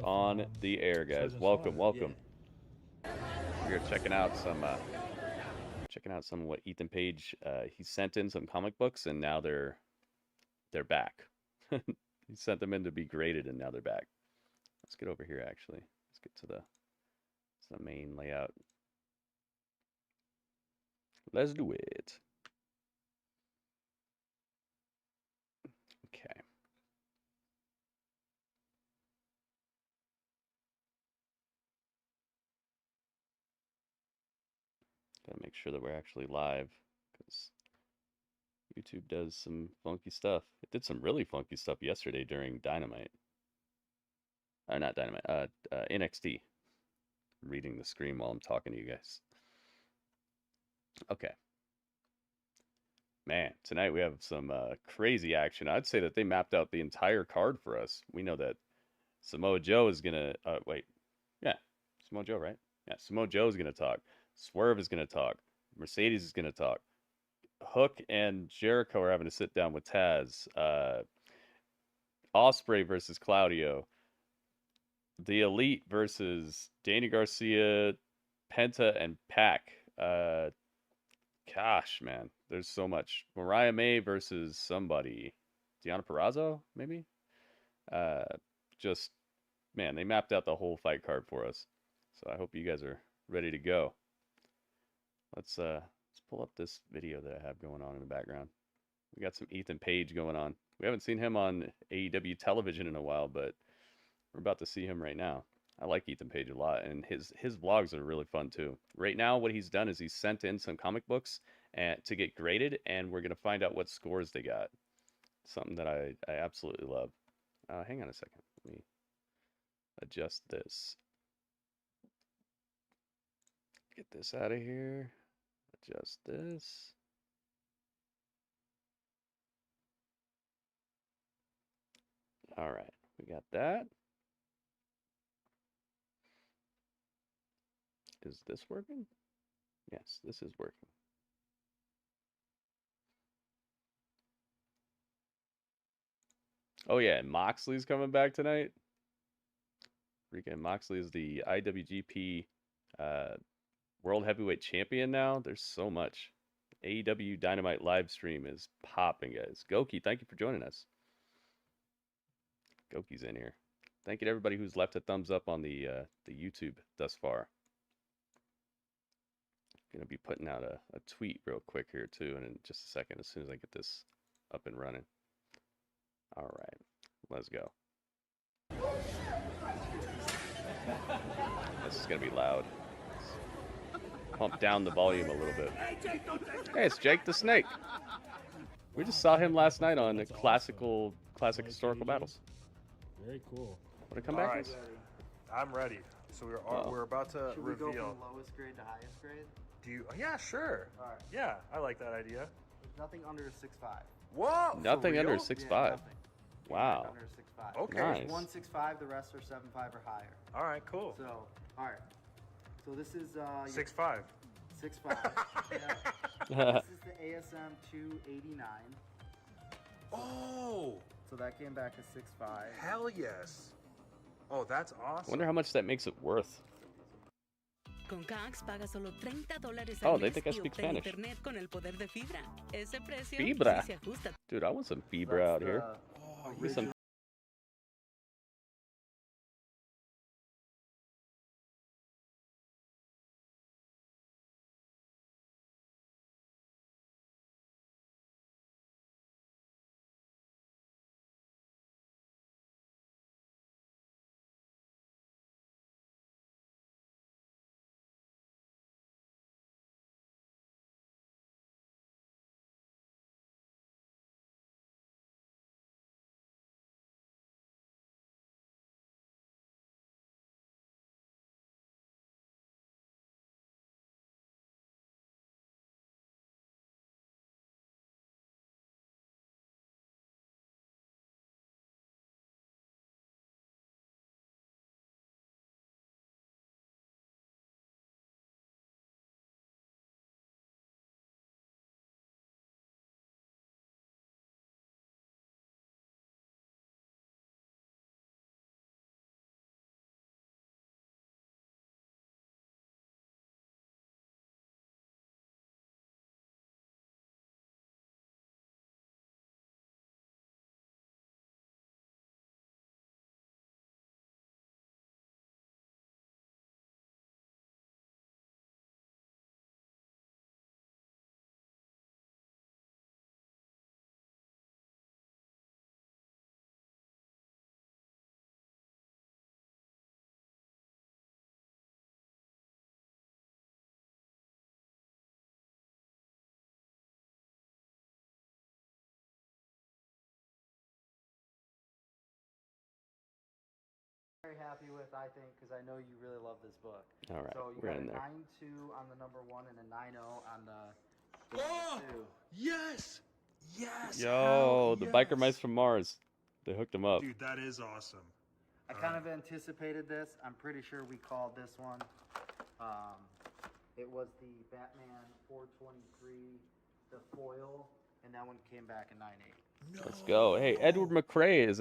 on the air, guys. Welcome, welcome. We're checking out some of what Ethan Page he sent in some comic books, and now they're back. He sent them in to be graded, and now they're back. Let's get over here. Actually, let's get to the main layout. Let's do it. Okay. Gotta make sure that we're actually live, because YouTube does some funky stuff. It did some really funky stuff yesterday during Dynamite. Not Dynamite, NXT. I'm reading the screen while I'm talking to you guys. Okay. Man, tonight we have some crazy action. I'd say that they mapped out the entire card for us. We know that Samoa Joe is going to... Yeah, Samoa Joe, right? Yeah, Samoa Joe is going to talk. Swerve is going to talk. Mercedes is going to talk. Hook and Jericho are having to sit down with Taz. Ospreay versus Claudio. The Elite versus Danny Garcia, Penta, and Pac. Gosh, man, there's so much. Mariah May versus somebody. Deonna Purrazzo, maybe? Just, man, they mapped out the whole fight card for us. So I hope you guys are ready to go. Let's pull up this video that I have going on in the background. We got some Ethan Page going on. We haven't seen him on AEW television in a while, but we're about to see him right now. I like Ethan Page a lot, and his vlogs are really fun too. Right now, what he's done is he's sent in some comic books to get graded, and we're gonna find out what scores they got. Something that I absolutely love. Hang on a second. Let me adjust this. Get this out of here. Adjust this. All right, we got that. Is this working? Yes, this is working. Oh yeah, and Moxley's coming back tonight. Freaking Moxley is the IWGP World Heavyweight Champion now. There's so much. AEW Dynamite live stream is popping, guys. Goki, thank you for joining us. Goki's in here. Thank you to everybody who's left a thumbs up on the YouTube thus far. Gonna be putting out a tweet real quick here too, and in just a second, as soon as I get this up and running. All right, let's go. This is gonna be loud. Let's pump down the volume a little bit. Hey, it's Jake the Snake. We just saw him last night on the classic historical battles. Very cool. Want to come back? Right. I'm ready. So we're about to Should reveal. we go from lowest grade to highest grade? Do you? Yeah, sure. All right. Yeah, I like that idea. There's nothing under 6'5". Whoa! Nothing under real? 6'5". Yeah, nothing. Wow. Under 6'5". Okay. Nice. There's 1'6'5", the rest are 7'5" or higher. All right, cool. So, all right. So this is 6'5". 6'5". Yeah. This is the ASM 289. Oh! So that came back as 6'5". Hell yes! Oh, that's awesome. Wonder how much that makes it worth. Con Cox paga solo $30 Oh, al they mes think I y speak obtén Spanish. internet con el poder de fibra. Ese precio Fibra. sí se ajusta. Dude, I want some Fibra out here. Oh, Give me some very happy with, I think, because I know you really love this book. All right, So you we're got in a there. 9-2 on the number 1 and a 9-0 on the Oh, 2. yes! Yes! Yo, hell the yes. biker mice from Mars. They hooked him up. Dude, that is awesome. I kind of anticipated this. I'm pretty sure we called this one. It was the Batman 423, the foil, and that one came back in 9-8. No. Let's go. Hey, Edward McRae is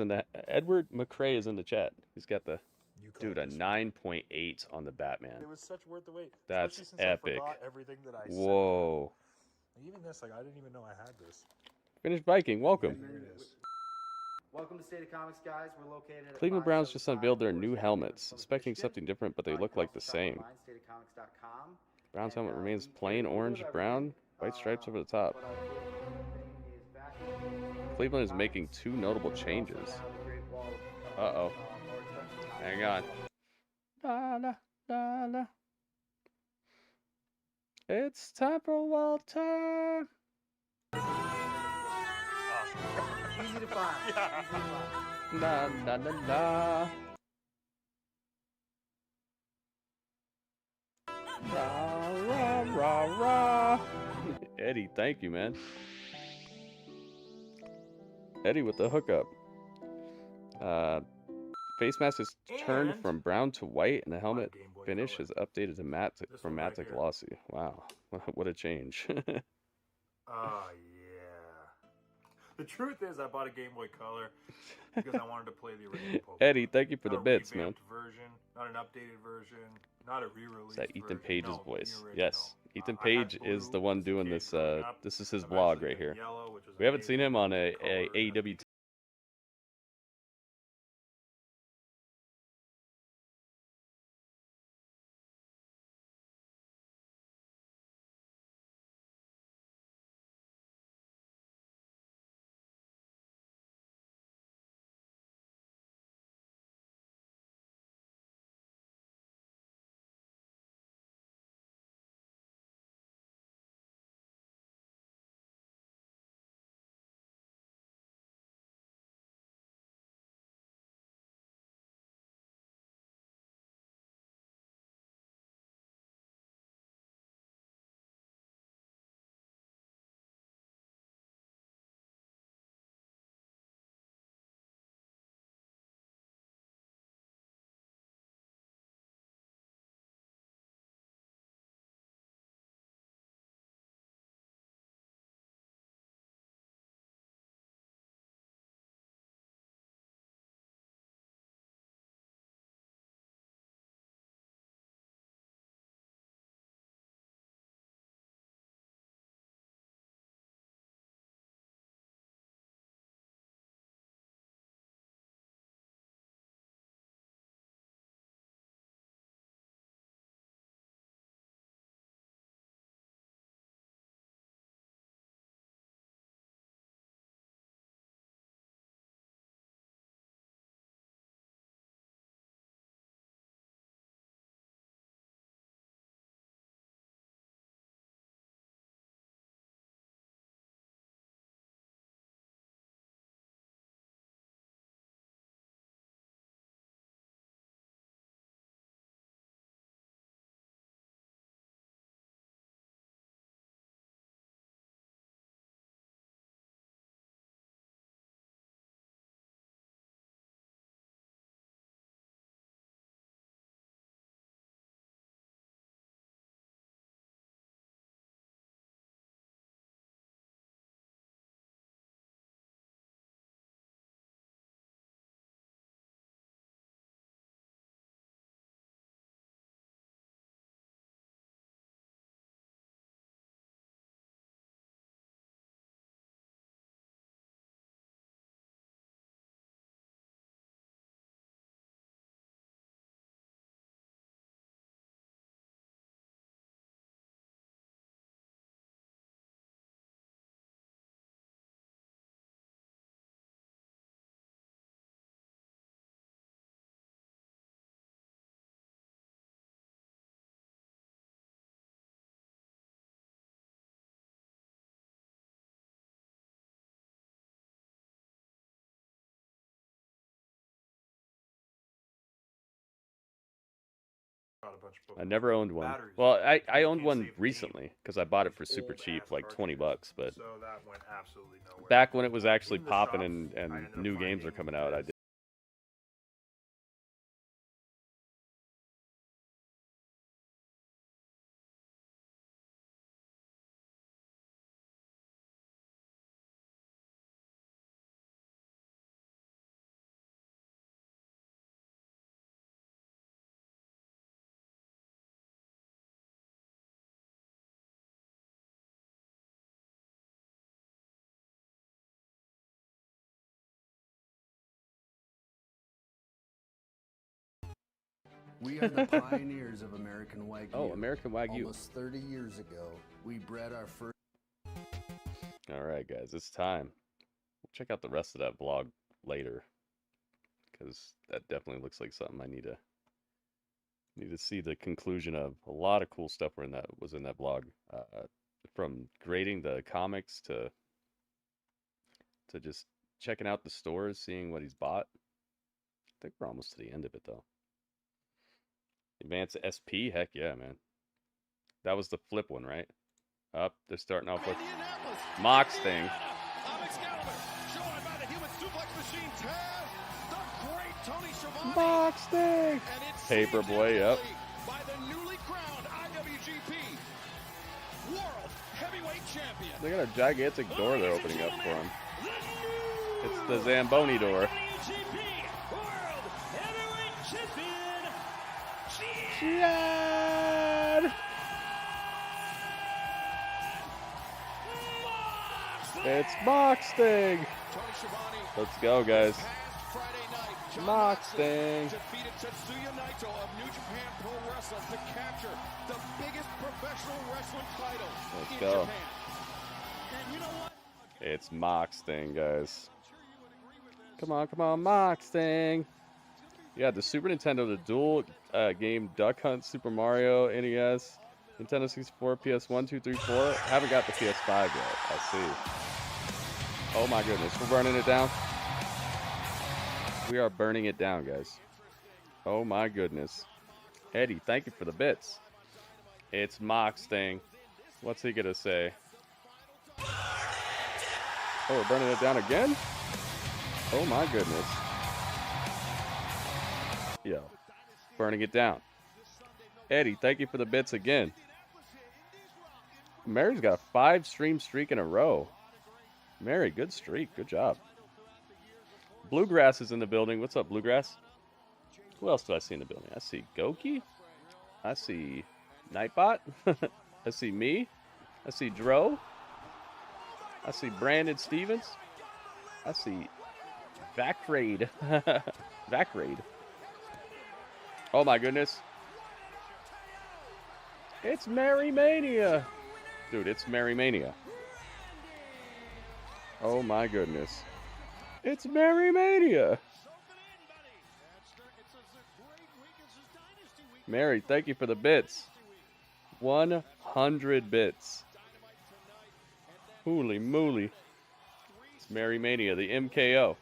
in the chat. He's got the You called dude a this one. 9.8 on the Batman. It was such worth the wait. That's Especially since epic. I forgot everything that I Whoa. said. Even this, like, I didn't even know I had this. Finished Viking, welcome. Here it is. Welcome to State of Comics, guys. We're located at Cleveland Browns just 575 unveiled their Forest new Avenue, helmets, Columbus, expecting Michigan. something different, but they You look can like also the shop same. online, stateofcomics.com. Browns And, helmet remains we plain carry a little orange, bit of brown, everything, white stripes over the top. but our big thing is back in Cleveland is comics. making two notable We also changes. have the Great Wall of, Uh-oh. more expensive Hang comics. on. La, la, la, la. It's time for Walter. Easy to find. Easy to find. La, la, la, la. Rah, rah, rah, rah. Eddie, thank you, man. Eddie with the hookup. Face mask is turned And- from brown to white, and the helmet Game Boy finish Color. is updated to matte This from one matte right to here. glossy. Wow, what a change. Oh, yeah. The truth is, I bought a Game Boy Color because I wanted to play the original Pokemon. Eddie, thank you for the Not a bits, man. revamped version, not an updated version, not a re-release. Is that Ethan version. Page's No, the voice? original. Yes, Ethan I had Page is blue the one as a doing kid this. growing up. This is his Eventually vlog right got here. yellow, which was We haven't seen amazing, him on a color, and AEW got a bunch of I never owned one. batteries. Well, I You owned can't one save the game. recently because I bought it for These super old cheap, ass like $20 cartridges. but So that went absolutely nowhere. back when it was actually In the popping shops, and I ended up new games were finding coming out, I this did. We are the pioneers of American Wagyu. Oh, American Wagyu. Almost 30 years ago, we bred our first. All right, guys, it's time. We'll check out the rest of that blog later because that definitely looks like something I need to see the conclusion of. A lot of cool stuff was in that blog, from grading the comics to just checking out the stores, seeing what he's bought. I think we're almost to the end of it though. Advanced SP, heck yeah, man. That was the flip one, right? Up, they're starting off with Mox thing. Mox thing. Paperboy, yep. By the newly crowned IWGP World Heavyweight Champion. They got a gigantic door they're opening up for him. It's the Zamboni door. Chad! It's Mox thing. Let's go, guys. Mox thing. Defeated Tetsuya Naito of New Japan Pro Wrestling to capture the biggest professional wrestling title Let's in go. Japan. And you know what? It's Mox thing, guys. Come on, Mox thing. Yeah, the Super Nintendo, the dual game Duck Hunt, Super Mario, NES, Nintendo 64, PS1, 2, 3, 4. Haven't got the PS5 yet. I see. Oh my goodness, we're burning it down. We are burning it down, guys. Oh my goodness. Eddie, thank you for the bits. It's Mox thing. What's he gonna say? Oh, we're burning it down again? Oh my goodness. Yo, burning it down. Eddie, thank you for the bits again. Mary's got a 5-stream streak in a row. Mary, good streak. Good job. Bluegrass is in the building. What's up, Bluegrass? Who else do I see in the building? I see Goki. I see Nightbot. I see me. I see Dro. I see Brandon Stevens. I see Vacraid. Vacraid. Oh my goodness. It's Mary Mania. Dude, it's Mary Mania. Oh my goodness. It's Mary Mania. Mary, thank you for the bits. 100 bits. Holy moly. It's Mary Mania, the MKO.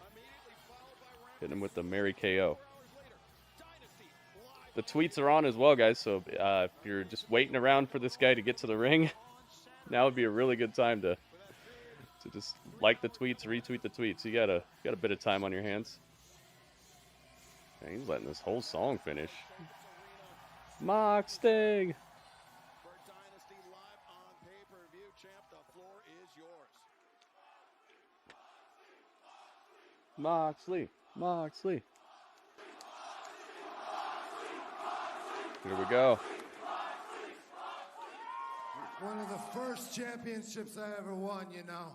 Hitting him with the Mary KO. The tweets are on as well, guys, so if you're just waiting around for this guy to get to the ring, now would be a really good time to just like the tweets, retweet the tweets. You got a bit of time on your hands. Man, he's letting this whole song finish. Mox thing. For Dynasty live on pay-per-view, champ, the floor is yours. Moxley. Here we go. One of the first championships I ever won, you know.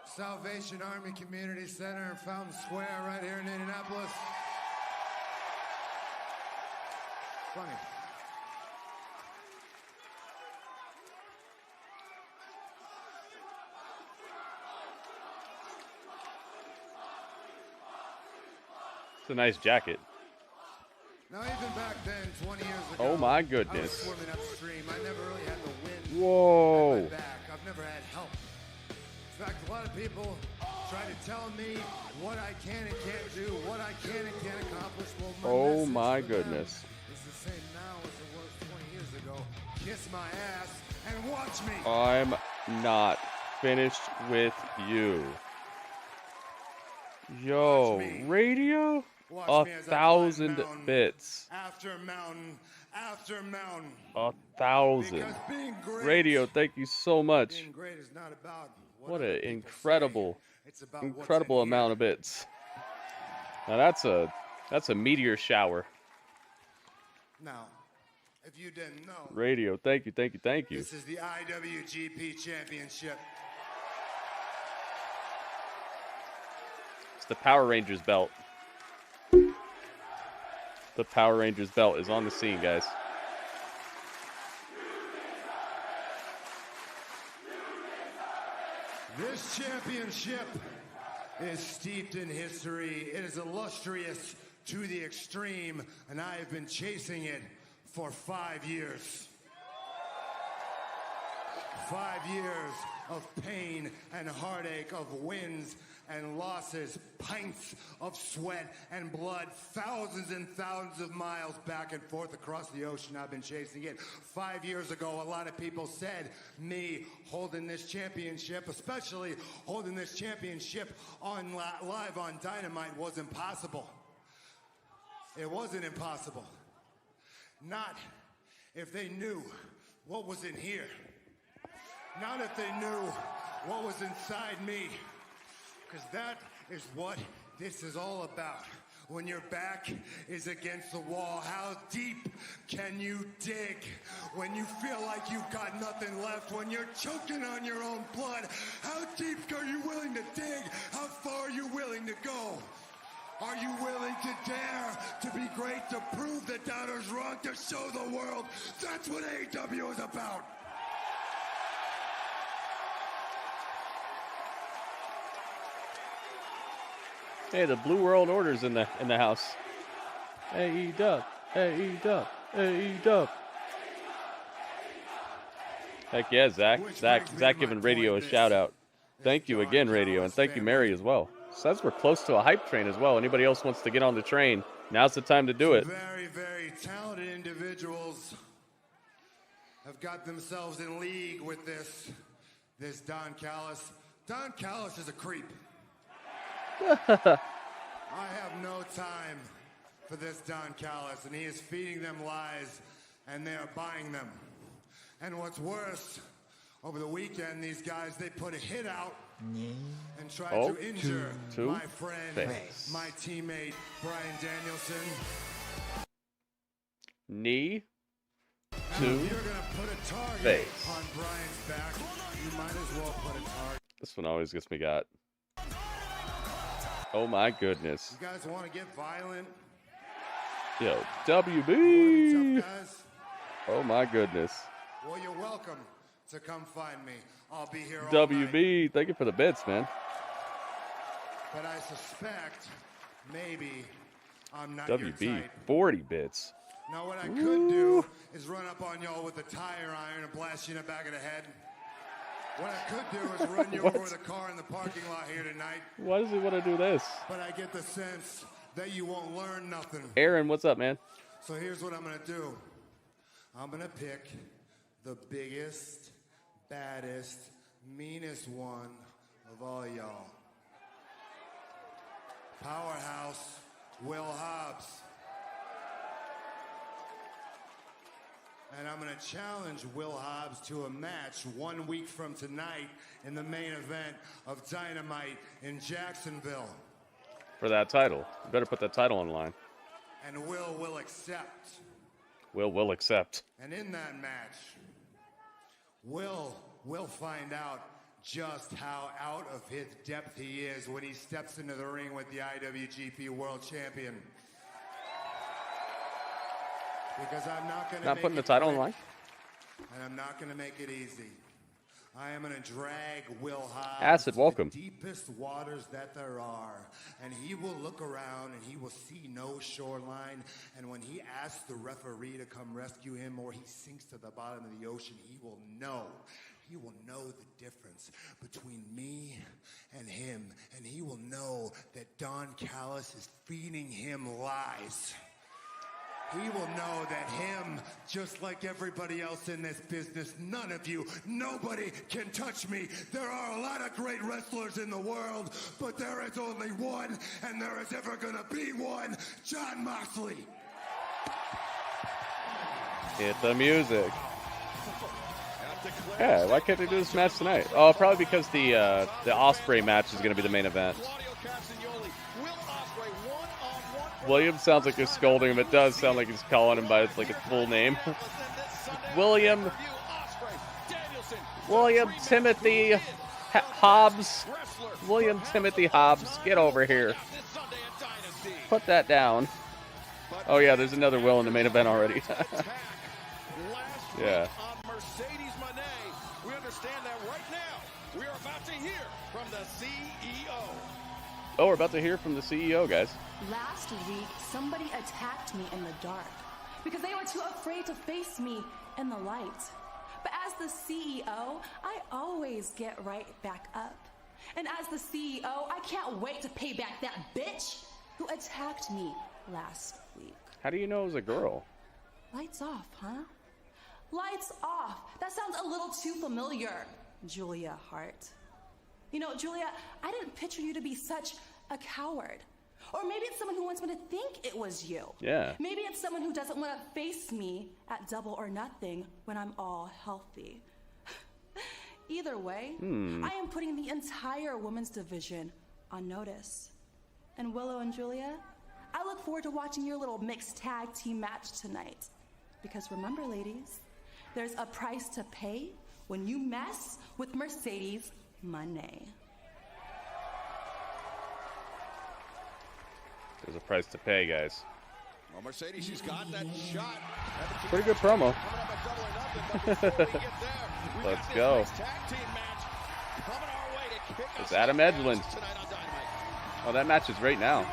Salvation Army Community Center in Fountain Square right here in Indianapolis. Funny. It's a nice jacket. Now, even back then, 20 years ago, Oh my I was goodness. swimming upstream. I never really had the wind Whoa. at my back. I've never had help. In fact, a lot of people try to tell me what I can and can't do, what I can and can't accomplish. Well, Oh message my for them goodness. is to Same now as it was 20 years ago. Kiss my ass and watch me. I'm not finished with you. Yo, radio? Watch me as I climb 1,000 mountain bits. After mountain after mountain. 1,000. Because being great, Radio, thank you so much. being great is not about What other an people incredible, say. It's about what's in incredible here. amount of bits. Now that's a meteor shower. Now, if you didn't know, Radio, thank you, thank you, thank you. this is the IWGP Championship. It's the Power Rangers belt. The Power Rangers belt is on the scene, guys. This championship is steeped in history. It is illustrious to the extreme, and I have been chasing it for 5 years. 5 years of pain and heartache, of wins and losses, pints of sweat and blood, thousands and thousands of miles back and forth across the ocean. I've been chasing it. 5 years ago, a lot of people said me holding this championship, especially holding this championship on live on Dynamite, was impossible. It wasn't impossible. Not if they knew what was in here. Not if they knew what was inside me. Because that is what this is all about. When your back is against the wall, how deep can you dig? When you feel like you've got nothing left, when you're choking on your own blood, how deep are you willing to dig? How far are you willing to go? Are you willing to dare to be great, to prove the doubters wrong, to show the world that's what AEW is about? Hey, the Blue World Order's in the house. AEW, AEW, AEW. Heck yeah, Zach giving Radio a shout out. Thank you again, Radio, and thank you, Mary, as well. Says we're close to a hype train as well. Anybody else wants to get on the train, now's the time to do it. Very, very talented individuals have got themselves in league with this Don Callis. Don Callis is a creep. I have no time for this Don Callis, and he is feeding them lies, and they are buying them. And what's worse, over the weekend, these guys, they put a hit out and tried to injure my friend, my teammate, Bryan Danielson. Knee And to if you're gonna put a target face. on Bryan's back, you might as well put a target. This one always gets me got. Oh my goodness. You guys want to get violent? Yo, Want to be WB. tough, guys? Oh my goodness. Well, you're welcome to come find me. I'll be here all night. WB, thank you for the bits, man. But I suspect maybe I'm not your WB, type. 40 bits. Now what I could do is run up on y'all with a tire iron and blast you in the back of the head. What I could do is run you over with a car in the parking lot here tonight. Why does he want to do this? But I get the sense that you won't learn nothing. Aaron, what's up, man? So here's what I'm going to do. I'm going to pick the biggest, baddest, meanest one of all y'all. Powerhouse Will Hobbs. And I'm going to challenge Will Hobbs to a match 1 week from tonight in the main event of Dynamite in Jacksonville. For that title. You better put that title on the line. And will accept. Will accept. And in that match, Will find out just how out of his depth he is when he steps into the ring with the IWGP World Champion. Because I'm not going to Not putting the title on the line? And I'm not going to make it easy. I am going to drag Will Hobbs Acid, to welcome. the deepest waters that there are. And he will look around and he will see no shoreline. And when he asks the referee to come rescue him or he sinks to the bottom of the ocean, he will know. He will know the difference between me and him. And he will know that Don Callis is feeding him lies. he will know that him, just like everybody else in this business, none of you, nobody can touch me. There are a lot of great wrestlers in the world, but there is only one, and there is ever gonna be one, Jon Moxley. Hit the music. Yeah, why can't they do this match tonight? Oh, probably because the Ospreay match is going to be the main event. William sounds like he's scolding him. It does sound like he's calling him by like his full name. William Timothy Hobbs. William Timothy Hobbs, get over here. Put that down. Oh yeah, there's another Will in the main event already. Yeah. We understand that right now. We are about to hear from the CEO. Oh, we're about to hear from the CEO, guys. Last week, somebody attacked me in the dark because they were too afraid to face me in the light. But as the CEO, I always get right back up. And as the CEO, I can't wait to pay back that bitch who attacked me last week. How do you know it was a girl? Lights off, huh? Lights off. That sounds a little too familiar, Julia Hart. You know, Julia, I didn't picture you to be such a coward. Or maybe it's someone who wants me to think it was you. Yeah. Maybe it's someone who doesn't want to face me at Double or Nothing when I'm all healthy. Either way, I am putting the entire women's division on notice. And Willow and Julia, I look forward to watching your little mixed tag team match tonight. Because remember, ladies, there's a price to pay when you mess with Mercedes Moné. There's a price to pay, guys. Well, Mercedes, she's got that shot. Pretty good promo. Let's go. It's Adam Edgeland. Oh, that match is right now.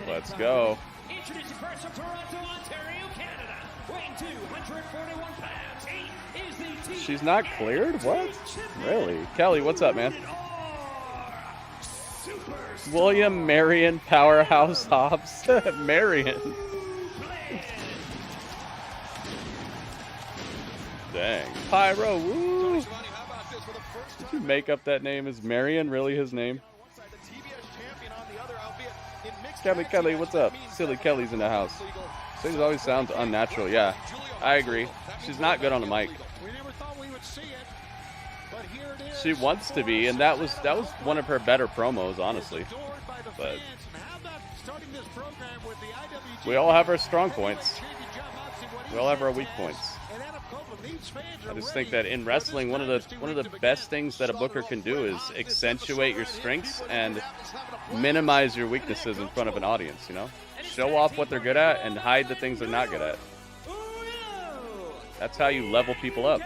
Let's go. Introducing first from Toronto, Ontario, Canada, weighing 241 pounds. He is the She's not cleared? What? Really? Kelly, what's up, man? William Marion Powerhouse Hobbs. Marion. Dang. Pyro, woo! Did you make up that name? Is Marion really his name? Kelly, what's up? Silly Kelly's in the house. Things always sounds unnatural. Yeah, I agree. She's not good on the mic. She wants to be, and that was one of her better promos, honestly. But we all have our strong points. We all have our weak points. I just think that in wrestling, one of the best things that a booker can do is accentuate your strengths and minimize your weaknesses in front of an audience, you know? Show off what they're good at and hide the things they're not good at. That's how you level people up.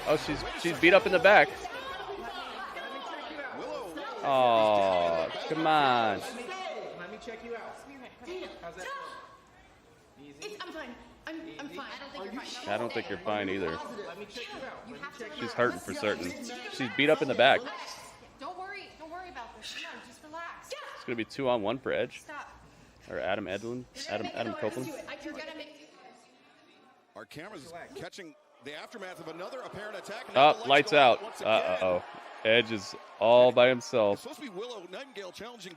Oh, she's beat up in the back. Oh, come on. Let me check you out. How's that? I'm fine. I'm fine. I don't think you're fine either. Let me check you out. She's hurting for certain. She's beat up in the back. Don't worry about this. Come on, just relax. It's gonna be 2-on-1 for Edge. Stop. Or Adam Edlund. Adam Copeland. Our cameras catching the aftermath of another apparent attack. Oh, lights out. Uh-oh. Edge is all by himself.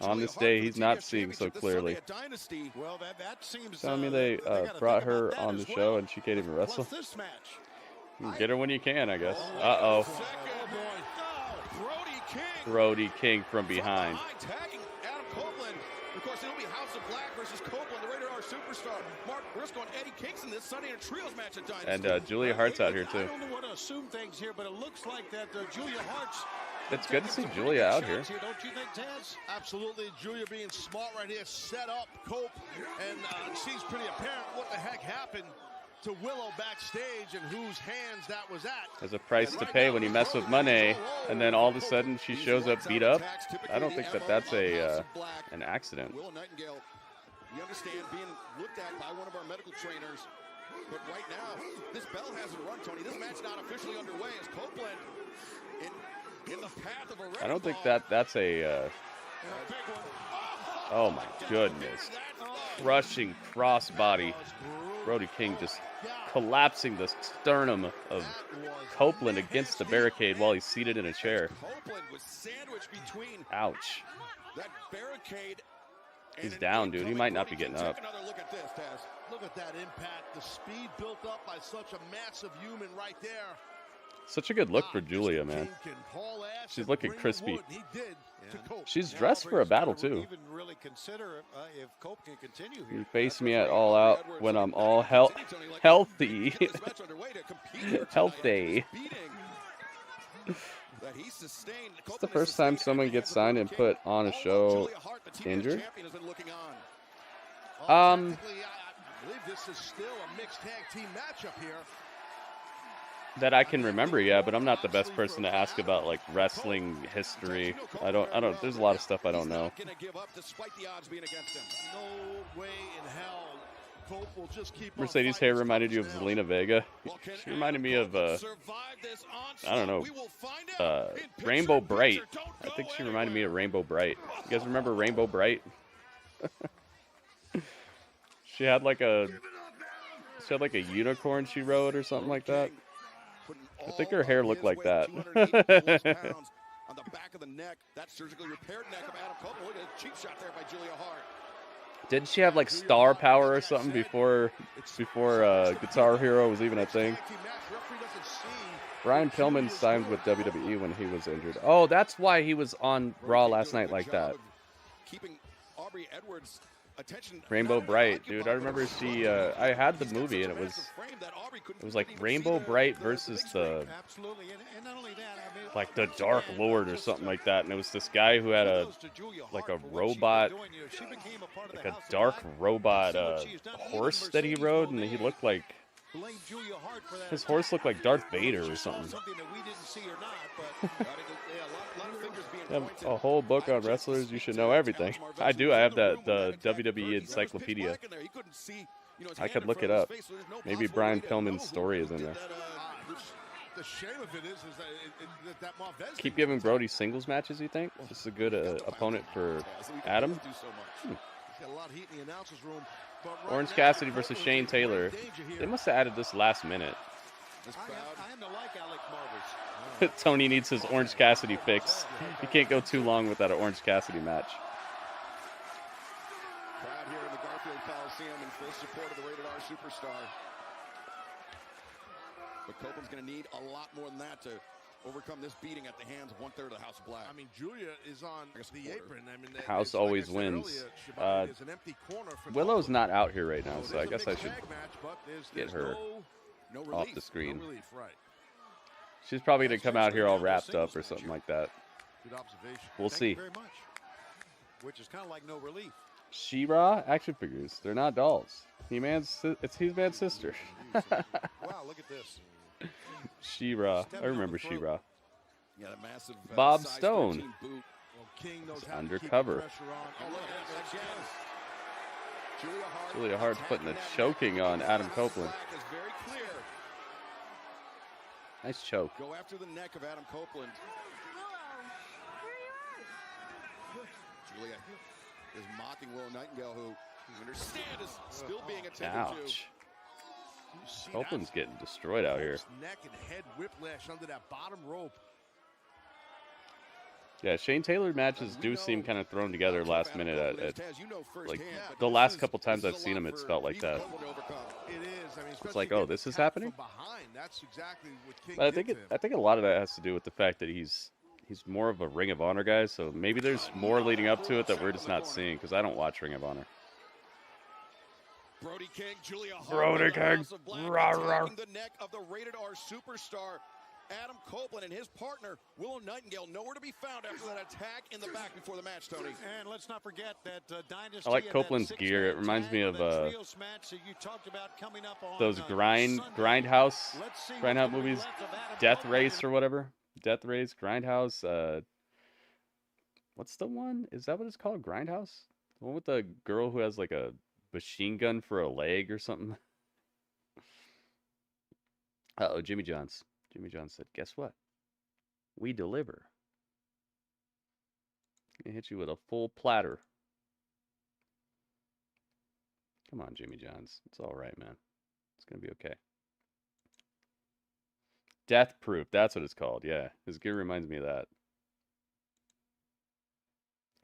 On this day, he's not seeing so clearly. Telling me they brought her on the show and she can't even wrestle. Get her when you can, I guess. Uh-oh. Brody King from behind. Of course, it'll be House of Black versus Copeland, the Rated R Superstar. Mark Briscoe and Eddie Kingston this Sunday in a trios match at Dynasty. And Julia Hart's out here, too. I don't want to assume things here, but it looks like that Julia Hart's... It's good to see Julia out here. Don't you think, Taz? Absolutely. Julia being smart right here, set up Cope, and it seems pretty apparent what the heck happened to Willow backstage and whose hands that was at. There's a price to pay when you mess with Moné, and then all of a sudden she shows up beat up. I don't think that's an accident. Willow Nightingale, you understand, being looked at by one of our medical trainers. But right now, this bell hasn't run, Tony. This match not officially underway as Copeland in the path of a I don't think that's a. Oh my goodness! Crushing crossbody. Brody King just collapsing the sternum of Copeland against the barricade while he's seated in a chair. Copeland was sandwiched between Ouch. that barricade. He's down, dude. He might not be getting up. Take another look at this, Taz. Look at that impact. The speed built up by such a massive human right there. Such a good look for Julia, man. She's looking crispy. She's dressed for a battle, too. You face me at All Out when I'm all healthy. Healthy. It's the first time someone gets signed and put on a show injured. I believe this is still a mixed tag team matchup here. That I can remember, yeah, but I'm not the best person to ask about like wrestling history. I don't. There's a lot of stuff I don't know. No way in hell. Cope will just keep on Mercedes hair reminded you of Zelina Vega. She reminded me of I don't know, Rainbow Bright. I think she reminded me of Rainbow Bright. You guys remember Rainbow Bright? She had like a unicorn she rode or something like that. I think her hair looked like that. On the back of the neck, that surgically repaired neck of Adam Copeland. Look at a cheap shot there by Julia Hart. Didn't she have like star power or something before Guitar Hero was even a thing? Brian Pillman signed with WWE when he was injured. Oh, that's why he was on Raw last night like that. Keeping Aubrey Edwards' attention. Rainbow Bright, dude. I remember I had the movie and it was like Rainbow Bright versus the Dark Lord or something like that, and it was this guy who had a robot, like a dark robot horse that he rode, and he looked like his horse looked like Darth Vader or something. A whole book on wrestlers, you should know everything. I do. I have the WWE encyclopedia. I could look it up. Maybe Brian Pillman's story is in there. The shame of it is that Marvez Keep giving Brody singles matches, you think? This is a good opponent for Adam? Orange Cassidy versus Shane Taylor. They must have added this last minute. Tony needs his Orange Cassidy fix. He can't go too long without an Orange Cassidy match. Crowd here in the Garfield Coliseum in full support of the Rated R Superstar. But Copeland's going to need a lot more than that to overcome this beating at the hands of one-third of the House of Black. I mean, Julia is on the apron. I mean, House always wins. Willow's not out here right now, so I guess I should get her off the screen. She's probably going to come out here all wrapped up or something like that. We'll see. Which is kind of like no relief. She-Ra action figures. They're not dolls. It's He-Man's sister. Wow, look at this. She-Ra. I remember She-Ra. Yeah, the massive, Bob Stone. Undercover. Julia Hart's putting the choking on Adam Copeland. Nice choke. Go after the neck of Adam Copeland. Julia is mocking Willow Nightingale, who we understand is still being attended to. Ouch. Copeland's getting destroyed out here. Neck and head whiplash under that bottom rope. Yeah, Shane Taylor matches do seem kind of thrown together last minute at like the last couple times I've seen him, it's felt like that. It's like, oh, this is happening. But I think a lot of that has to do with the fact that he's more of a Ring of Honor guy, so maybe there's more leading up to it that we're just not seeing because I don't watch Ring of Honor. Brody King, Julia Hart, Brody King, the neck of the Rated R Superstar. Adam Copeland and his partner, Willow Nightingale, nowhere to be found after that attack in the back before the match, Tony. And let's not forget that Dynasty. I like Copeland's gear. It reminds me of those Grindhouse movies, Death Race or whatever. Death Race, Grindhouse. What's the one? Is that what it's called? Grindhouse? The one with the girl who has like a machine gun for a leg or something? Uh-oh, Jimmy Johns. Jimmy John said, guess what? We deliver. Gonna hit you with a full platter. Come on, Jimmy Johns. It's all right, man. It's gonna be okay. Death Proof. That's what it's called. Yeah, his gear reminds me of that.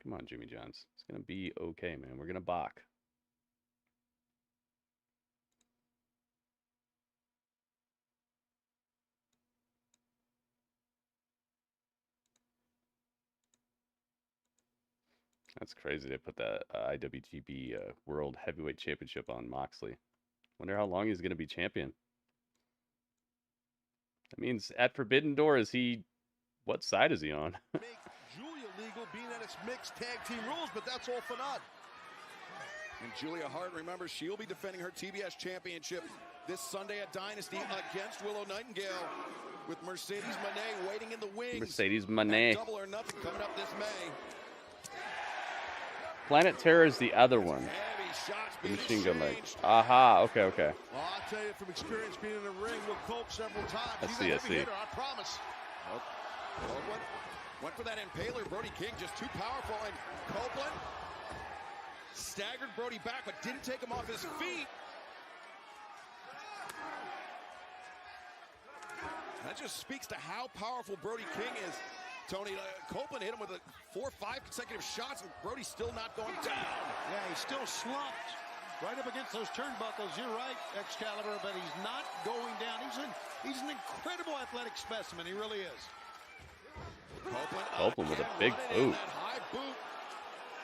Come on, Jimmy Johns. It's gonna be okay, man. We're gonna balk. That's crazy. They put that IWGP World Heavyweight Championship on Moxley. Wonder how long he's going to be champion. That means at Forbidden Door, is he... What side is he on? Make Julia legal, being that it's mixed tag team rules, but that's all for naught. And Julia Hart, remember, she'll be defending her TBS championship this Sunday at Dynasty against Willow Nightingale, with Mercedes Mone waiting in the wings. Mercedes Mone. Double or Nothing coming up this May. Planet Terror is the other one. The machine gun leg. Aha, okay, okay. Well, I'll tell you from experience being in the ring with Cope several times. I see, I see. Hitter, I promise. Copeland went for that impaler. Brody King just too powerful. And Copeland staggered Brody back, but didn't take him off his feet. That just speaks to how powerful Brody King is. Tony, Copeland hit him with 4 or 5 consecutive shots, and Brody's still not going down. Yeah, he's still slumped right up against those turnbuckles. You're right, Excalibur, but he's not going down. He's an incredible athletic specimen. He really is. Copeland with a big boot. High boot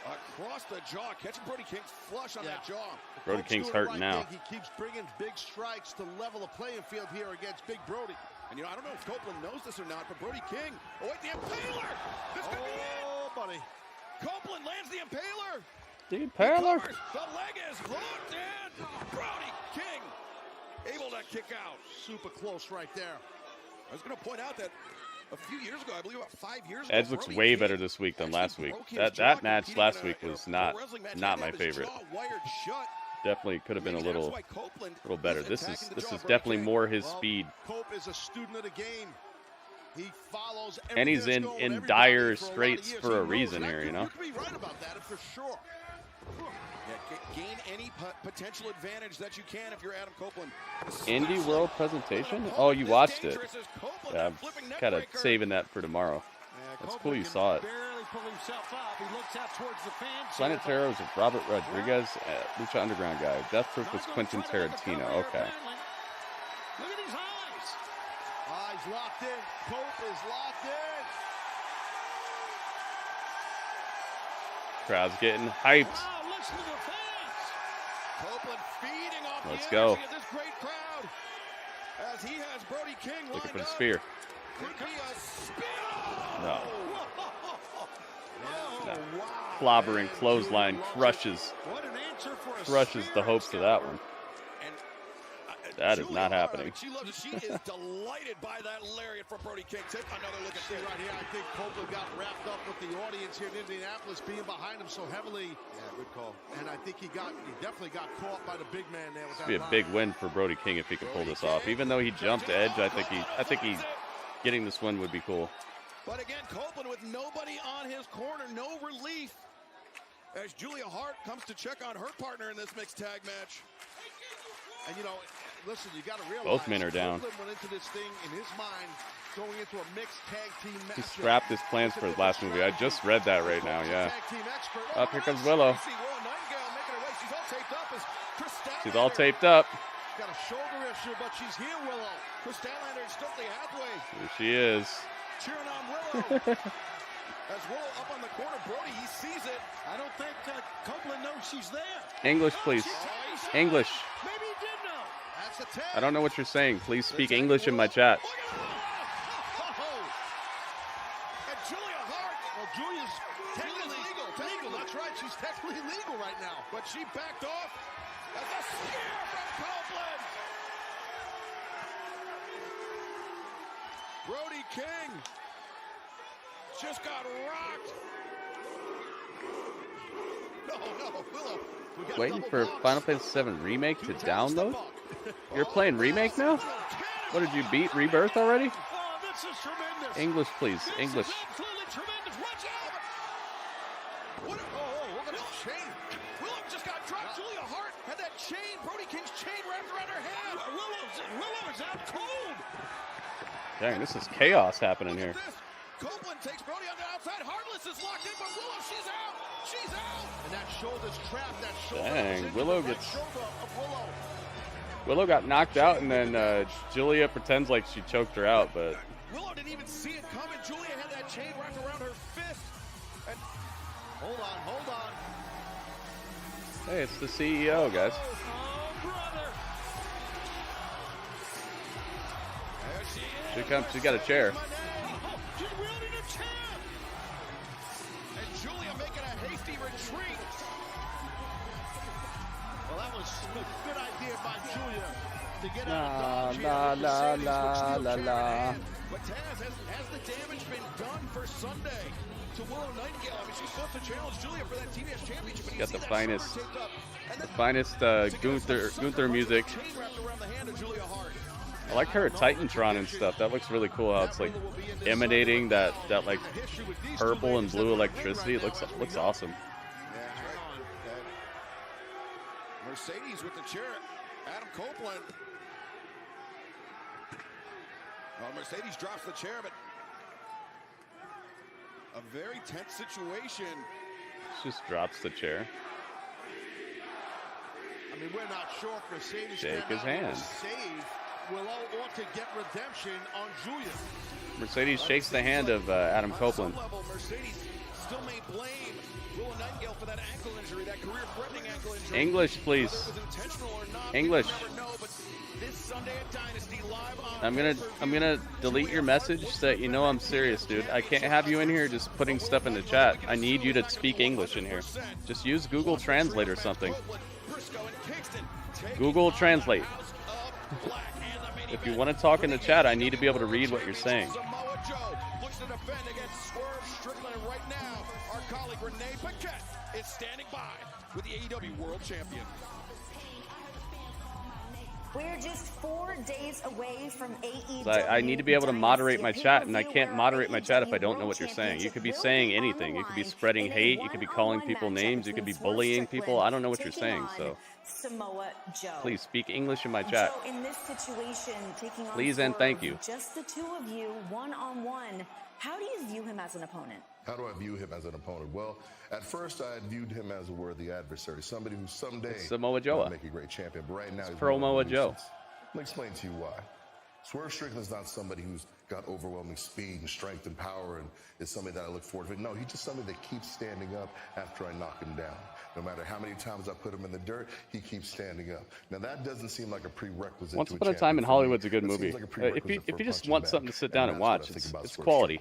across the jaw, catching Brody King flush on that jaw. Brody King's hurting now. He keeps bringing big strikes to level the playing field here against Big Brody. And, you know, I don't know if Copeland knows this or not, but Brody King, oh, wait, the impaler! This could be it! Oh, buddy. Copeland lands the impaler! The impaler? The leg is hooked, and Brody King able to kick out. Super close right there. I was going to point out that a few years ago, I believe about 5 years ago, Edge looks way better this week than last week. That match last week was not my favorite. Definitely could have been a little better. This is definitely more his speed. Cope is a student of the game. He follows, and he's in dire straits for a reason here, you know. You could be right about that for sure. Yeah, gain any potential advantage that you can if you're Adam Copeland. Indie World presentation? Oh, you watched it. Yeah, I'm kind of saving that for tomorrow. That's cool you saw it. Planet Terror was Robert Rodriguez, Lucha Underground guy. Death Proof was Quentin Tarantino. Okay. Look at his eyes. Eyes locked in. Cope is locked in. Crowd's getting hyped. Wow, listen to the fans. Copeland feeding off Let's the go. energy of this great crowd as he has Brody King Looking for the up. spear. Could be a spear. No. Oh, wow. Clobbering clothesline crushes the hopes of that one. That is not happening. She loves it. She is delighted by that lariat from Brody King. Take another look at this. Right here, I think Copeland got wrapped up with the audience here in Indianapolis being behind him so heavily. Yeah, good call. And I think he definitely got caught by the big man there. With This would be a big win for Brody King if he could pull this off. Even though he jumped Edge, I think he getting this win would be cool. But again, Copeland with nobody on his corner, no relief, as Julia Hart comes to check on her partner in this mixed tag match. And you know, listen, you got to realize Both men are down. Copeland went into this thing in his mind going into a mixed tag team match. He scrapped his plans for his last movie. I just read that right now, yeah. Up, here comes Willow. She's all taped up. Got a shoulder issue, but she's here, Willow. Chris Statlander is Stokely Hathaway. Here she is. Cheering on Willow. As Willow up on the corner, Brody, he sees it. I don't think Copeland knows she's there. English, please. English. Maybe he did know. That's a tag. I don't know what you're saying. Please speak English in my chat. And Julia Hart. Well, Julia's technically legal. That's right. She's technically legal right now. But she backed off. That's a spear from Copeland. Brody King just got rocked. No, Willow. Waiting for Final Fantasy VII Remake to download? You're playing Remake now? What did you beat? Rebirth already? Oh, this is tremendous. English, please. English. This is absolutely tremendous. Watch out. look at that chain. Willow just got dropped. Julia Hart had that chain, Brody King's chain wrapped around her hand. Willow is out cold. Dang, this is chaos happening here. Copeland takes Brody on the outside. Heartless is locked in, but Willow, she's out. She's out. And that shoulder's trapped. That shoulder. Dang, Willow gets. Willow got knocked out, and then Julia pretends like she choked her out, but. Willow didn't even see it coming. Julia had that chain wrapped around her fist. And hold on. Hey, it's the CEO, guys. She comes. She got a chair. She's wielding a chair. And Julia making a hasty retreat. Well, that was a good idea by Julia to get La out of dodge. la. But Taz, has the damage been done for Sunday to Willow Nightingale? I mean, she's supposed to challenge Julia for that TBS championship. But Got the finest Gunther music. I like her Titantron and stuff. That looks really cool. How it's like emanating that like purple and blue electricity. It looks awesome. Yeah, right. Mercedes with the chair. Adam Copeland. Well, Mercedes drops the chair, but a very tense situation. Just drops the chair. I mean, we're not sure if Mercedes Shake his hand. Save Willow ought to get redemption on Julia. Mercedes shakes the hand of Adam Copeland. On some level, Mercedes still may blame Willow Nightingale for that ankle injury, that career-threatening ankle injury. English, please. Whether it was intentional or not, English. we'll never know, but this Sunday at Dynasty live on I'm gonna delete your message so that you know I'm serious, dude. I can't have you in here just putting stuff in the chat. I need you to speak English in here. Just use Google Translate or something. Google Translate. If you want to talk in the chat, I need to be able to read what you're saying. Samoa Joe looks to defend against Swerve Strickland, and right now, our colleague Renee Paquette is standing by with the AEW World Champion. We're just 4 days away from AEW. I need to be able to moderate my chat, and I can't moderate my chat if I don't know what you're saying. You could be saying anything. You could be spreading hate. You could be calling people names. You could be bullying people. I don't know what you're saying, so Samoa Joe. please speak English in my chat. Joe, in this situation, taking on Please and thank you. Just the two of you, one-on-one. How do you view him as an opponent? How do I view him as an opponent? Well, at first I viewed him as a worthy adversary, somebody who someday Samoa Joe might make a great champion. But right now, he's Promoa Joe. Let me explain to you why. Swerve Strickland's not somebody who's got overwhelming speed and strength and power and is somebody that I look forward to. No, he's just somebody that keeps standing up after I knock him down. No matter how many times I put him in the dirt, he keeps standing up. Now that doesn't seem like a prerequisite. Once to Upon a Time in Hollywood's a good movie. Like If you just want something to sit down and watch, it's quality.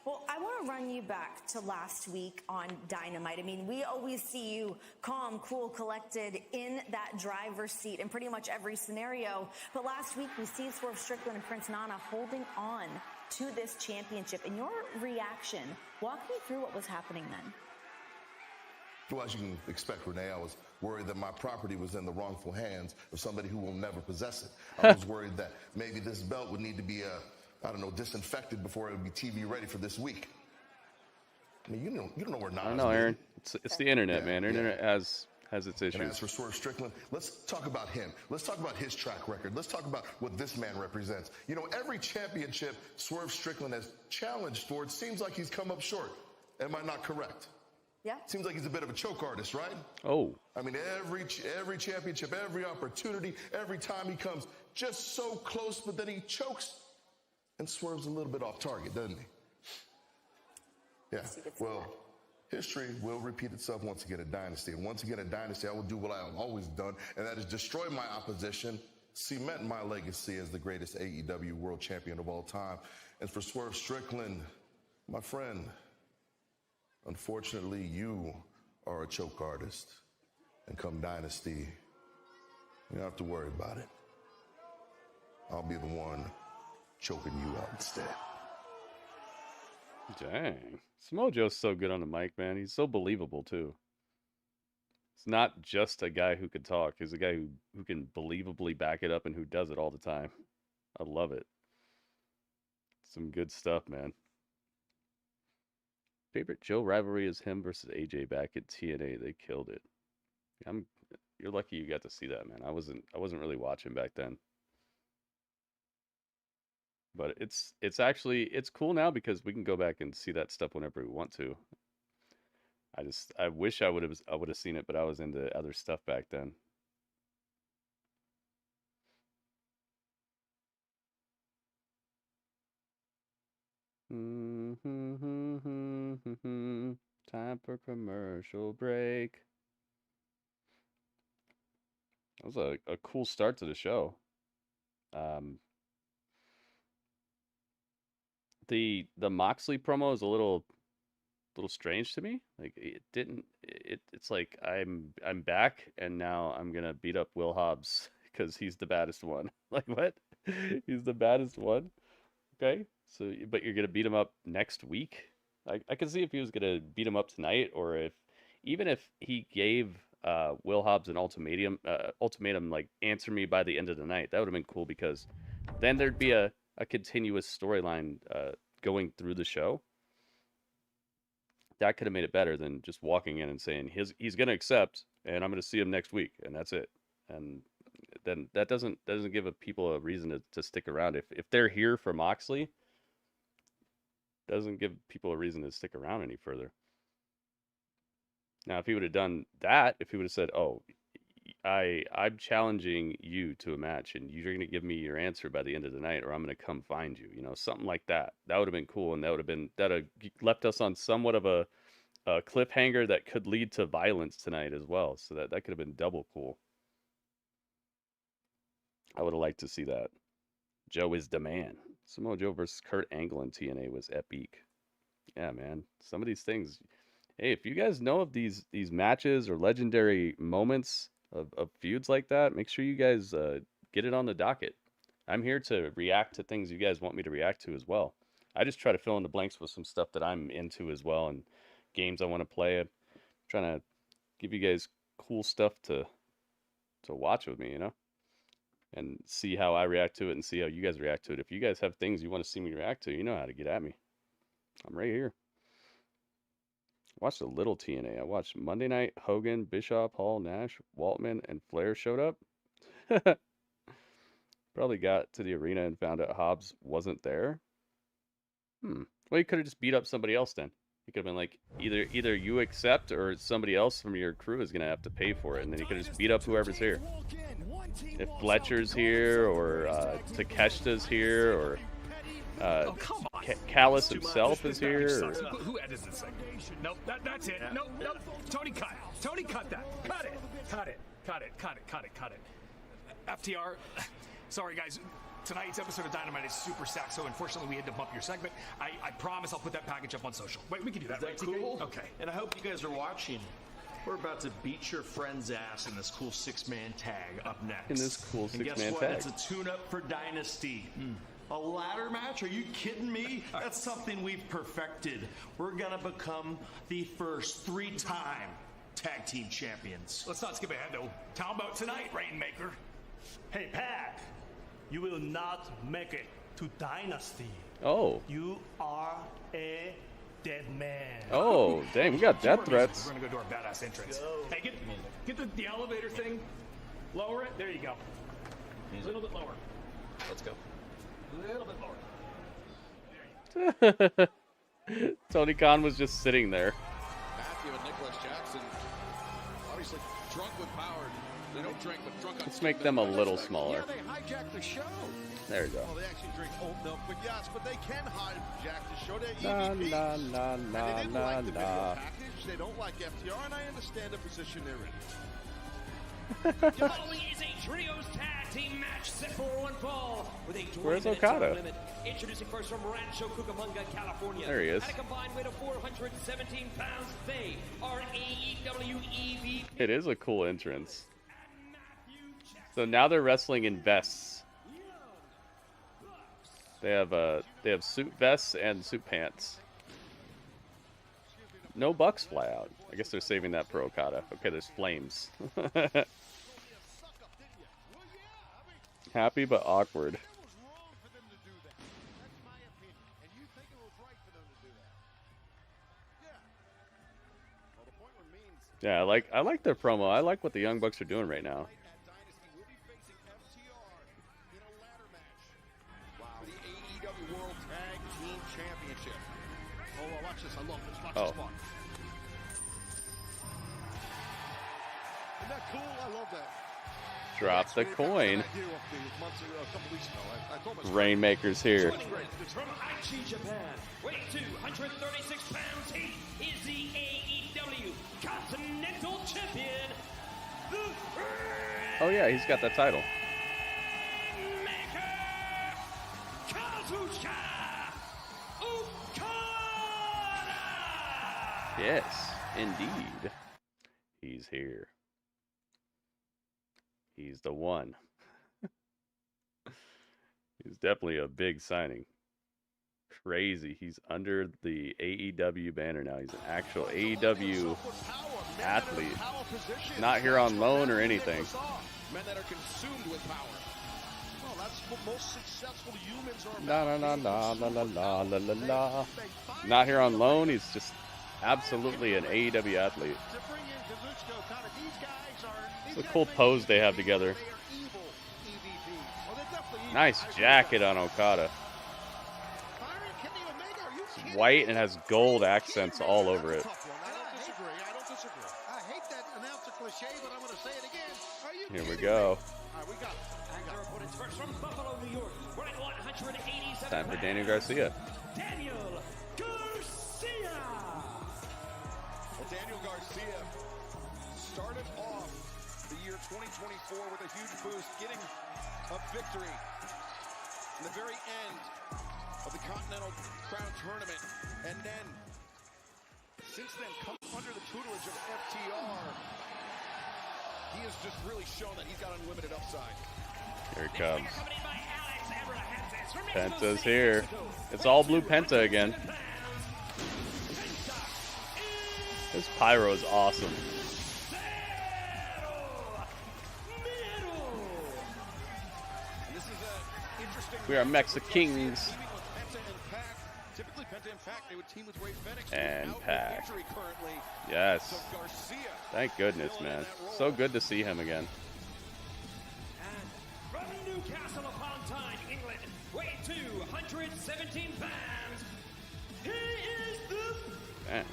Well, I want to run you back to last week on Dynamite. I mean, we always see you calm, cool, collected in that driver's seat in pretty much every scenario. But last week, we see Swerve Strickland and Prince Nana holding on to this championship. In your reaction, walk me through what was happening then. Well, as you can expect, Renee, I was worried that my property was in the wrongful hands of somebody who will never possess it. I was worried that maybe this belt would need to be disinfected before it would be TV ready for this week. I mean, you don't know where Nana's I know, Aaron. It's the internet, man. Internet has its issues. And as for Swerve Strickland, let's talk about him. Let's talk about his track record. Let's talk about what this man represents. You know, every championship Swerve Strickland has challenged for, it seems like he's come up short. Am I not correct? Yeah. Seems like he's a bit of a choke artist, right? Oh. I mean, every championship, every opportunity, every time he comes just so close, but then he chokes and swerves a little bit off target, doesn't he? Yeah. Well, history will repeat itself once again at Dynasty. And once again at Dynasty, I will do what I have always done, and that is destroy my opposition, cement my legacy as the greatest AEW World Champion of all time. And for Swerve Strickland, my friend, unfortunately, you are a choke artist. And come Dynasty, you don't have to worry about it. I'll be the one choking you out instead. Dang. Samoa Joe's so good on the mic, man. He's so believable, too. It's not just a guy who could talk. He's a guy who can believably back it up and who does it all the time. I love it. Some good stuff, man. Favorite Joe rivalry is him versus AJ back at TNA. They killed it. You're lucky you got to see that, man. I wasn't really watching back then. But it's cool now because we can go back and see that stuff whenever we want to. I wish I would have seen it, but I was into other stuff back then. Time for commercial break. That was a cool start to the show. The Moxley promo is a little strange to me. Like it's like I'm back and now I'm gonna beat up Will Hobbs because he's the baddest one. Like what? He's the baddest one. Okay, so but you're gonna beat him up next week. I can see if he was gonna beat him up tonight, or even if he gave Will Hobbs an ultimatum like answer me by the end of the night. That would have been cool because then there'd be a continuous storyline going through the show. That could have made it better than just walking in and saying he's going to accept and I'm going to see him next week and that's it. And then that doesn't give people a reason to stick around. If they're here for Moxley, doesn't give people a reason to stick around any further. Now, if he would have done that, if he would have said, "Oh, I'm challenging you to a match, and you're going to give me your answer by the end of the night, or I'm going to come find you," something like that. That would have been cool, and that would have left us on somewhat of a cliffhanger that could lead to violence tonight as well. So that could have been double cool. I would have liked to see that. Joe is the man. Samoa Joe versus Kurt Angle in TNA was epic. Yeah, man. Some of these things. Hey, if you guys know of these matches or legendary moments of feuds like that, make sure you guys get it on the docket. I'm here to react to things you guys want me to react to as well. I just try to fill in the blanks with some stuff that I'm into as well and games I want to play. I'm trying to give you guys cool stuff to watch with me, and see how I react to it and see how you guys react to it. If you guys have things you want to see me react to, you know how to get at me. I'm right here. I watched a little TNA. I watched Monday night. Hogan, Bischoff, Hall, Nash, Waltman, and Flair showed up. Probably got to the arena and found out Hobbs wasn't there. Well, you could have just beat up somebody else then. You could have been like, either you accept or somebody else from your crew is going to have to pay for it. And then you could have just beat up whoever's here. If Fletcher's here or Takeshita's here or Callis himself is here. Or... Who edits this thing? Nope, that's it. Yeah. Nope. Tony, cut. Tony, cut that. Cut it. FTR, sorry guys. Tonight's episode of Dynamite is super stacked, so unfortunately we had to bump your segment. I promise I'll put that package up on social. Wait, we can do that, right? Cool? Okay. And I hope you guys are watching. We're about to beat your friend's ass in this cool six-man tag up next. And guess what? It's a tune-up for Dynasty. A ladder match? Are you kidding me? That's something we've perfected. We're going to become the first 3-time tag team champions. Let's not skip ahead, though. How about tonight, Rainmaker? Hey, Pat. You will not make it to Dynasty. Oh. You are a dead man. Oh, dang, we got death threats. We're going to go to our badass entrance. Hey, get the elevator thing. Lower it. There you go. A little bit lower. Let's go. A little bit lower. Tony Khan was just sitting there. Matthew and Nicholas Jackson, obviously drunk with power. They don't drink, but drunk on. Let's make them a little smaller. Yeah, they hijacked the show. There you go. Well, they actually drink oat milk, but yes, but they can hijack the show. They're EVPs. And they didn't like the video package. They don't like FTR, and I understand the position they're in. Following is a trios tag team match set for one fall with a 20 Where's minute Okada? time limit. Introducing first from Rancho Cucamonga, California. There he is. At a combined weight of 417 pounds, they are AEW EVP. It is a cool entrance. So now they're wrestling in vests. They have suit vests and suit pants. No bucks fly out. I guess they're saving that for Okada. Okay, there's flames. Happy but awkward. Yeah, Yeah, I like their promo. I like what the Young Bucks are doing right now. For the AEW World Tag Team Championship. Oh, watch this. I love this. Watch Oh. this one. Isn't that cool? I love that. Drop the coin. Rainmaker's here. From Aichi, Japan, weighing 236 pounds, he is the AEW Continental Champion, the Oh yeah, he's got that title. Kazuchika Okada! Yes, indeed. He's here. He's the one. He's definitely a big signing. Crazy. He's under the AEW banner now. He's an actual AEW athlete. Not here on loan or anything. Men that are consumed with power. Well, that's what most successful humans are. La la la la la la la la la. Not here on loan. He's just absolutely an AEW athlete. It's a cool pose they have together. Nice jacket on Okada. It's white and has gold accents all over it. I don't disagree. I hate that announcer cliche, but I'm going to say it again. Are you Here we go. All right, we got it. Their opponents first from Buffalo, New York, weighing 187 Time for Daniel Garcia. Daniel Garcia. Well, Daniel Garcia started off the year 2024 with a huge boost, getting a victory in the very end of the Continental Crown Tournament. And then, since then, come under the tutelage of FTR. He has just really shown that he's got unlimited upside. Here he comes. Penta's here. It's all blue Penta again. This pyro is awesome. We are Mexicans. Typically, Penta and Pac, they would team with Ray Fenix. And Pac. Yes. Thank goodness, man. So good to see him again. From Newcastle upon Tyne, England, weighing 217 pounds, he is the Man.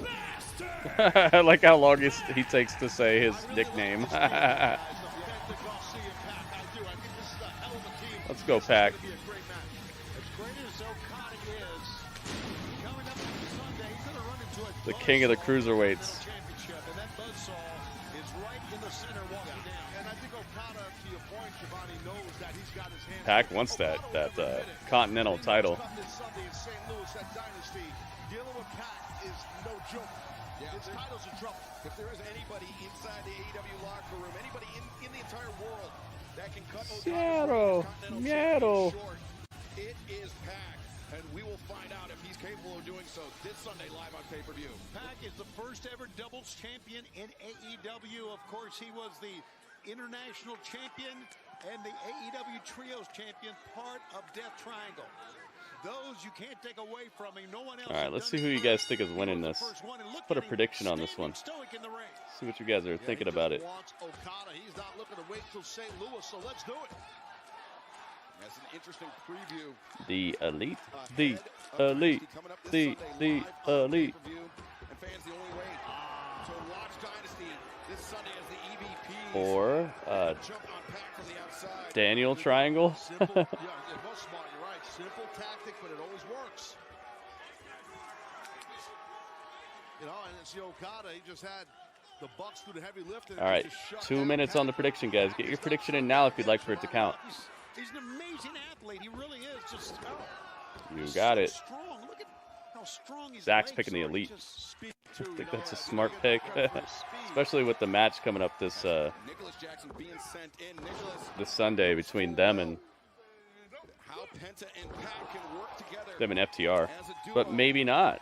Bastard! I like how long he takes to say his nickname. Let's go, Pac. The king of the cruiserweights. Pac wants that Continental title. His title's in trouble. If there is anybody inside the AEW locker room, anybody in the entire world that can cut Miedo. short, it is Pac. And we will find out if he's capable of doing so this Sunday live on pay-per-view. Pac is the first ever doubles champion in AEW. Of course, he was the international champion and the AEW trios champion, part of Death Triangle. Those you can't take away from him. No one else. All right, let's see who you guys think is winning this. Let's put a prediction on this one. See what you guys are thinking about it. Okada. He's not looking to wait till St. Louis, so let's do it. That's an interesting preview. The Elite. The Elite. The Elite. And fans, the only way to watch Dynasty this Sunday as the EVP. Or jump on Pac from the outside. Daniel Triangle. Simple, yeah, it was smart. You're right. Simple tactic, but it always works. You know, and it's the Okada. He just had the Bucks do the heavy lifting. All right, 2 minutes on the prediction, guys. Get your prediction in now if you'd like for it to count. He's an amazing athlete. He really is. Just You got it. strong. Look at how strong he's. Zach's picking the Elite. I think that's a smart pick, especially with the match coming up this this Sunday between them and FTR. But maybe not.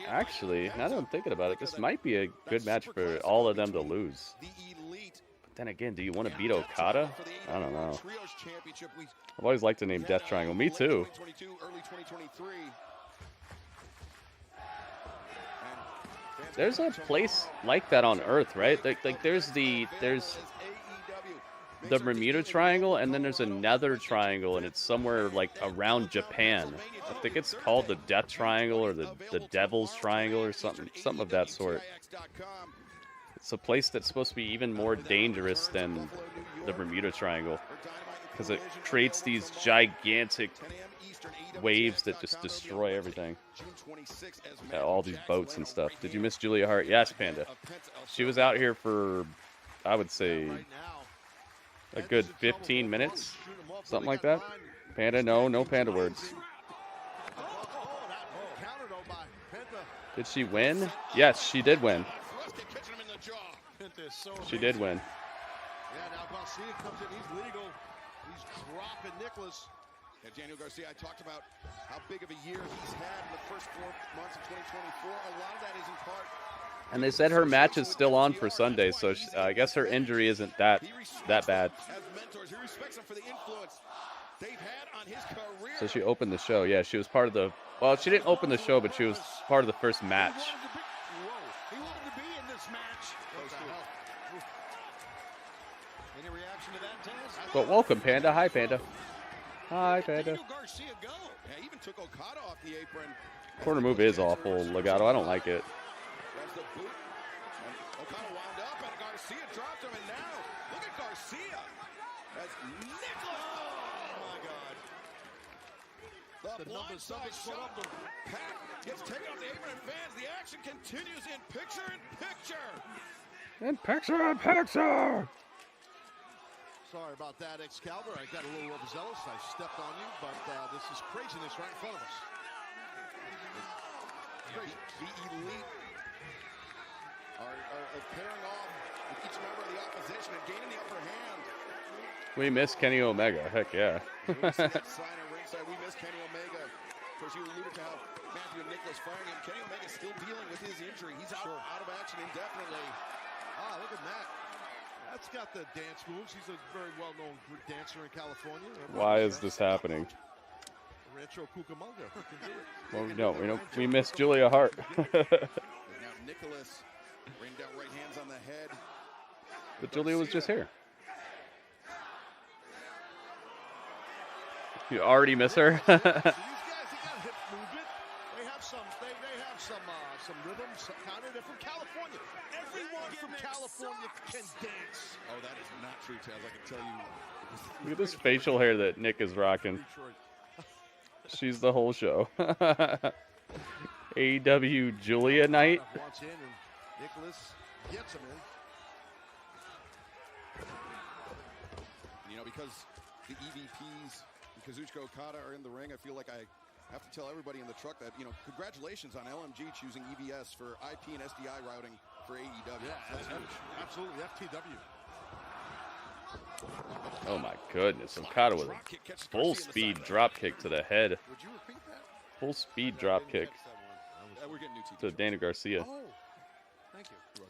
Actually, now that I'm thinking about it, this might be a good match for all of them to lose. But then again, do you want to beat Okada? I don't know. I've always liked the name Death Triangle. Me too. There's a place like that on Earth, right? Like there's the Bermuda Triangle, and then there's another triangle, and it's somewhere like around Japan. I think it's called the Death Triangle or the Devil's Triangle or something of that sort. It's a place that's supposed to be even more dangerous than the Bermuda Triangle because it creates these gigantic waves that just destroy everything. Yeah, all these boats and stuff. Did you miss Julia Hart? Yes, Panda. She was out here for, I would say, a good 15 minutes, something like that. Panda, no Panda words. Did she win? Yes, she did win. She did win. Yeah, now Garcia comes in. He's legal. He's dropping Nicholas. Yeah, Daniel Garcia, I talked about how big of a year he's had in the first 4 months of 2024. A lot of that is in part. And they said her match is still on for Sunday, so I guess her injury isn't that bad. As mentors, he respects them for the influence they've had on his career. So she opened the show. Yeah, she was part of the. Well, she didn't open the show, but she was part of the first match. He wanted to be in this match. Any reaction to that, Taz? But welcome, Panda. Hi, Panda. Hi, Panda. Garcia go. Yeah, even took Okada off the apron. Corner move is awful, Legato. I don't like it. That's the boot. And Okada wound up, and Garcia dropped him, and now look at Garcia. That's Nicholas. Oh my God. The blindside shot. Pack gets taken off the apron, and fans. The action continues in picture-in-picture. In picture. Sorry about that, Excalibur. I got a little overzealous. I stepped on you, but this is craziness right in front of us. Crazy. The elite are pairing off with each member of the opposition and gaining the upper hand. We miss Kenny Omega. Heck yeah. We miss Kenny Omega. Of course, you alluded to how Matthew and Nicholas firing him. Kenny Omega's still dealing with his injury. He's out of action indefinitely. Ah, look at Matt. Matt's got the dance moves. He's a very well-known dancer in California. Why is this happening? Rancho Cucamonga can do it. Well, no, we miss Julia Hart. Now Nicholas rained down right hands on the head. But Julia was just here. You already miss her? These guys, they got hip movement. They have some rhythm, kind of. They're from California. Everyone from California can dance. Oh, that is not true, Taz. I can tell you. Look at this facial hair that Nick is rocking. She's the whole show. AEW Julia night. Wants in and Nicholas gets him in. You know, because the EVPs and Kazuchika Okada are in the ring, I feel like I have to tell everybody in the truck that, congratulations on LMG choosing EBS for IP and SDI routing for AEW. Yeah, that's huge. Absolutely. FTW. Oh my goodness. Okada with a full speed drop kick to the head. Would you repeat that? Full speed drop kick We're getting new TV. to Daniel Garcia. Oh, thank you.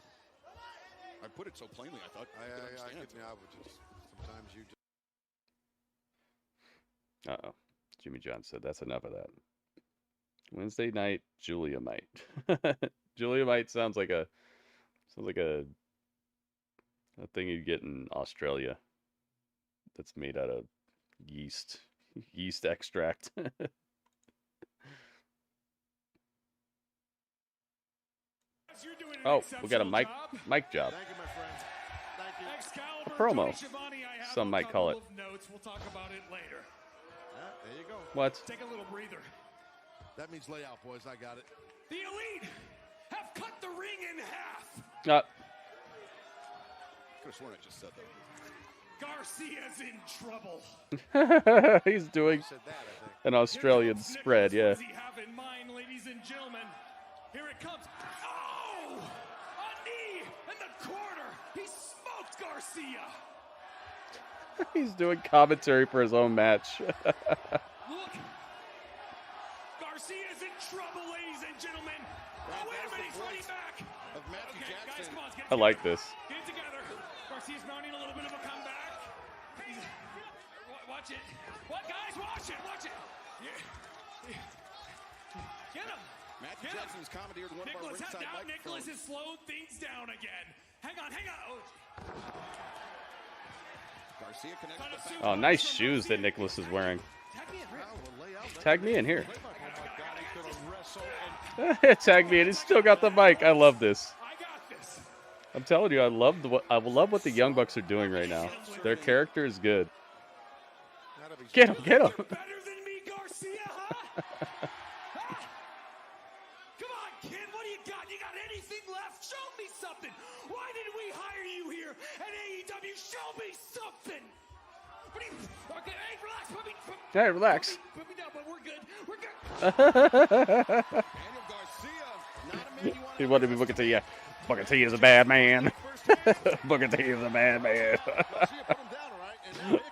I put it so plainly, I thought. I could now, but just sometimes you just. Uh-oh. Jimmy John said that's enough of that. Wednesday night, Julia Might. Julia Might sounds like a thing you get in Australia that's made out of yeast extract. Oh, we got a mic job. Thank you, my friend. Thank you. A promo. Some might call it. We'll talk about it later. There you go. What? Take a little breather. That means lay out, boys. I got it. The Elite have cut the ring in half. Could have sworn I just said Garcia's in trouble. He's doing an Australian spread, yeah. What does he have in mind, ladies and gentlemen? Here it comes. Oh! A knee in the corner. He smoked Garcia. He's doing commentary for his own match. Look. Garcia's in trouble, ladies and gentlemen. Oh, wait a minute, he's fighting back. Of Matthew Jackson. Guys, come on, get I like this. Get it together. Garcia's mounting a little bit of a comeback. Watch it. What, guys? Watch it. Watch it. Yeah. Get him. Matthew Jackson's commandeered one of our Nicholas, ringside now microphones. Nicholas has slowed things down again. Hang on. Oh. Garcia connects the back. Oh, nice shoes that Nicholas is wearing. Tag me in here. Tag me in. He's still got the mic. I love this. I'm telling you, I love what the Young Bucks are doing right now. Their character is good. Get him. Better than me, Garcia, huh? Come on, kid. What do you got? You got anything left? Show me something. Why did we hire you here at AEW? Show me something. What do you... Okay, hey, relax. Hey, relax. Put me down, but we're good. He wanted me Booker T. Yeah. Booker T is a bad man. Booker T is a bad man.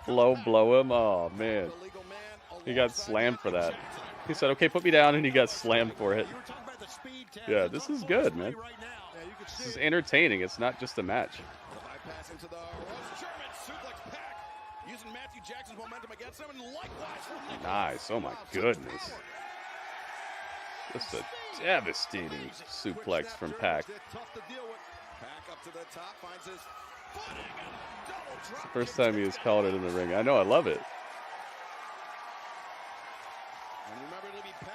blow him. Oh, man. He got slammed for that. He said, okay, put me down, and he got slammed for it. Yeah, this is good, man. This is entertaining. It's not just a match. Nice. Oh, my goodness. Just a devastating suplex from Pac. It's the first time he has called it in the ring. I know, I love it.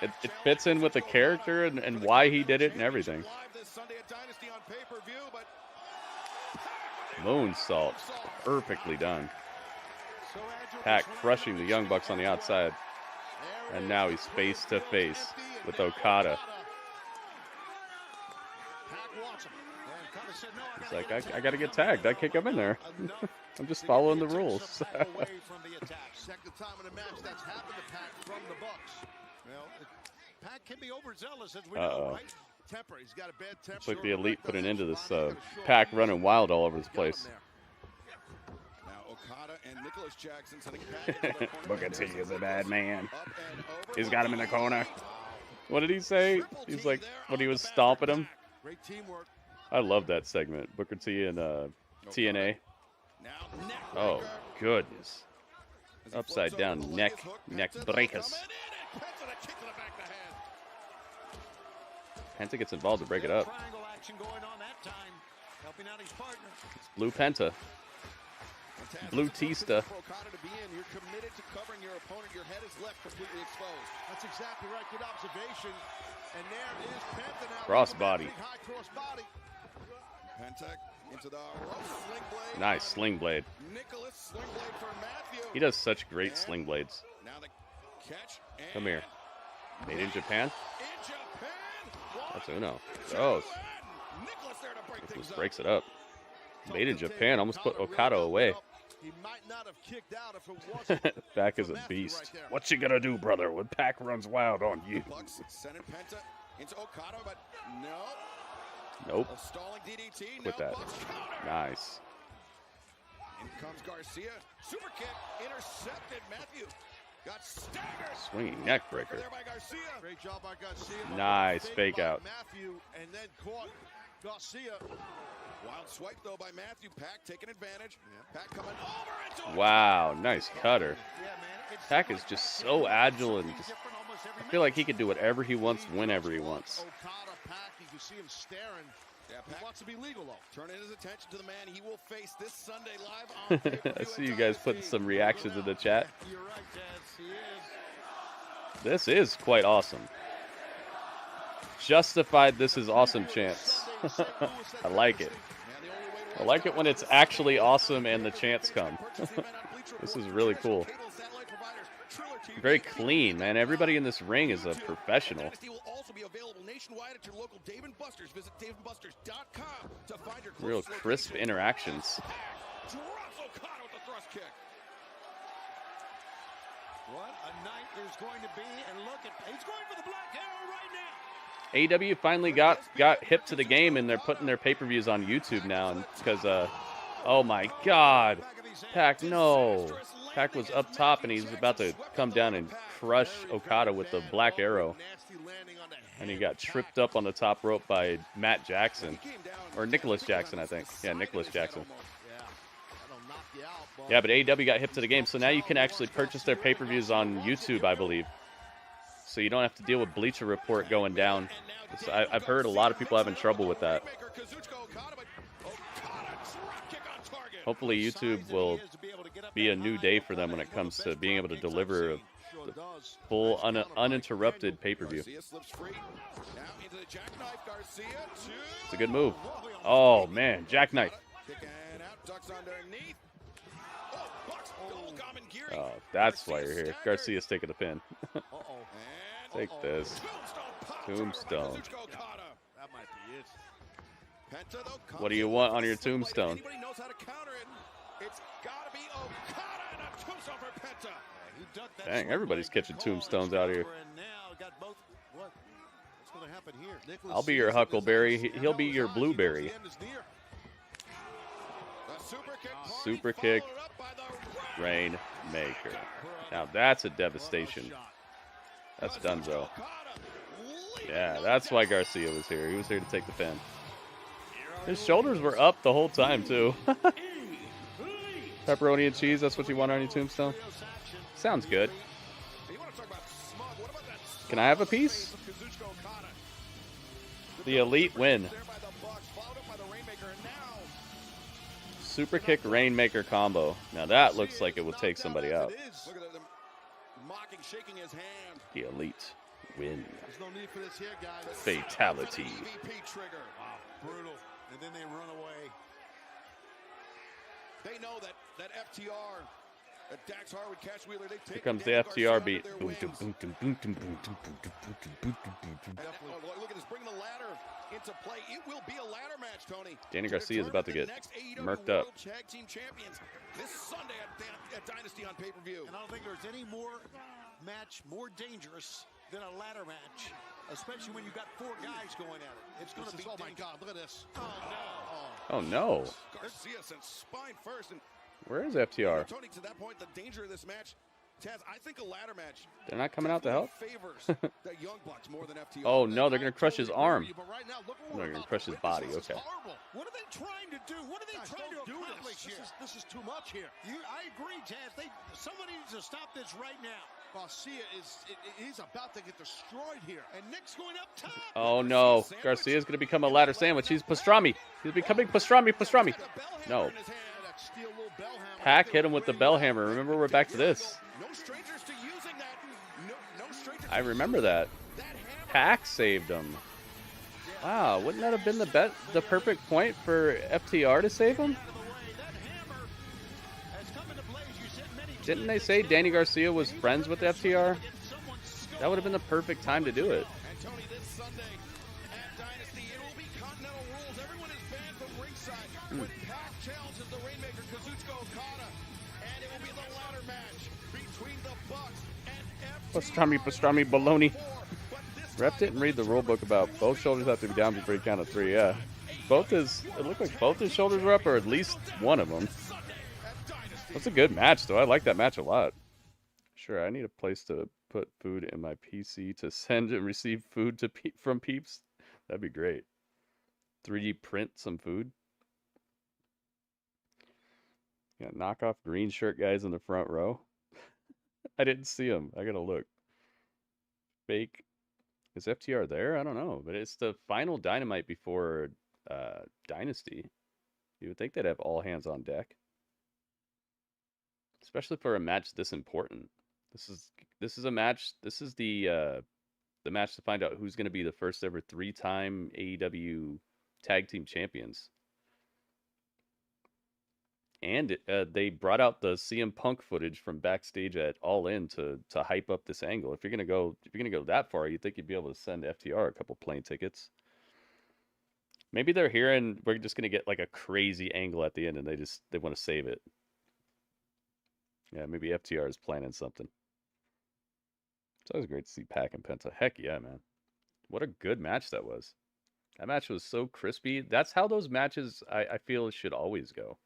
It fits in with the character and why he did it and everything. Moonsault. Perfectly done. Pac crushing the Young Bucks on the outside. And now he's face to face with Okada. It's like, I got to get tagged. I can't come in there. I'm just following the rules. Second time in a match that's happened to Pac from the Bucks. Well, Pac can be overzealous, as we know, right? Temper. He's got a bad temper. Looks like the Elite put an end to this Pac running wild all over this place. Now Okada and Nicholas Jackson sending Pac. Booker T is a bad man. He's got him in the corner. What did he say? He's like, when he was stomping him. Great teamwork. I love that segment. Booker T and TNA. Oh, goodness. Upside down neck breakers. Penta gets involved to break it up. It's Blue Penta. Blue Tista. You're committed to covering your opponent. Your head is left completely exposed. That's exactly right. Good observation. And there is Penta now. Crossbody. High crossbody. Penta into the sling blade. Nice sling blade. Nicholas sling blade for Matthew. He does such great sling blades. Now the catch. Come here. Made in Japan? In Japan. That's Uno. Oh. Nicholas breaks it up. Made in Japan. Almost put Okada away. He might not have kicked out if it wasn't. Pac is a beast. What you gonna do, brother, when Pac runs wild on you? Bucks sending Penta into Okada, but no. Nope. A stalling DDT. With that. Nice. In comes Garcia. Super kick. Intercepted. Matthew got staggered. Swinging neck breaker. There by Garcia. Great job by Garcia. Nice fake out. Matthew and then caught Garcia. Wild swipe though by Matthew. Pac taking advantage. Pac coming over into Wow, nice cutter. Pac is just so agile and just, I feel like he could do whatever he wants whenever he wants. Okada, Pac, you can see him staring. Yeah, He wants to be legal though. Turning his attention to the man he will face this Sunday live on pay-per-view. I see you guys putting some reactions in the chat. You're right, Jazz. He is. This is quite awesome. Justified this is awesome chants. I like it. I like it when it's actually awesome and the chants come. This is really cool. Very clean, man. Everybody in this ring is a professional. Dynasty will also be available nationwide at your local Dave & Buster's. Visit daveandbusters.com to find your Real crisp interactions. Drops Okada with the thrust kick. What a night there's going to be, and look at, he's going for the black arrow right now. AEW finally got hip to the game, and they're putting their pay-per-views on YouTube now, and because oh my God, Pac, no. Pac was up top, and he's about to come down and crush Okada with the black arrow, and he got tripped up on the top rope by Matt Jackson, or Nicholas Jackson, I think. Yeah, Nicholas Jackson. Yeah, but AEW got hip to the game, so now you can actually purchase their pay-per-views on YouTube, I believe. so you don't have to deal with Bleacher Report going down. So I've heard a lot of people having trouble with that. Hopefully YouTube will be a new day for them when it comes to being able to deliver a full uninterrupted pay-per-view. It's a good move. Oh man, jackknife. Oh, that's why you're here. Garcia's taking the pin. Take this. Tombstone. What do you want on your tombstone? Dang, everybody's catching tombstones out here. I'll be your Huckleberry. He'll be your Blueberry. Super kick. Rainmaker. Now that's a devastation. That's Dunzo. Yeah, that's why Garcia was here. He was here to take the pin. His shoulders were up the whole time, too. Pepperoni and cheese, that's what you want on your tombstone? Sounds good. Can I have a piece? The Elite win. Super kick Rainmaker combo. Now that looks like it will take somebody out. The Elite win. Fatality. Brutal. And then they run away. They know that FTR, that Dax Harwood, Cash Wheeler, they take. Here comes the FTR beat. Look at this, bring the ladder into play. It will be a ladder match, Tony. Danny Garcia is about to get murked up. Tag Team Champions this Sunday at Dynasty on pay-per-view. And I don't think there's any more match more dangerous than a ladder match, especially when you got 4 guys going at it. It's going to be. Oh my God! Look at this. Oh no. Garcia sent spine first, and Where is FTR? Tony, to that point, the danger of this match, Taz, I think a ladder match. They're not coming out to help? Favors the Young Bucks more than FTR. Oh no, they're gonna crush his arm. No, they're gonna crush his body. Okay. What are they trying to do? What are they trying to accomplish here? This is too much here. I agree, Taz. Somebody needs to stop this right now. Garcia he's about to get destroyed here. And Nick's going up top. Oh no, Garcia's gonna become a ladder sandwich. He's pastrami. He's becoming pastrami. No. Pac hit him with the bell hammer. Remember, we're back to this. I remember that. Pac saved him. Wow, wouldn't that have been the perfect point for FTR to save him? Didn't they say Danny Garcia was friends with FTR? That would have been the perfect time to do it. Pastrami, baloney. Ref didn't read the rule book about both shoulders have to be down before you count of 3. Yeah, it looked like both his shoulders were up, or at least one of them. That's a good match, though. I like that match a lot. Sure, I need a place to put food in my PC to send and receive food from peeps. That'd be great. 3D print some food. Yeah, knockoff green shirt guys in the front row. I didn't see him. I gotta look. Fake. Is FTR there? I don't know. But it's the final Dynamite before Dynasty. You would think they'd have all hands on deck. Especially for a match this important. This is a match. This is the match to find out who's going to be the first ever 3-time AEW Tag Team Champions. And they brought out the CM Punk footage from backstage at All In to hype up this angle. If you're gonna go that far, you'd think you'd be able to send FTR a couple plane tickets. Maybe they're here and we're just gonna get like a crazy angle at the end, and they want to save it. Yeah, maybe FTR is planning something. It's always great to see Pac and Penta. Heck yeah, man! What a good match that was. That match was so crispy. That's how those matches I feel should always go.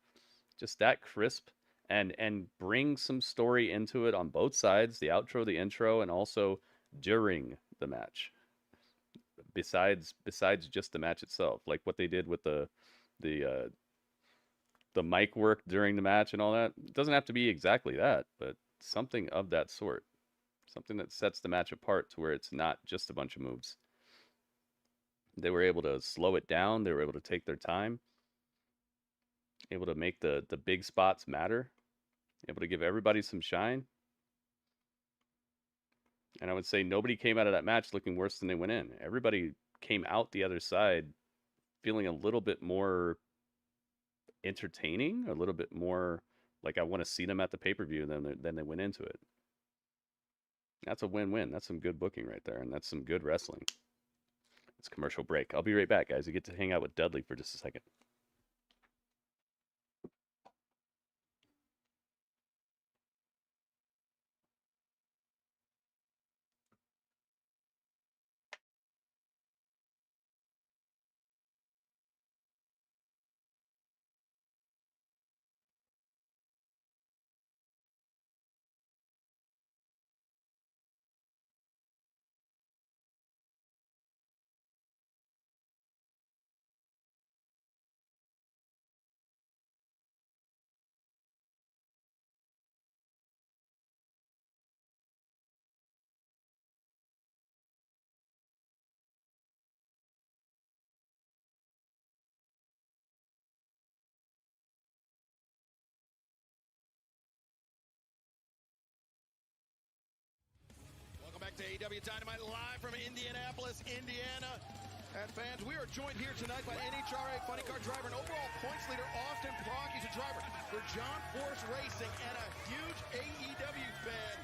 Just that crisp, and bring some story into it on both sides, the outro, the intro, and also during the match. Besides just the match itself, like what they did with the mic work during the match and all that. It doesn't have to be exactly that, but something of that sort. Something that sets the match apart to where it's not just a bunch of moves. They were able to slow it down. They were able to take their time. Able to make the big spots matter. Able to give everybody some shine. And I would say nobody came out of that match looking worse than they went in. Everybody came out the other side feeling a little bit more entertaining, a little bit more like I want to see them at the pay-per-view than they went into it. That's a win-win. That's some good booking right there, and that's some good wrestling. It's a commercial break. I'll be right back, guys. You get to hang out with Dudley for just a second. To AEW Dynamite live from Indianapolis, Indiana. And fans, we are joined here tonight by NHRA funny car driver and overall points leader Austin Brock. He's a driver for John Force Racing and a huge AEW fan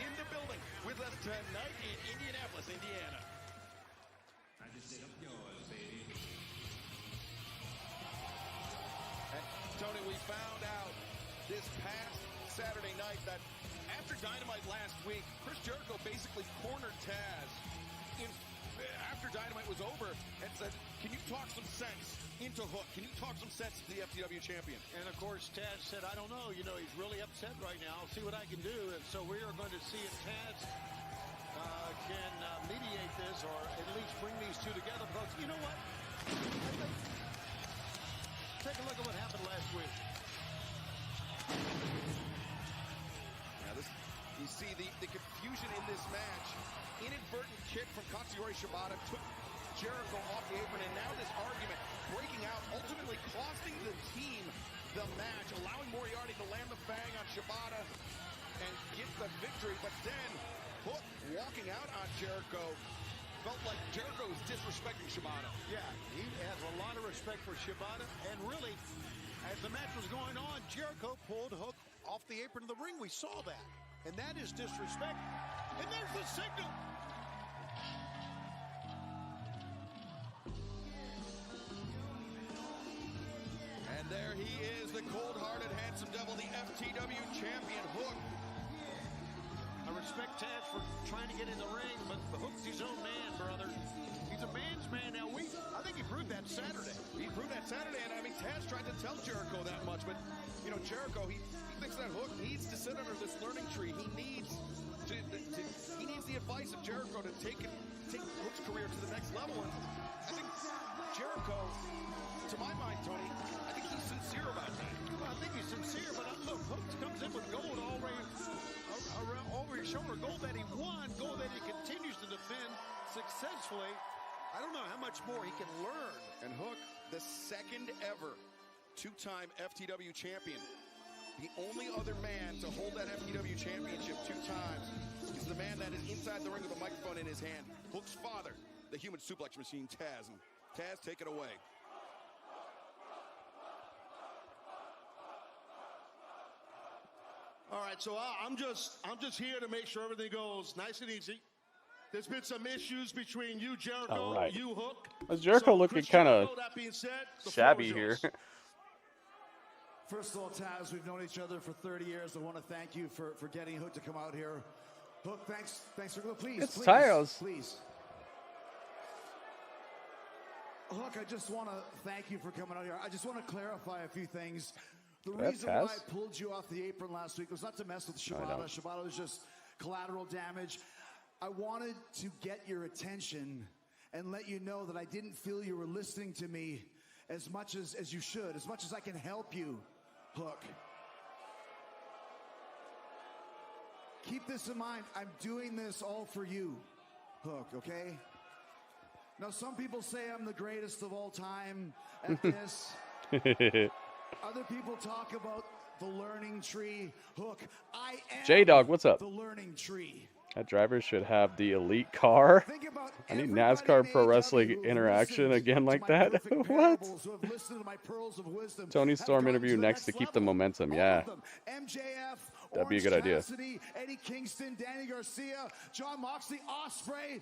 in the building with us tonight in Indianapolis, Indiana. I just said up yours, baby. And Tony, we found out this past Saturday night that after Dynamite last week, Chris Jericho basically cornered Taz after Dynamite was over and said, can you talk some sense into Hook? Can you talk some sense to the FTW champion? And of course, Taz said, I don't know. You know, he's really upset right now. I'll see what I can do. And so we are going to see if Taz can mediate this or at least bring these two together. Because you know what? Take a look at what happened last week. You see the confusion in this match. Inadvertent kick from Katsuyori Shibata took Jericho off the apron, and now this argument breaking out, ultimately costing the team the match, allowing Moriarty to land the bang on Shibata and get the victory. But then Hook walking out on Jericho felt like Jericho was disrespecting Shibata. Yeah, he has a lot of respect for Shibata, and really, as the match was going on, Jericho pulled Hook off the apron of the ring. We saw that. And that is disrespect. And there's the signal. And there he is, the cold-hearted, handsome devil, the FTW champion, Hook. I respect Taz for trying to get in the ring, but the Hook's his own man, brother. He's a man's man. Now, I think he proved that Saturday. He proved that Saturday, and I mean, Taz tried to tell Jericho that much, but, you know, Jericho, he thinks that Hook needs to sit under this learning tree. He needs the advice of Jericho to take Hook's career to the next level. And I think Jericho, to my mind, Tony, I think he's sincere about that. Well, I think he's sincere, but look, Hook comes in with gold already over his shoulder, gold that he won, gold that he continues to defend successfully. I don't know how much more he can learn. And Hook, the second ever two-time FTW champion. The only other man to hold that FTW championship 2 times is the man that is inside the ring with a microphone in his hand. Hook's father, the human suplex machine, Taz. And Taz, take it away. All right, so I'm just here to make sure everything goes nice and easy. There's been some issues between you, Jericho, you, Hook. Was Jericho looking kind of shabby here? First of all, Taz, we've known each other for 30 years. I want to thank you for getting Hook to come out here. Hook, thanks for please. Please. Hook, I just want to thank you for coming out here. I just want to clarify a few things. The reason why I pulled you off the apron last week was not to mess with Shibata. Shibata was just collateral damage. I wanted to get your attention and let you know that I didn't feel you were listening to me as much as you should, as much as I can help you, Hook. keep this in mind. I'm doing this all for you, Hook, okay? Now, some people say I'm the greatest of all time at this. Other people talk about the learning tree. Hook, I am J-Dog, what's up? the learning tree. That driver should have the elite car. I need NASCAR Pro Wrestling interaction again like that. What? Tony Storm interview next to keep the momentum. Yeah. MJF, That'd be a good idea. Cassidy, Eddie Kingston, Danny Garcia, John Moxley, Ospreay,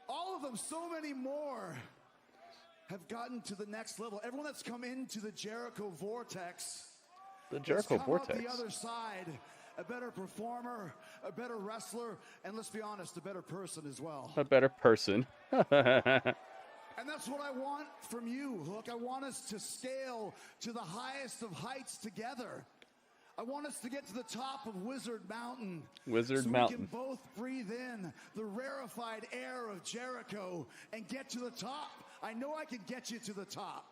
all of them, so many more have gotten to the next level. Everyone that's come into the Jericho Vortex. The Jericho Vortex. The other side, a better performer, a better wrestler, and let's be honest, a better person as well. A better person. And that's what I want from you, Hook. I want us to scale to the highest of heights together. I want us to get to the top of Wizard Mountain. Wizard so Mountain. we can both breathe in the rarefied air of Jericho and get to the top. I know I can get you to the top.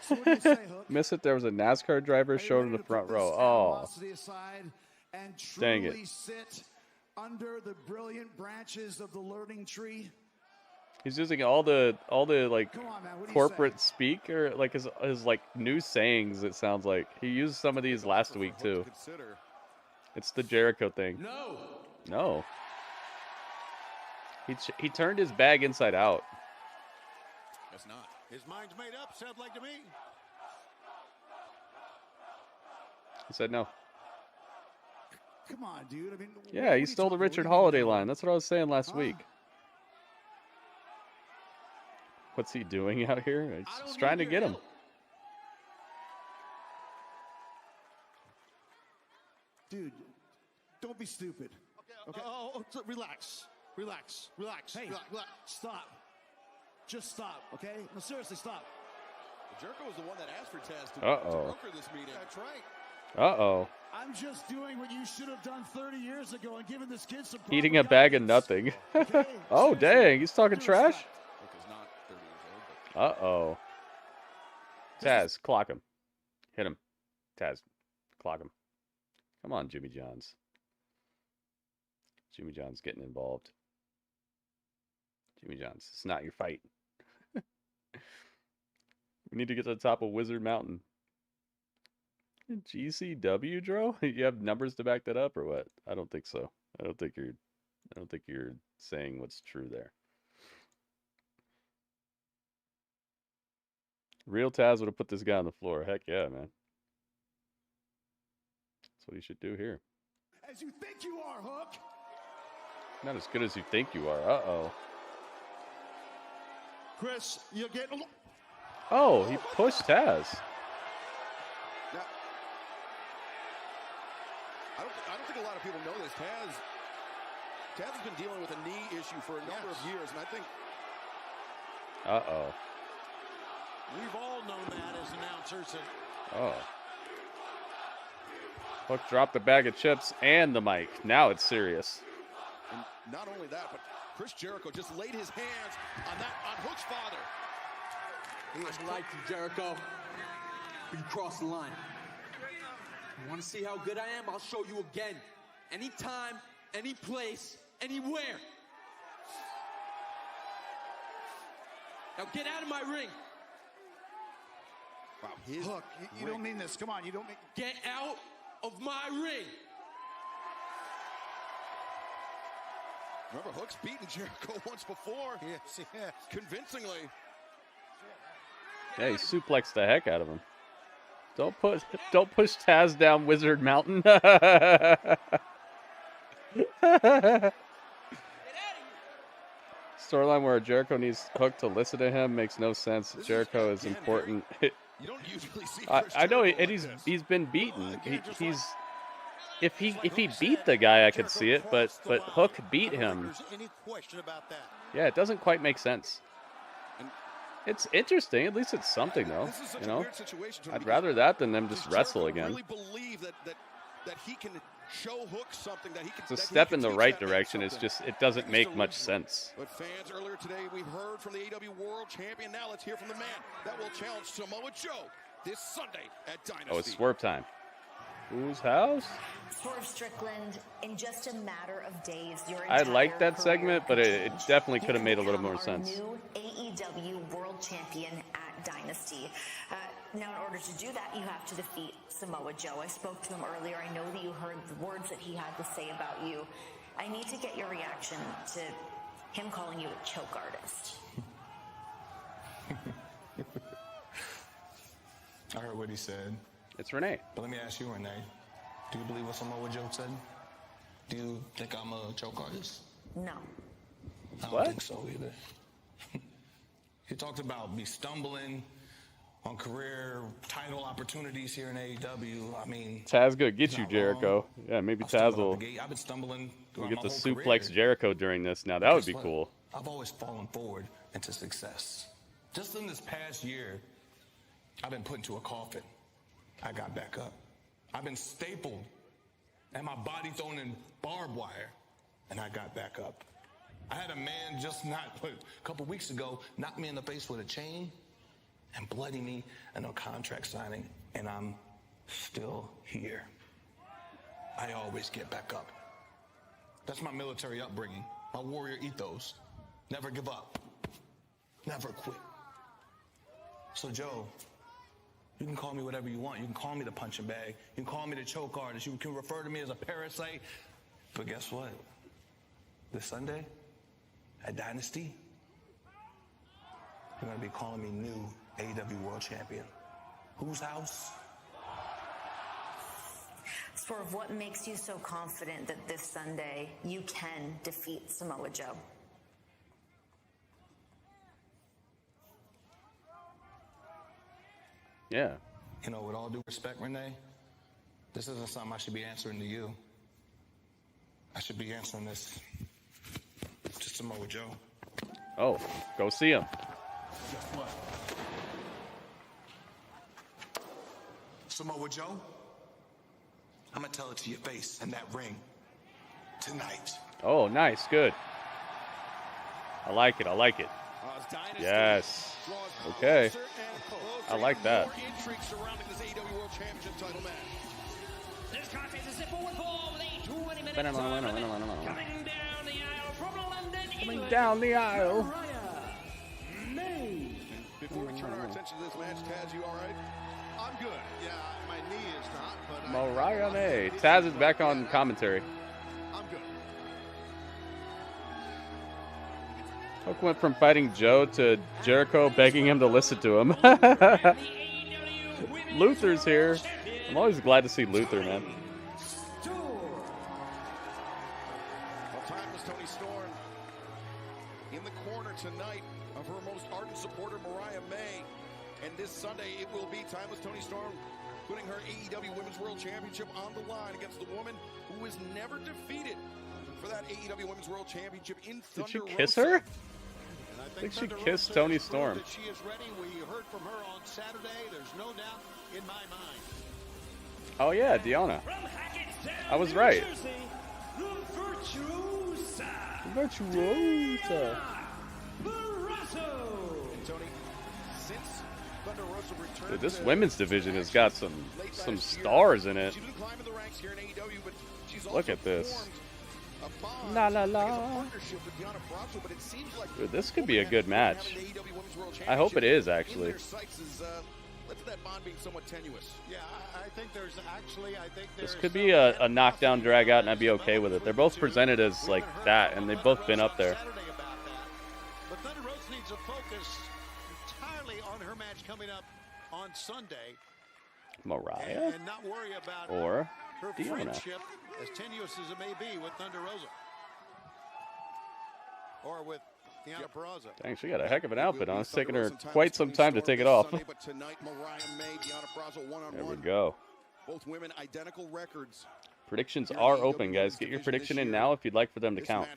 So what do you say, Hook? Miss it. There was a NASCAR driver showed in the front row. Oh, and dang it. truly sit under the brilliant branches of the learning tree. He's using all the like Come on, man, what do you corporate speak or like his like new sayings. It sounds like he used some of these last week too. It's the Jericho thing. No. He turned his bag inside out. That's not. His mind's made up, sounds like to me. He said no. Come on, dude. I mean, Yeah, he stole the Richard Holiday line. That's what I was saying last week. What's he doing out here? He's trying to get him. Dude, don't be stupid. Okay. Relax. Hey, relax. Stop. Just stop, okay? No, seriously, stop. Jericho was the one that asked for Taz to broker this meeting. That's right. Uh-oh. I'm just doing what you should have done 30 years ago and given this kid some Eating a bag of nothing. Oh, dang. He's talking trash? Uh-oh. Taz, clock him. Hit him. Taz, clock him. Come on, Jimmy Johns. Jimmy Johns getting involved. Jimmy Johns, it's not your fight. We need to get to the top of Wizard Mountain. GCW, Dro? You have numbers to back that up or what? I don't think so. I don't think you're saying what's true there. Real Taz would have put this guy on the floor. Heck yeah, man. That's what he should do here. As you think you are, Hook. Not as good as you think you are. Uh-oh. Chris, you're getting... Oh, he pushed Taz. Now, I don't think a lot of people know this. Taz has been dealing with a knee issue for a number of years, and I think... Uh-oh. We've all known that as announcers. Oh. Hook dropped the bag of chips and the mic. Now it's serious. And not only that, but Chris Jericho just laid his hands on Hook's father. I'd like you, Jericho. But you crossed the line. You want to see how good I am? I'll show you again. Anytime, any place, anywhere. Now get out of my ring. Wow, Hook, you don't mean this. Come on, you don't mean... Get out of my ring. Remember, Hook's beaten Jericho once before. Yes. Convincingly. Yeah, he suplexed the heck out of him. Don't push Taz down Wizard Mountain. Storyline where Jericho needs Hook to listen to him makes no sense. Jericho is important. You don't usually see I know, and he's been beaten. He's if he beat the guy, I could see it, but Hook beat him. There's any question about that. Yeah, it doesn't quite make sense. It's interesting. At least it's something, though. You know, I'd rather that than them just wrestle again. Really believe that he can show Hook something that he can. It's a step in the right direction. It's just it doesn't make much sense. But fans, earlier today we heard from the AEW World Champion. Now let's hear from the man that will challenge Samoa Joe this Sunday at Dynasty. Oh, it's Swerve time. Whose house? Swerve Strickland, in just a matter of days, your I like entire that segment, but it definitely could have made a little more sense. New AEW World Champion at Dynasty. Now, in order to do that, you have to defeat Samoa Joe. I spoke to him earlier. I know that you heard the words that he had to say about you. I need to get your reaction to him calling you a choke artist. I heard what he said. It's Renee. But let me ask you, Renee. Do you believe what Samoa Joe said? Do you think I'm a choke artist? No. I don't think so either. He talked about me stumbling on career title opportunities here in AEW. I mean, Taz gonna get you, Jericho. Yeah, maybe Taz will. I've been stumbling. We'll get the suplex Jericho during this. Now that would be cool. I've always fallen forward into success. Just in this past year, I've been put into a coffin. I got back up. I've been stapled and my body thrown in barbed wire, and I got back up. I had a man just a couple weeks ago knock me in the face with a chain and bloody me in a contract signing, and I'm still here. I always get back up. That's my military upbringing, my warrior ethos. Never give up. Never quit. So, Joe, you can call me whatever you want. You can call me the punching bag. You can call me the choke artist. You can refer to me as a parasite. But guess what? This Sunday at Dynasty, you're going to be calling me new AEW World Champion. Whose house? Swerve, what makes you so confident that this Sunday you can defeat Samoa Joe? Yeah. You know, with all due respect, Renee, this isn't something I should be answering to you. I should be answering this to Samoa Joe. Oh, go see him. Guess what? Samoa Joe, I'm going to tell it to your face in that ring tonight. Oh, nice. Good. I like it. I like it. Yes. Okay. I like that. This contest is set forward for the 20-minute tournament. Coming down the aisle from London, England. Before we turn our attention to this match, Taz, you all right? I'm good. Yeah, my knee is not, but Mariah May. Taz is back on commentary. I'm good. Hook went from fighting Joe to Jericho begging him to listen to him. Luther's here. I'm always glad to see Luther, man. Timeless Toni Storm in the corner tonight of her most ardent supporter, Mariah May. And this Sunday, it will be Timeless Toni Storm putting her AEW Women's World Championship on the line against the woman who was never defeated for that AEW Women's World Championship in Thunder Did she kiss her? I think she kissed Toni Storm. She is ready. We heard from her on Saturday. There's no doubt in my mind. Oh yeah, Deanna. I was right. Virtuosa. Dude, this women's division has got some stars in it. Look at this. La la la. Dude, this could be a good match. I hope it is, actually. This could be a knockdown drag out, and I'd be okay with it. They're both presented as like that, and they've both been up there. But Thunder Rosa needs to focus entirely on her match coming up on Sunday. Mariah? And not worry about or her Deanna. friendship, as tenuous as it may be, with Thunder Rosa. Or with Deanna Purrazzo. Dang, she got a heck of an outfit on. It's taking her quite some time to take it off. But tonight, Mariah May, Deanna Purrazzo, one-on-one. There we go. Both women identical records. Predictions are open, guys. Get your prediction in now if you'd like for them to count.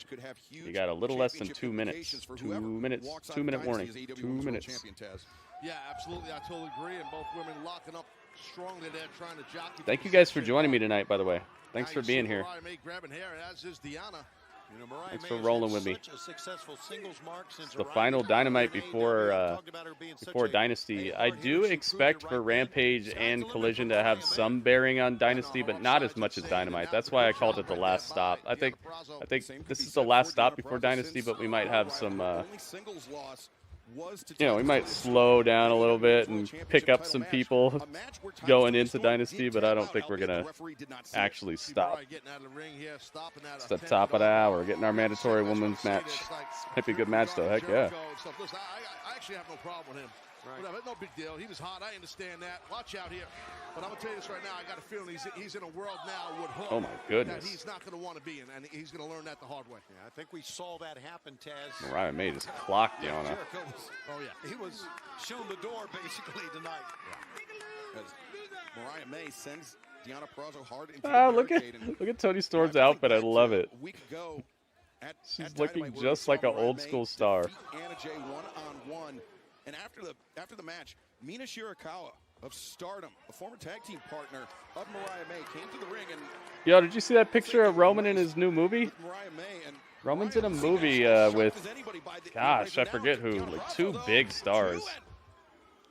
You got a little less than 2 minutes. 2 minutes. 2 minute warning. 2 minutes. Yeah, absolutely. I totally agree. And both women locking up strongly there, trying to jockey. Thank you guys for joining me tonight, by the way. Thanks for being here. Grabbing hair, as is Deanna. Thanks for rolling with me. It's the final Dynamite before Dynasty. I do expect for Rampage and Collision to have some bearing on Dynasty, but not as much as Dynamite. That's why I called it the last stop. I think this is the last stop before Dynasty, but we might have some. We might slow down a little bit and pick up some people going into Dynasty, but I don't think we're going to actually stop. It's the top of the hour, getting our mandatory women's match. Might be a good match, though. Heck yeah. I actually have no problem with him. Whatever, no big deal. He was hot. I understand that. Watch out here. But I'm going to tell you this right now. I got a feeling he's in a world now with Hook. Oh, my goodness. That he's not going to want to be in, and he's going to learn that the hard way. Yeah, I think we saw that happen, Taz. Mariah May just clocked Diana. Oh, yeah. He was shown the door, basically, tonight. Yeah. Mariah May sends Deonna Purrazzo hard into look at Toni Storm's outfit. I love it. She's looking just like an old school star. Anna Jay one-on-one. And after the match, Mina Shirakawa of Stardom, a former tag team partner of Mariah May, came to the ring and... Yo, did you see that picture of Roman in his new movie? Roman's in a movie with, gosh, I forget who, like 2 big stars.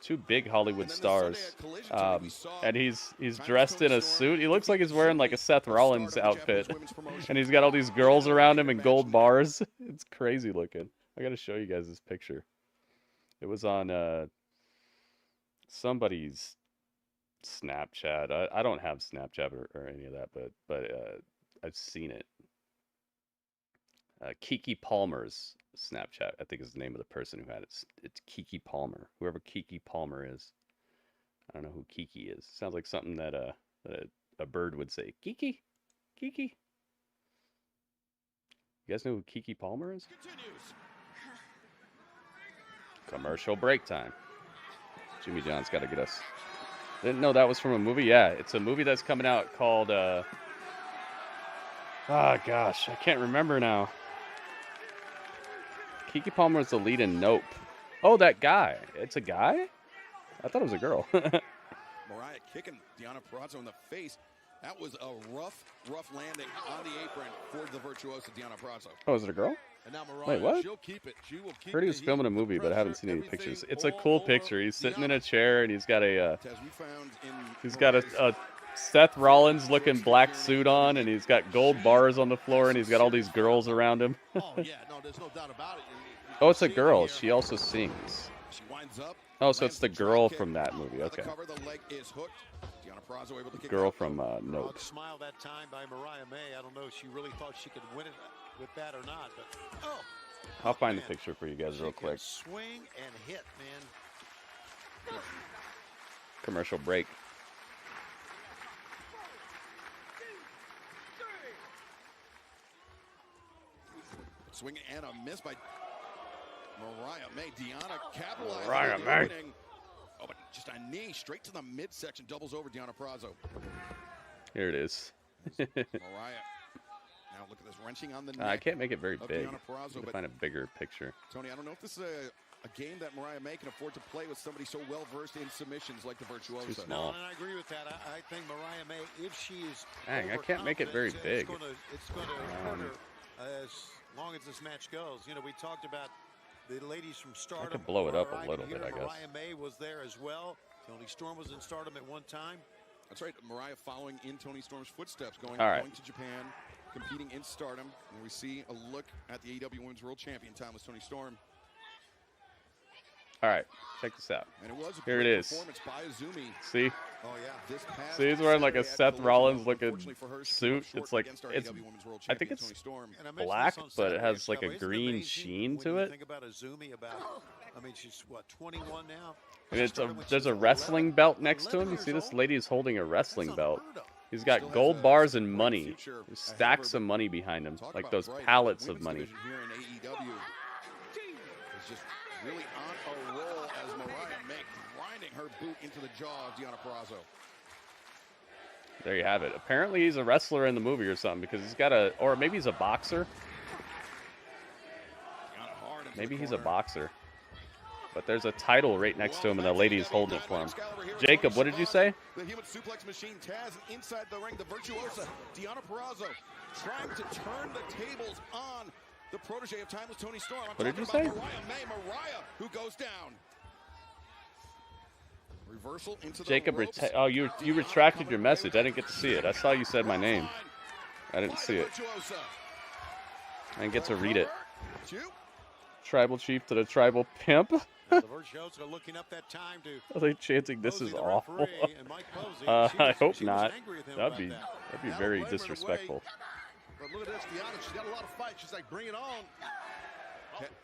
2 big Hollywood stars. And he's dressed in a suit. He looks like he's wearing like a Seth Rollins outfit. And he's got all these girls around him in gold bars. It's crazy looking. I gotta show you guys this picture. It was on somebody's Snapchat. I don't have Snapchat or any of that, but I've seen it. Kiki Palmer's Snapchat, I think, is the name of the person who had it. It's Kiki Palmer. Whoever Kiki Palmer is. I don't know who Kiki is. Sounds like something that a bird would say. Kiki? Kiki? You guys know who Kiki Palmer is? Commercial break time. Jimmy John's got to get us. Didn't know that was from a movie? Yeah, it's a movie that's coming out called, oh gosh, I can't remember now. Kiki Palmer is the lead in Nope. Oh, that guy. It's a guy? I thought it was a girl. Mariah kicking Deonna Purrazzo in the face. That was a rough landing on the apron for the virtuosa Deonna Purrazzo. Oh, is it a girl? And now Mariah, wait, what? She'll keep it. She will keep I heard he was filming a movie, but I haven't seen any pictures. It's a cool picture. He's sitting in a chair, and he's got a Seth Rollins looking black suit on, and he's got gold bars on the floor, and he's got all these girls around him. Oh yeah, no, there's no doubt about it. Oh, it's a girl. She also sings. She winds up. Oh, so it's the girl from that movie. Okay. The leg is hooked. Deonna Purrazzo able to kick girl from Nope. Smile that time by Mariah May. I don't know if she really thought she could win it with that or not, but I'll find the picture for you guys real quick. Swing and hit, man. Commercial break. Swing and a miss by Mariah May. Deonna capitalized. Mariah May. Oh, but just a knee straight to the midsection. Doubles over Deonna Purrazzo. Here it is. Mariah. Now look at this wrenching on the neck. I can't make it very big. Purrazzo, to find a bigger picture. Tony, I don't know if this is a game that Mariah May can afford to play with somebody so well versed in submissions like the virtuosa. Too small. No, and I agree with that. I think Mariah May, if she is dang, I can't make it very big. It's going to hurt her as long as this match goes. You know, we talked about the ladies from Stardom. I could blow it up a little bit, I guess. Mariah May was there as well. Toni Storm was in Stardom at one time. That's right. Mariah following in Toni Storm's footsteps, going to Japan, competing in Stardom. And we see a look at the AEW Women's World Champion time with Toni Storm. All right, check this out. And it was a here it is. Performance by Azumi. See? Oh yeah. See, he's wearing like a Seth Rollins looking suit. It's like I think it's black, but it has like a green sheen to it. Think about Azumi. I mean, she's what, 21 now? And there's a wrestling belt next to him. You see, this lady is holding a wrestling belt. He's got gold bars and money. There's stacks of money behind him, like those pallets of money. Really on a roll as Mariah May grinding her boot into the jaw of Deonna Purrazzo. There you have it. Apparently he's a wrestler in the movie or something because he's got or maybe he's a boxer. Maybe he's a boxer. But there's a title right next to him, and the lady's holding it for him. Jacob, what did you say? The human suplex machine, Taz inside the ring. The virtuosa, Deonna Purrazzo, trying to turn the tables on the protege of Timeless Toni Storm. What did you say? Mariah, who goes down. Reversal into the Jacob, ropes. you retracted your message. I didn't get to see it. I saw you said my name. I didn't see it. I didn't get to read it. Tribal chief to the tribal pimp. The Virtuoso looking up that time to Are they chanting this is awful? I hope not. That'd be very disrespectful. But look at this, Deonna. She's got a lot of fight. She's like, bring it on.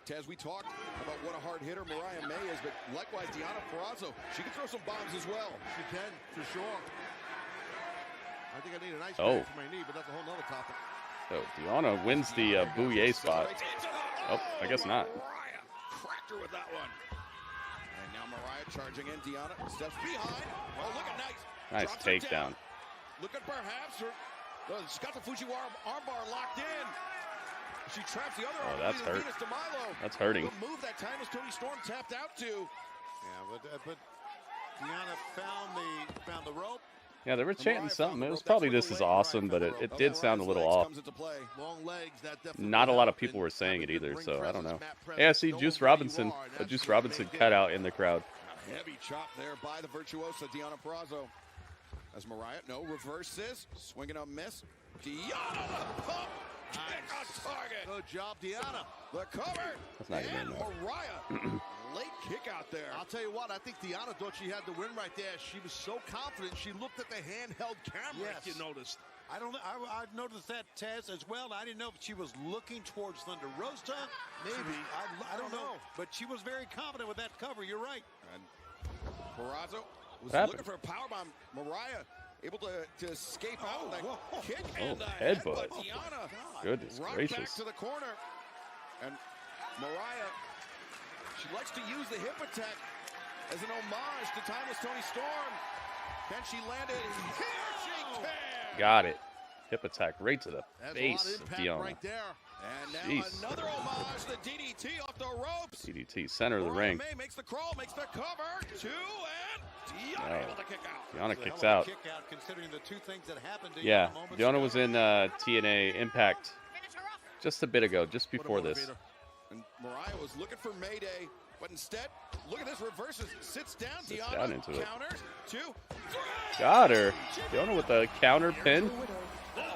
Taz, we talked about what a hard hitter Mariah May is, but likewise, Deonna Purrazzo, she can throw some bombs as well. She can, for sure. I think I need an ice Oh. pack for my knee, but that's a whole nother topic. So Deonna wins the Bouye spot. Oh, I guess not. Mariah cracked her with that one. And now Mariah charging in. Deonna steps behind. Oh, look at Nice Drops her takedown. down. Look at perhaps her. She's got the Fujiwara armbar locked in. She traps the other arm. That's hurt. Venus de Milo. That's hurting. The move that time was Toni Storm tapped out to. Yeah, but Deonna found the rope. Yeah, they were chanting something. It was probably "This is awesome," but it did sound a little off. Long legs, that definitely Not a lot of people were saying it either, so I don't know. Hey, I see Juice Robinson, a Juice Robinson cutout in the crowd. Heavy chop there by the virtuosa Deonna Purrazzo. As Mariah, reverses, swinging a miss. Deonna, the pump, kick on target. Good job, Deonna. The cover. That's not even and enough. Mariah, late kick out there. I'll tell you what, I think Deonna thought she had the win right there. She was so confident, she looked at the handheld camera, if you noticed. I noticed that, Taz, as well. I didn't know if she was looking towards Thunder Rosa. Maybe. I don't know. But she was very confident with that cover. You're right. And Purrazzo was looking for a powerbomb. Mariah able to escape out with a kick and a headbutt. Deonna Goodness right gracious. back to the corner. And Mariah, she likes to use the hip attack as an homage to Timeless Toni Storm. Can she land it? Here she can. Got it. Hip attack right to the That's face a lot of of impact Deonna. right there. And now Jeez. another homage, the DDT off the ropes. DDT, center of the Mariah ring. May makes the crawl, makes the cover. 2 and Deonna able to kick out. Deonna It's a kicks hell of out. a kick out, considering the two things that happened to Yeah, you moments Deonna ago. was in TNA Impact just a bit ago, just before this. And Mariah was looking for Mayday, but instead, look at this, reverses, sits down, Sits Deonna down into it. counters, 2, 3. Got her. Deonna with a counter pin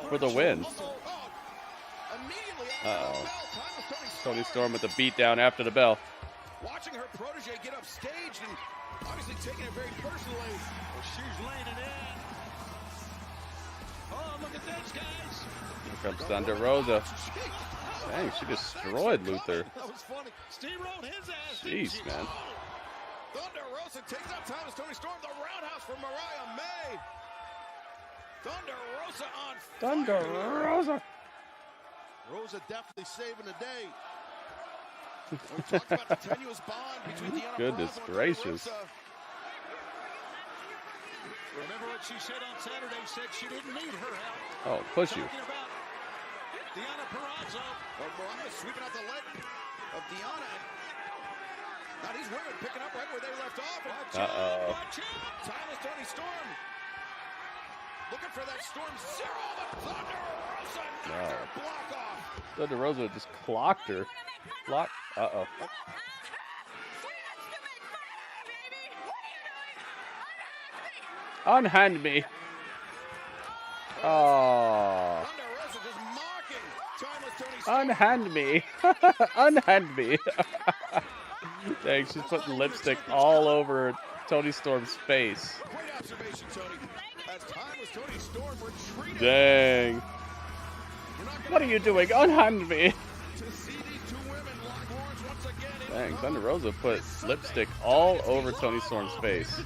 for the win. Immediately Uh-oh. Timeless Toni Storm with the beat down after the bell. watching her protege get upstaged and obviously taking it very personally. Well, she's laying it in. Oh, look at this, guys. Here comes Thunder Rosa. Dang, she destroyed Luther. That was funny. Steamrolled his ass. Jeez, man. Thunder Rosa takes out Timeless Toni Storm. The roundhouse for Mariah May. Thunder Rosa on fire. Thunder Rosa. Rosa definitely saving the day. We talked about the tenuous bond between Deonna Goodness Purrazzo and gracious. Thunder Rosa. Remember what she said on Saturday? Said she didn't need her help. Oh, push you. Talking about Deonna Purrazzo. Mariah sweeping out the leg of Deonna. Now these women picking up right where they left off. Uh-oh. Timeless Toni Storm. Looking for that Storm Zero. The Thunder Rosa knocks No. her block off. Thunder Rosa just clocked her. Block. Uh-oh. Unhand me. Oh. Thunder Rosa just mocking Timeless Toni Storm. Unhand me. Unhand me. Dang, she's putting lipstick all over Toni Storm's face. Great observation, Tony. As Timeless Toni Storm retreated. Dang. What are you doing? Unhand me. To see these two women lock horns once again. Dang, Thunder Rosa put lipstick all over Toni Storm's face.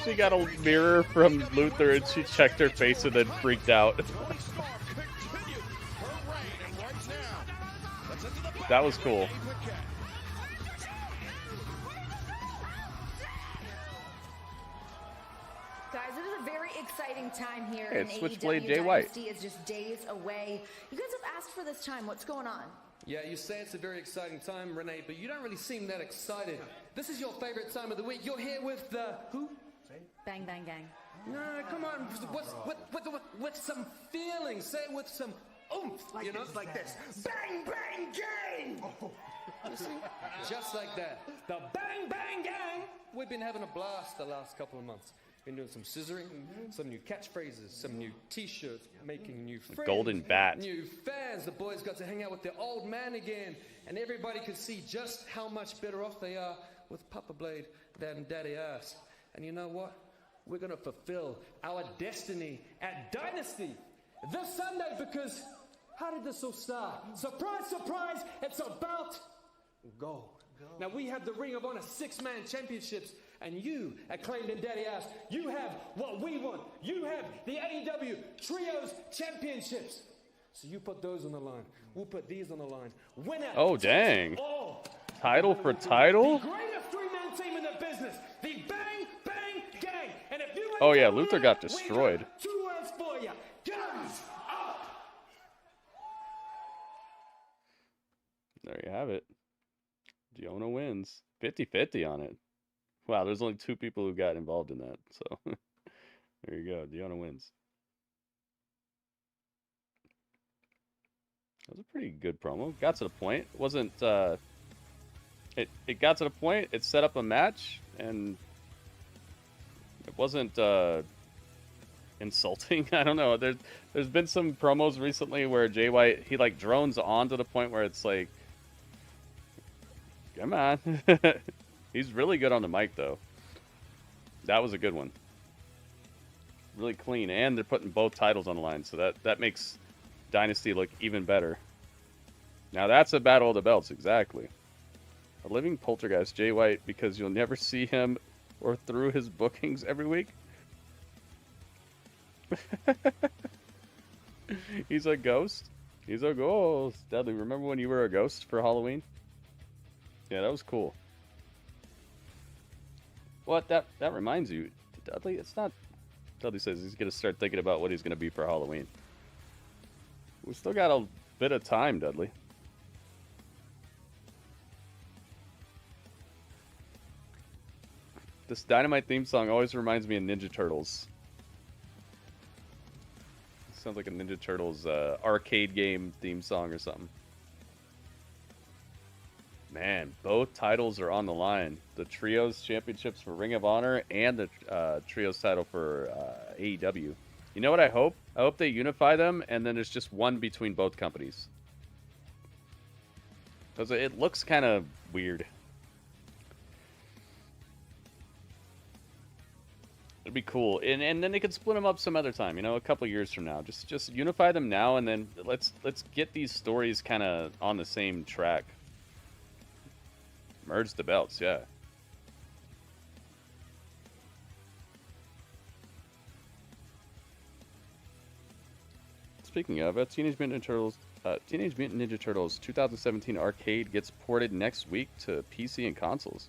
She got a mirror from Luther and she checked her face and then freaked out. That was cool. Guys, it is a very exciting time here Hey, in it's Switchblade AEW Jay White. Dynasty is just days away. You guys have asked for this time. What's going on? Yeah, you say it's a very exciting time, Renee, but you don't really seem that excited. This is your favorite time of the week. You're here with who? Bang Bang Gang. No, come on. With some feeling. Say it with some oomph. Like you know, this, like this. Bang Bang Gang! You see? Just like that. The Bang Bang Gang! We've been having a blast the last couple of months. Been doing some scissoring, some new catchphrases, some new t-shirts, making new friends. Golden bat. New fans. The boys got to hang out with their old man again. And everybody could see just how much better off they are with Papa Blade than Daddy Ass. And you know what? We're going to fulfill our destiny at Dynasty this Sunday because how did this all start? Surprise, surprise, it's about gold. Now we have the Ring of Honor 6-man championships, and you, Acclaimed and Daddy Ass, you have what we want. You have the AEW Trios Championships. So you put those on the line. We'll put these on the line. Winner. Oh, dang. Title for title? The greatest 3-man team in the business. The Bang Bang Gang. And if you Oh, yeah, Luther got destroyed. 2 words for you. Guns up. There you have it. Giona wins. 50-50 on it. Wow, there's only 2 people who got involved in that. So, there you go. Giona wins. That was a pretty good promo. Got to the point. It wasn't, it got to the point. It set up a match, and it wasn't, insulting. I don't know. There's been some promos recently where Jay White, he, like, drones on to the point where it's like, come on. He's really good on the mic, though. That was a good one. Really clean. And they're putting both titles on the line, so that makes Dynasty look even better. Now that's a battle of the belts, exactly. A living poltergeist, Jay White, because you'll never see him or through his bookings every week. He's a ghost. He's a ghost. Dudley, remember when you were a ghost for Halloween? Yeah, that was cool. What? That reminds you, Dudley, it's not... Dudley says he's going to start thinking about what he's going to be for Halloween. We still got a bit of time, Dudley. This Dynamite theme song always reminds me of Ninja Turtles. It sounds like a Ninja Turtles arcade game theme song or something. Man, both titles are on the line. The Trios Championships for Ring of Honor and the Trios title for AEW. You know what I hope? I hope they unify them, and then there's just one between both companies. Because it looks kind of weird. It'd be cool. And then they could split them up some other time, you know, a couple years from now. Just unify them now, and then let's get these stories kind of on the same track. Merge the belts, yeah. Speaking of Teenage Mutant Ninja Turtles 2017 arcade gets ported next week to PC and consoles.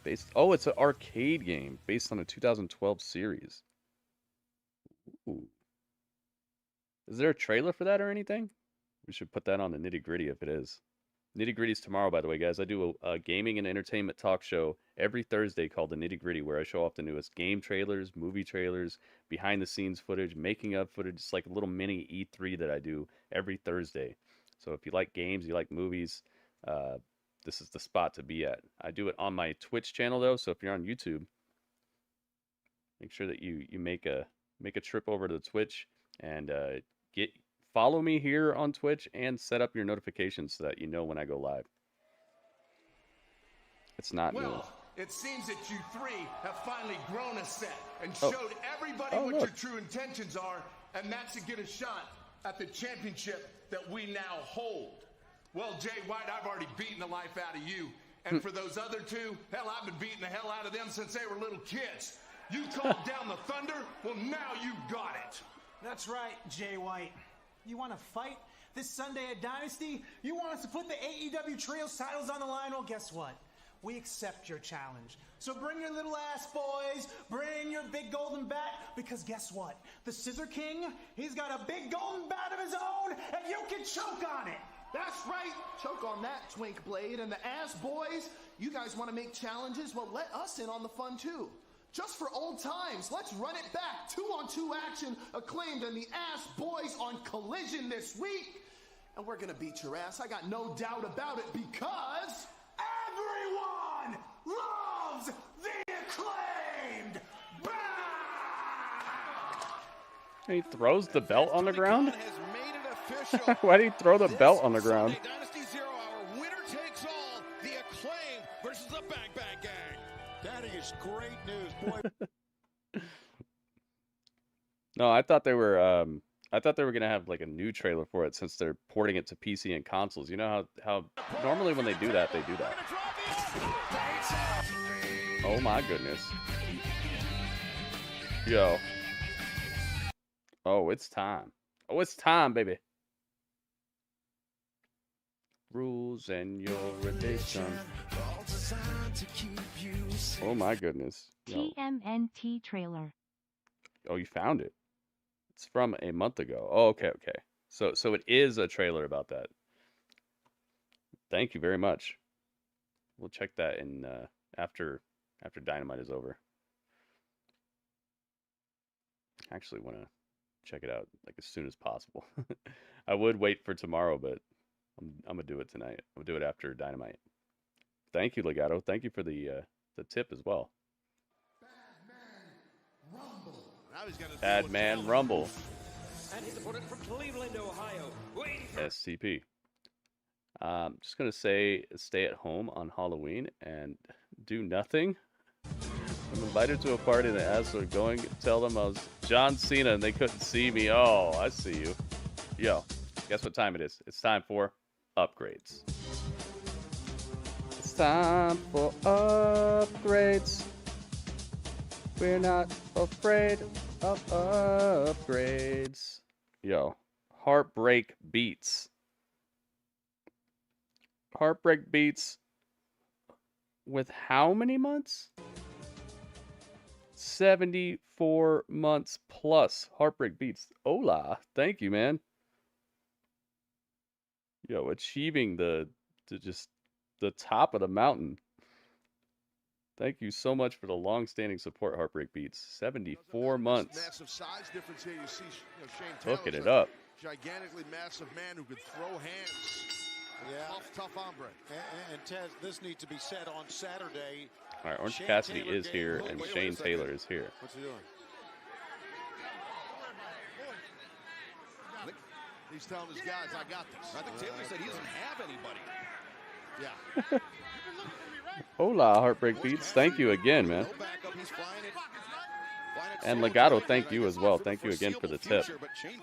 It's an arcade game based on a 2012 series. Ooh. Is there a trailer for that or anything? We should put that on the Nitty Gritty if it is. Nitty Gritty's tomorrow, by the way, guys. I do a gaming and entertainment talk show every Thursday called the Nitty Gritty, where I show off the newest game trailers, movie trailers, behind-the-scenes footage, making-of footage. It's like a little mini E3 that I do every Thursday. So if you like games, you like movies, this is the spot to be at. I do it on my Twitch channel, though, so if you're on YouTube, make sure that you make a trip over to the Twitch and follow me here on Twitch and set up your notifications so that you know when I go live. It's not new. Well, it seems that you three have finally grown a set and showed everybody what your true intentions are, and that's to get a shot at the championship that we now hold. Well, Jay White, I've already beaten the life out of you, and for those other two, hell, I've been beating the hell out of them since they were little kids. You called down the thunder, well, now you got it. That's right, Jay White. You want to fight this Sunday at Dynasty? You want us to put the AEW Trios titles on the line? Well, guess what? We accept your challenge. So bring your little ass boys, bring your big golden bat, because guess what? The Scissor King, he's got a big golden bat of his own, and you can choke on it. That's right. Choke on that, Twink Blade. And the Ass Boys, you guys want to make challenges? Well, let us in on the fun, too. Just for old times, let's run it back. 2-on-2 action, Acclaimed and the Ass Boys on Collision this week. And we're going to beat your ass. I got no doubt about it because everyone loves the Acclaimed. He throws the belt on the ground? Why did he throw the belt on the ground? Dynasty 0 Hour, winner takes all. The Acclaimed versus the Bang Bang Gang. That is great news, boy. No, I thought they were gonna have like a new trailer for it since they're porting it to PC and consoles. You know how normally when they do that, they do that. Oh my goodness. Yo. Oh, it's time. Oh, it's time, baby. Rules and your relation. Oh my goodness. Yo. TMNT trailer. Oh, you found it. It's from a month ago. Oh, okay. So it is a trailer about that. Thank you very much. We'll check that in after Dynamite is over. I actually want to check it out like as soon as possible. I would wait for tomorrow, but I'm gonna do it tonight. I'm gonna do it after Dynamite. Thank you, Legato. Thank you for the tip as well. Bad Man Rumble. And his opponent from Cleveland, Ohio. SCP. Just gonna say, stay at home on Halloween and do nothing. I'm invited to a party and they asked are going to tell them I was John Cena and they couldn't see me. Oh, I see you. Yo, guess what time it is? It's time for upgrades. It's time for upgrades. We're not afraid of upgrades. Yo, Heartbreak Beats. Heartbreak Beats with how many months? 74 months plus. Heartbreak Beats. Hola. Thank you, man. Yo, achieving the top of the mountain. Thank you so much for the long-standing support, Heartbreak Beats. 74 months. Massive size difference here. You see, Shane Taylor's hooking it up. Gigantically massive man who could throw hands. Yeah. Tough hombre. And Tez, this needs to be said on Saturday. All right, Orange Cassidy is here, and Shane Taylor is here. What's he doing? He's telling his guys, I got this. I think Taylor said he doesn't have anybody. Yeah. Hola, Heartbreak Beats. Thank you again, man. And Legato, thank you as well. Thank you again for the tip.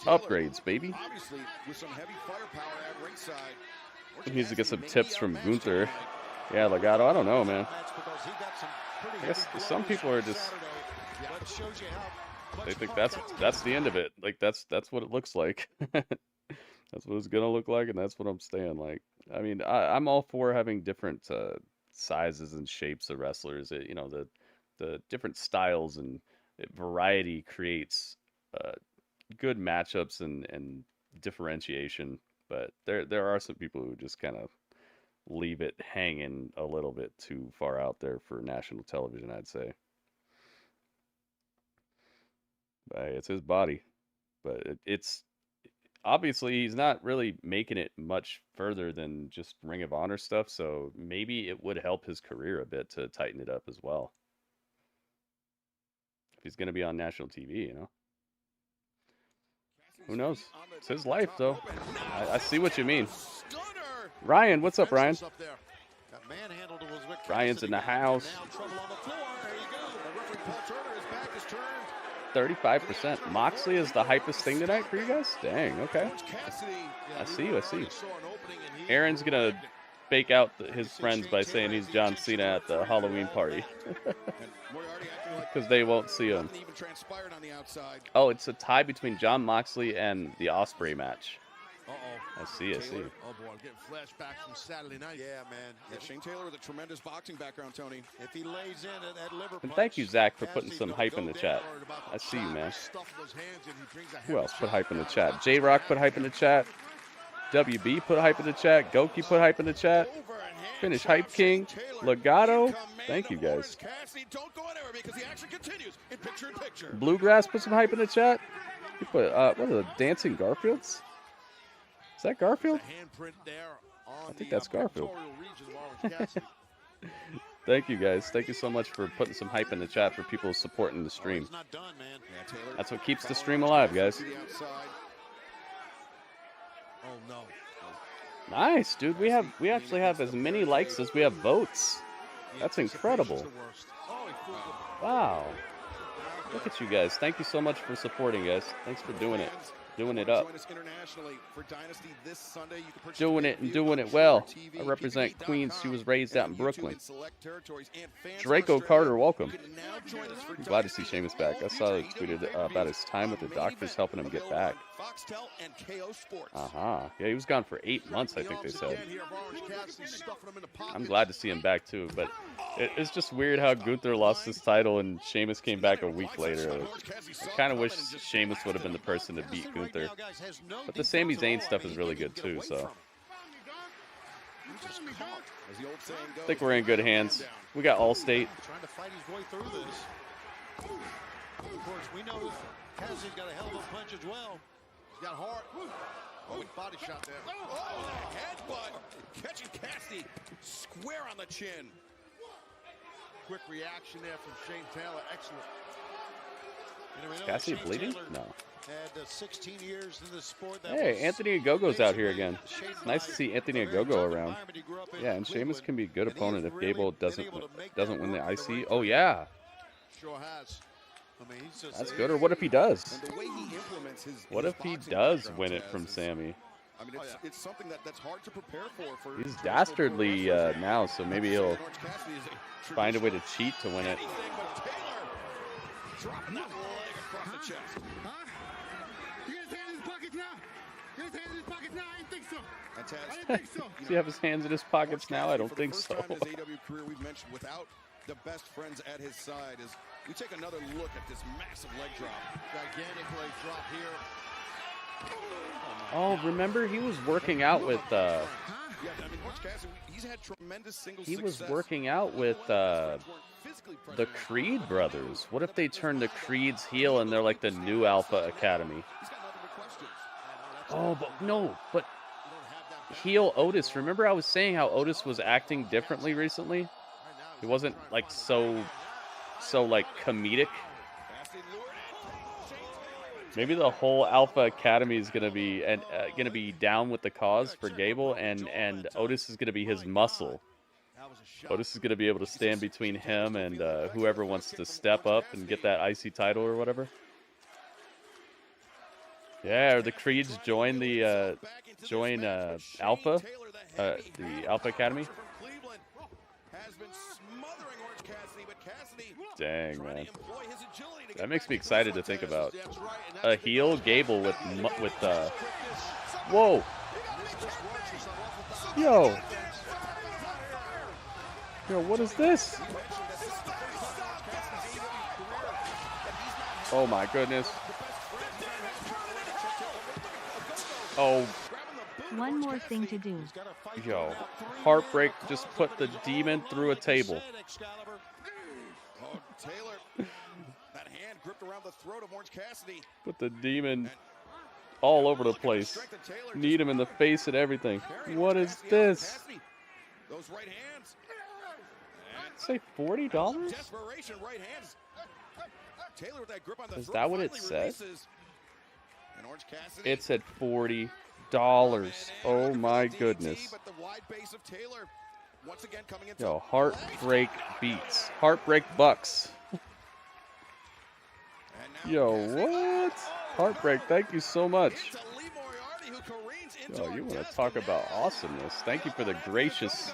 Upgrades, baby. Obviously, with some heavy firepower at ringside. He needs to get some tips from Gunther. Yeah, Legato, I don't know, man. I guess some people are just... They think that's the end of it. Like, that's what it looks like. That's what it's going to look like, and that's what I'm staying like. I mean, I'm all for having different sizes and shapes of wrestlers. You know, the different styles and variety creates good matchups and differentiation. But there are some people who just kind of leave it hanging a little bit too far out there for national television, I'd say. But it's his body. But it's obviously he's not really making it much further than just Ring of Honor stuff, so maybe it would help his career a bit to tighten it up as well. If he's going to be on national TV, you know. Who knows? It's his life, though. I see what you mean. Ryan, what's up, Ryan? Ryan's in the house. 35%. Moxley is the hypest thing tonight for you guys? Dang, okay. I see you. Aaron's going to fake out his friends by saying he's John Cena at the Halloween party. Because they won't see him. Oh, it's a tie between Jon Moxley and the Ospreay match. I see. Oh boy, I'm getting flashbacks from Saturday night. Yeah, man. Yeah, Shane Taylor with a tremendous boxing background, Tony. If he lays in at liver and thank you, Zach, for putting some hype in the chat. I see you, man. Who else put hype in the chat? J-Rock put hype in the chat. WB put hype in the chat. Goki put hype in the chat. Finish Hype King. Legato. Thank you guys. Bluegrass put some hype in the chat. He put, what are the Dancing Garfields? Is that Garfield? I think that's Garfield. Thank you guys. Thank you so much for putting some hype in the chat for people supporting the stream. That's what keeps the stream alive, guys. Nice, dude. We actually have as many likes as we have votes. That's incredible. Wow. Look at you guys. Thank you so much for supporting, guys. Thanks for doing it. Doing it up. Doing it and doing it well. I represent Queens. She was raised out in Brooklyn. Draco Carter, welcome. I'm glad to see Sheamus back. I saw he tweeted about his time with the doctors helping him get back. Yeah, he was gone for 8 months, I think they said. I'm glad to see him back too, but it's just weird how Gunther lost his title and Sheamus came back a week later. I kind of wish Sheamus would have been the person to beat Gunther. But the Sami Zayn stuff is really good too, so I think we're in good hands. We got Allstate. Trying to fight his way through this. Of course, we know Cassie's got a hell of a punch as well. He's got heart. Oh, body shot there. Oh, headbutt. Catching Cassidy square on the chin. Quick reaction there from Shane Taylor. Excellent. Is Cassidy bleeding? No. Had 16 years in the sport. Hey, Anthony Ogogo's out here again. It's nice to see Anthony Ogogo around. Yeah, and Sheamus can be a good opponent if Gable doesn't win the IC. Oh yeah. Sure has. I mean, he's just that's good. Or what if he does? What if he does win it from Sammy? I mean, it's something that's hard to prepare for. He's dastardly now, so maybe he'll find a way to cheat to win it. Dropping that leg across the chest. Does he have his hands in his pockets now? I don't think so. For the first time in his AEW career, we've mentioned without the best friends at his side, as we take another look at this massive leg drop. Gigantic leg drop here. Oh, remember he was working out with he's had tremendous single he was success. working out with the Creed brothers. What if they turn the Creeds heel and they're like the new Alpha Academy? Oh, but no, but heel Otis. Remember I was saying how Otis was acting differently recently? He wasn't like so like comedic. Maybe the whole Alpha Academy is gonna be down with the cause for Gable, and Otis is gonna be his muscle. Otis is gonna be able to stand between him and whoever wants to step up and get that IC title or whatever. Yeah, or the Creeds join the Alpha, the Alpha Academy. Dang, man. That makes me excited to think about. A heel Gable with whoa. Yo, what is this? Oh my goodness. Oh. One more thing to do. Yo, Heartbreak just put the demon through a table. Oh, Taylor, that hand gripped around the throat of Orange Cassidy. Put the demon all over the place. Need him in the face and everything. What is this? Those right hands. Say $40? Desperation right hands. Taylor with that grip on the Is throat that what it finally said? releases. And Orange Cassidy. It said $40. Oh my goodness. But the wide base of Taylor once again coming into Yo, Heartbreak beats. Heartbreak bucks. Yo, what? Heartbreak, thank you so much. Yo, you want to talk about awesomeness. Thank you for the graciousness,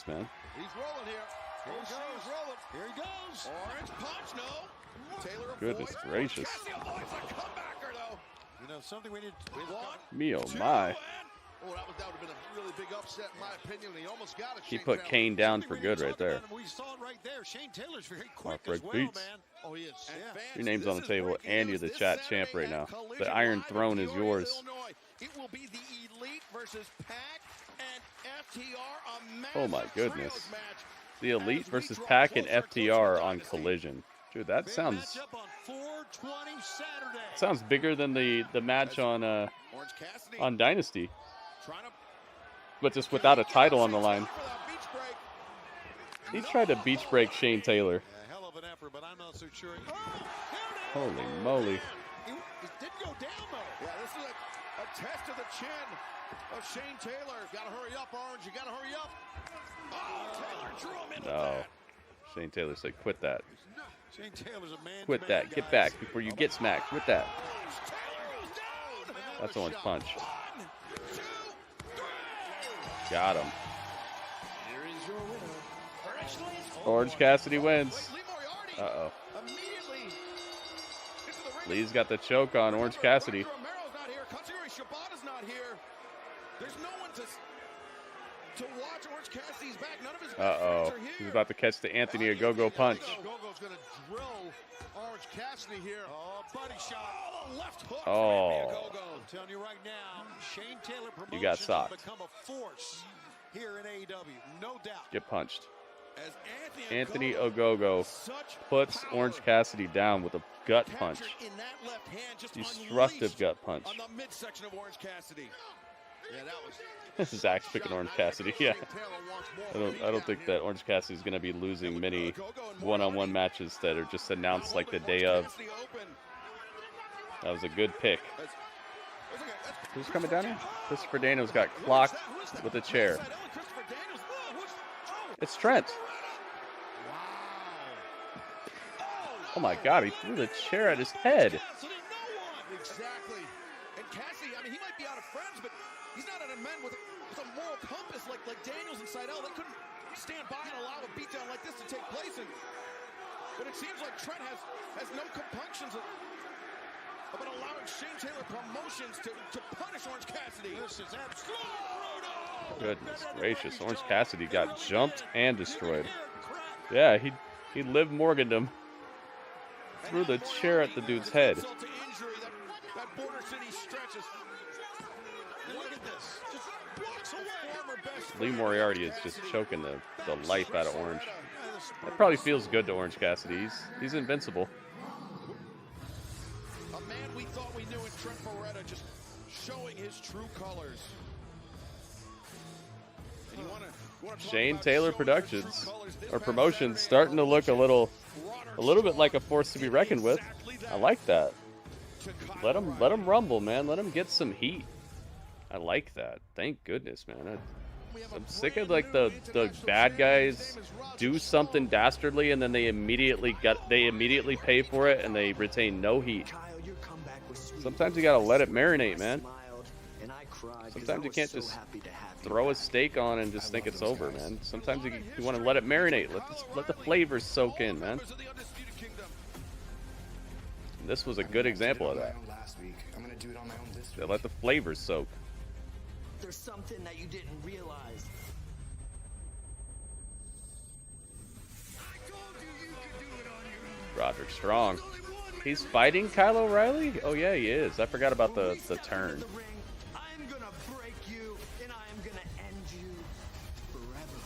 man. He's rolling here. Here he goes. Rolling. Here he goes. Orange punch, no. Taylor Goodness gracious. Oh, it's a comebacker, though. You know, something we need. Me oh my. Oh, that would have been a really big upset in my opinion. He almost got it. He put Kane down for good right there. We saw it right there. Shane Taylor's very quick Heartbreak as well, Beats. man. Oh, he is. Yeah. Your name's on the table, and you're the chat champ right now. The Iron Throne is yours. It will be the Elite versus Pac and FTR. Oh my goodness. The Elite versus Pac and FTR on Collision. Dude, that sounds bigger than the match on Dynasty. But just without a title on the line. He tried to beach break Shane Taylor. Hell of an effort, but I'm not so sure. Holy moly. It didn't go down, though. Yeah, this is a test of the chin of Shane Taylor. Got to hurry up, Orange. You got to hurry up. Oh, Taylor drew him in with that. Shane Taylor said, quit that. Shane Taylor's a man. Quit that. Get back before you get smacked. Quit that. That's Orange Punch. Got him. Orange Cassidy wins. Uh-oh. Lee's got the choke on Orange Cassidy. Uh-oh. He's about to catch the Anthony Ogogo punch. Ogogo's going to drill Orange Cassidy here. Oh, buddy shot. Oh, left hook. Oh. I'm telling you right now, Shane Taylor You got Promotions socked. has become a force here in AEW. No doubt. Get punched. Anthony Ogogo puts Orange Cassidy down with a gut punch. Destructive gut punch. On the midsection of Orange Cassidy. Yeah, that was. Zach's picking Orange Cassidy. Yeah. I don't think that Orange Cassidy's going to be losing many one-on-one matches that are just announced like the day of. That was a good pick. Who's coming down here? Christopher Daniels got clocked with a chair. It's Trent. Oh my God, he threw the chair at his head. Exactly. And Cassidy, I mean, he might be out of friends, but he's not an man with a moral compass like Daniels and Seidel. They couldn't stand by and allow a beatdown like this to take place. But it seems like Trent has no compunctions about allowing Shane Taylor Promotions to punish Orange Cassidy. This is absolutely brutal. Goodness gracious, Orange Cassidy got jumped and destroyed. Yeah, he Liv Morganed him. Threw the chair at the dude's head. That Border City stretches. Look at this. Just blocks away. Lee Moriarty is just choking the life out of Orange. That probably feels good to Orange Cassidy. He's invincible. A man we thought we knew in Trent Beretta just showing his true colors. And you wanna Shane Taylor Productions or Promotions starting to look a little bit like a force to be reckoned with. I like that. Let him rumble, man. Let him get some heat. I like that. Thank goodness, man. I'm sick of like the bad guys do something dastardly and then they immediately pay for it and they retain no heat. Sometimes you gotta let it marinate, man. Sometimes you can't just throw a steak on and just think it's over, man. Sometimes you want to let it marinate. Let the flavors soak in, man. And this was a good example of that. Yeah, let the flavors soak. There's something that you didn't realize. Roderick Strong. He's fighting Kyle O'Reilly? Oh yeah, he is. I forgot about the turn. I'm gonna break you, and I'm gonna end you forever.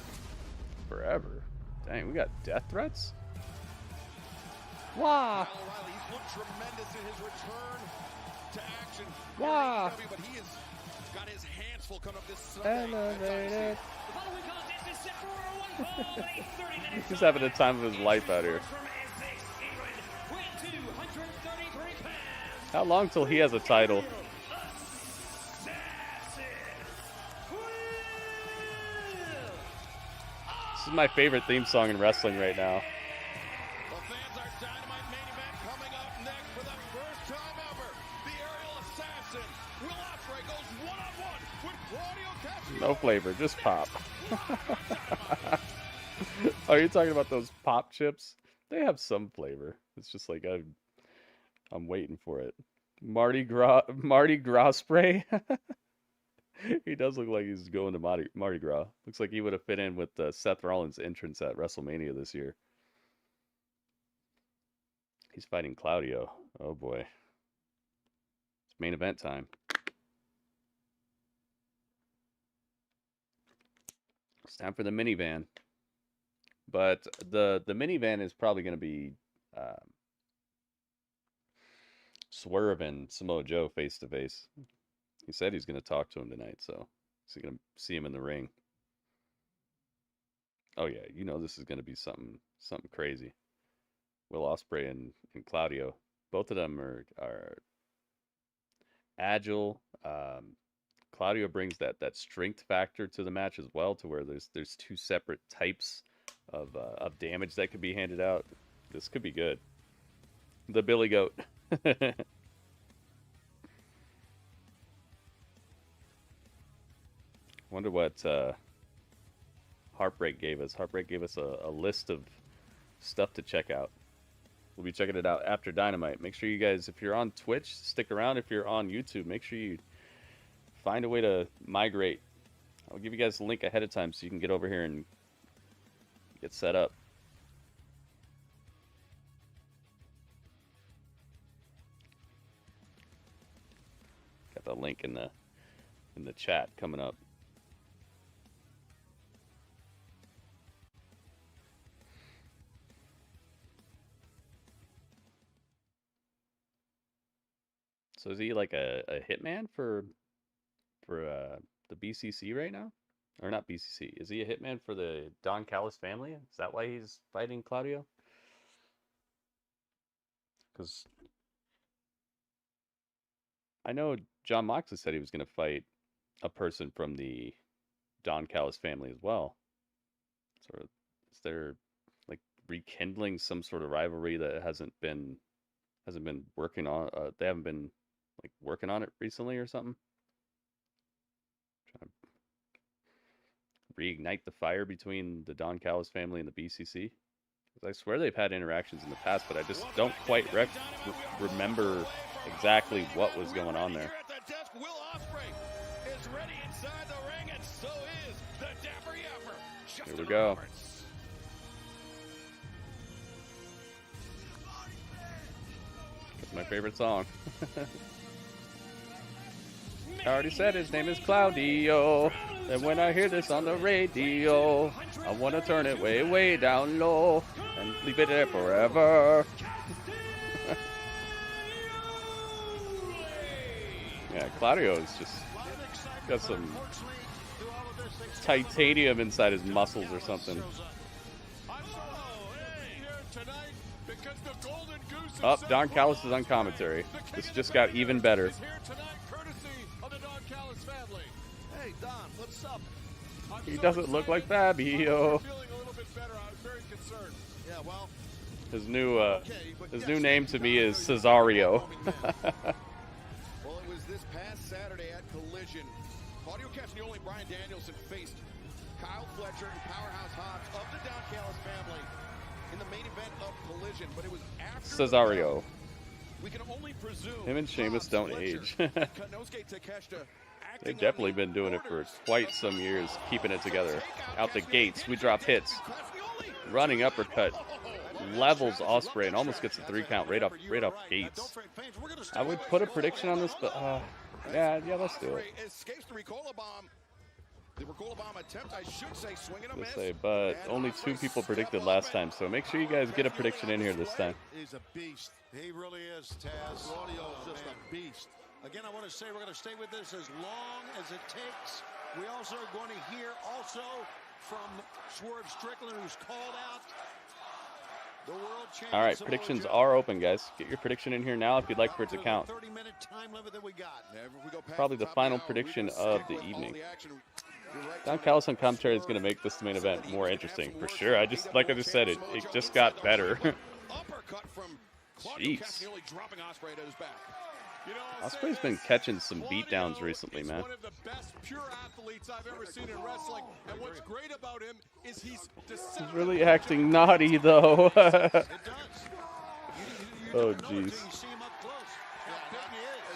Forever? Dang, we got death threats? Wow. Kyle O'Reilly's looked tremendous in his return to action. Wow. But he has got his hands full coming up this Sunday. Elevated. He's having the time of his life out here. How long till he has a title? This is my favorite theme song in wrestling right now. Well, fans, our Dynamite main event coming up next for the first time ever. The aerial assassin, Will Ospreay, goes one-on-one with Claudio Castagnoli. No flavor, just pop. Oh, you're talking about those pop chips? They have some flavor. It's just like I'm waiting for it. Mardi Gras spray. He does look like he's going to Mardi Gras. Looks like he would have fit in with Seth Rollins' entrance at WrestleMania this year. He's fighting Claudio. Oh boy. It's main event time. It's time for the minivan. But the minivan is probably going to be Swerve and Samoa Joe face to face. He said he's going to talk to him tonight, so he's going to see him in the ring. Oh yeah, you know this is going to be something crazy. Will Ospreay and Claudio, both of them are agile. Claudio brings that strength factor to the match as well, to where there's two separate types of damage that could be handed out. This could be good. The Billy Goat. Wonder what Heartbreak gave us. Heartbreak gave us a list of stuff to check out. We'll be checking it out after Dynamite. Make sure you guys, if you're on Twitch, stick around. If you're on YouTube, make sure you find a way to migrate. I'll give you guys a link ahead of time so you can get over here and get set up. Got the link in the chat coming up. So is he like a hitman for the BCC right now? Or not BCC. Is he a hitman for the Don Callis family? Is that why he's fighting Claudio? Because I know John Moxley said he was going to fight a person from the Don Callis family as well. So is there like rekindling some sort of rivalry that hasn't been working on? They haven't been like working on it recently or something? Trying to reignite the fire between the Don Callis family and the BCC. Because I swear they've had interactions in the past, but I just don't quite remember exactly what was going on there. Will Ospreay is ready inside the ring, and so is the Dapper Yapper. Here we go. That's my favorite song. I already said his name is Claudio, and when I hear this on the radio, I want to turn it way, way down low and leave it there forever. Yeah, Claudio is just got some titanium inside his muscles or something. Oh, Don Callis is on commentary. This just got even better. Hey, Don, what's up? He doesn't look like Fabio. Yeah, well, his new name to me is Cesario. Well, it was this past Saturday at Collision. Claudio Castagnoli, Bryan Danielson faced Kyle Fletcher and Powerhouse Hobbs of the Don Callis family in the main event of Collision, but it was after Cesario. We can only presume him and Sheamus don't age. They've definitely been doing it for quite some years, keeping it together. Out the gates, we drop hits. Running uppercut. Levels Ospreay and almost gets a 3 count right off gates. I would put a prediction on this, but yeah, let's do it. The Ricola bomb attempt, I should say, swinging a miss. But only 2 people predicted last time, so make sure you guys get a prediction in here this time. He's a beast. He really is, Taz. Claudio is just a beast. Again, I want to say we're going to stay with this as long as it takes. We also are going to hear from Swerve Strickland, who's called out the world champion. All right, predictions are open, guys. Get your prediction in here now if you'd like for it to count. 30-minute time limit that we got. Probably the final prediction of the evening. Don Callis on commentary is going to make this main event more interesting, for sure. Like I just said, it just got better. Jeez. Ospreay's been catching some beatdowns recently, man. One of the best pure athletes I've ever seen in wrestling, and what's great about him is he's He's really acting naughty, though. Oh, jeez.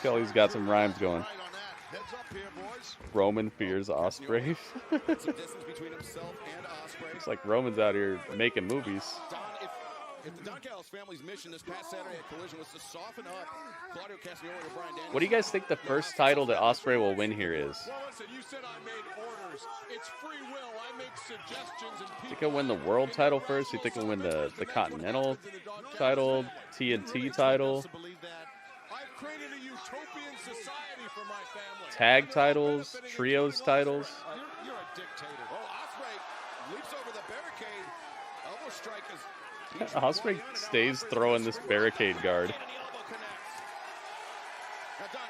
Kelly's got some rhymes going. Roman fears Ospreay. It's like Roman's out here making movies. If the Don Callis family's mission this past Saturday at Collision was to soften up Claudio Castagnoli and Brian Danielson. What do you guys think the first title that Ospreay will win here is? Well, listen, you said I made orders. It's free will. I make suggestions and You think he'll win the world title first? You think he'll win the Continental title, TNT title, I've created a utopian society for my family. tag titles, trios titles? You're a dictator. Oh, Ospreay leaps over the barricade. Elbow strike is. Ospreay stays throwing this barricade guard. Now, Don,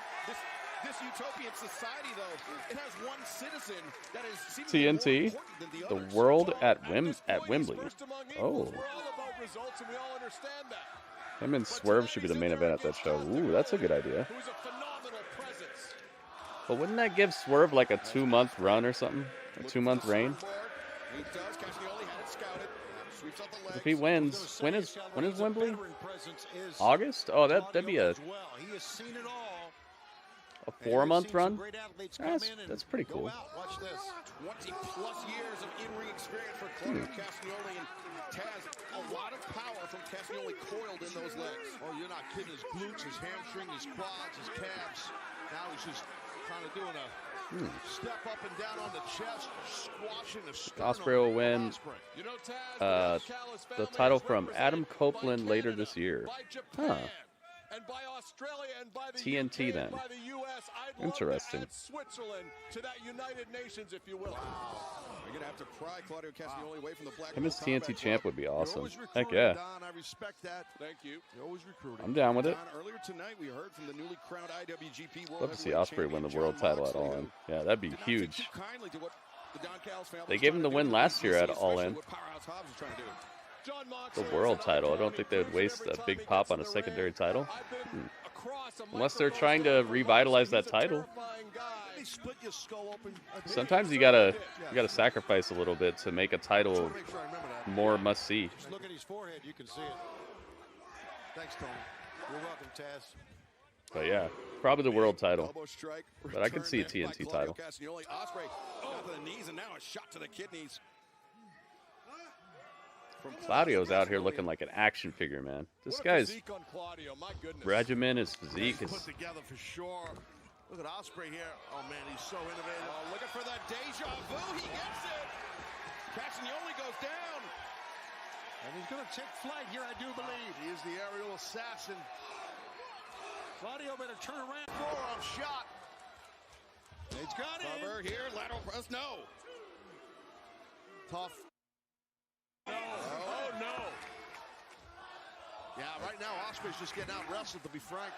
this utopian society, though, it has one citizen that is TNT, the world at Wembley. Oh. Him and Swerve should be the main event at that show. Ooh, that's a good idea. But wouldn't that give Swerve like a 2-month run or something? A 2-month reign? If he wins, when is Wembley? August? Oh, that'd be a 4-month run? That's pretty cool. Watch this. 20-plus years of in-ring experience for Claudio Castagnoli, and Taz, a lot of power from Castagnoli coiled in those legs. Oh, you're not kidding. His glutes, his hamstring, his quads, his calves. Now he's just kind of doing a step up and down on the chest, squashing the sternum. Ospreay will win the title from Adam Copeland later this year. Huh. And by Australia and by the TNT UK then. and by the US, I'd Interesting. love to add Switzerland to that United Nations, if you will. You're gonna have to pry Claudio Castagnoli away from the Black. Him as TNT champ would be awesome. Always Heck recruiting, yeah. Don, I respect that. Thank you. You're always recruiting. I'm down with it. Don, earlier tonight, we heard from the newly crowned IWGP World Love to see Heavyweight Ospreay win the Champion world John title at Moxley, All who In. Yeah, that'd be did not take huge. too kindly to what the Don Callis family They was gave him trying the to win do, last year at especially All In. what Powerhouse Hobbs was trying to do. John The Moxley world is an title. I don't iconic think they would figure. waste Every a time big he pop gets on in a the secondary ring, title. I've been across a Unless they're microphone trying to stand for revitalize He's that a title. terrifying guy. They split your skull open. Sometimes you gotta sacrifice a little bit to make a title Make sure I remember that. more must see. Just look at his forehead, you can see it. Thanks, Tony. You're welcome, Taz. But yeah, probably the world title. Elbow strike, But I could see a returned in by TNT Claudio title. Castagnoli. Ospreay got to the knees and now a shot to the kidneys. From Claudio's out here looking like an action figure, man. This guy's physique on Claudio, my goodness. regimen, his physique, Put his together for sure. Look at Ospreay here. Oh man, he's so innovative. Oh, looking for that deja vu. He gets it. Castagnoli goes down. And he's going to take flight here, I do believe. He is the aerial assassin. Claudio better turn around. Forearm shot. He's got it. Cover here, lateral press, no. Tough. Oh, no. Yeah, right now Ospreay's just getting out wrestled, to be frank.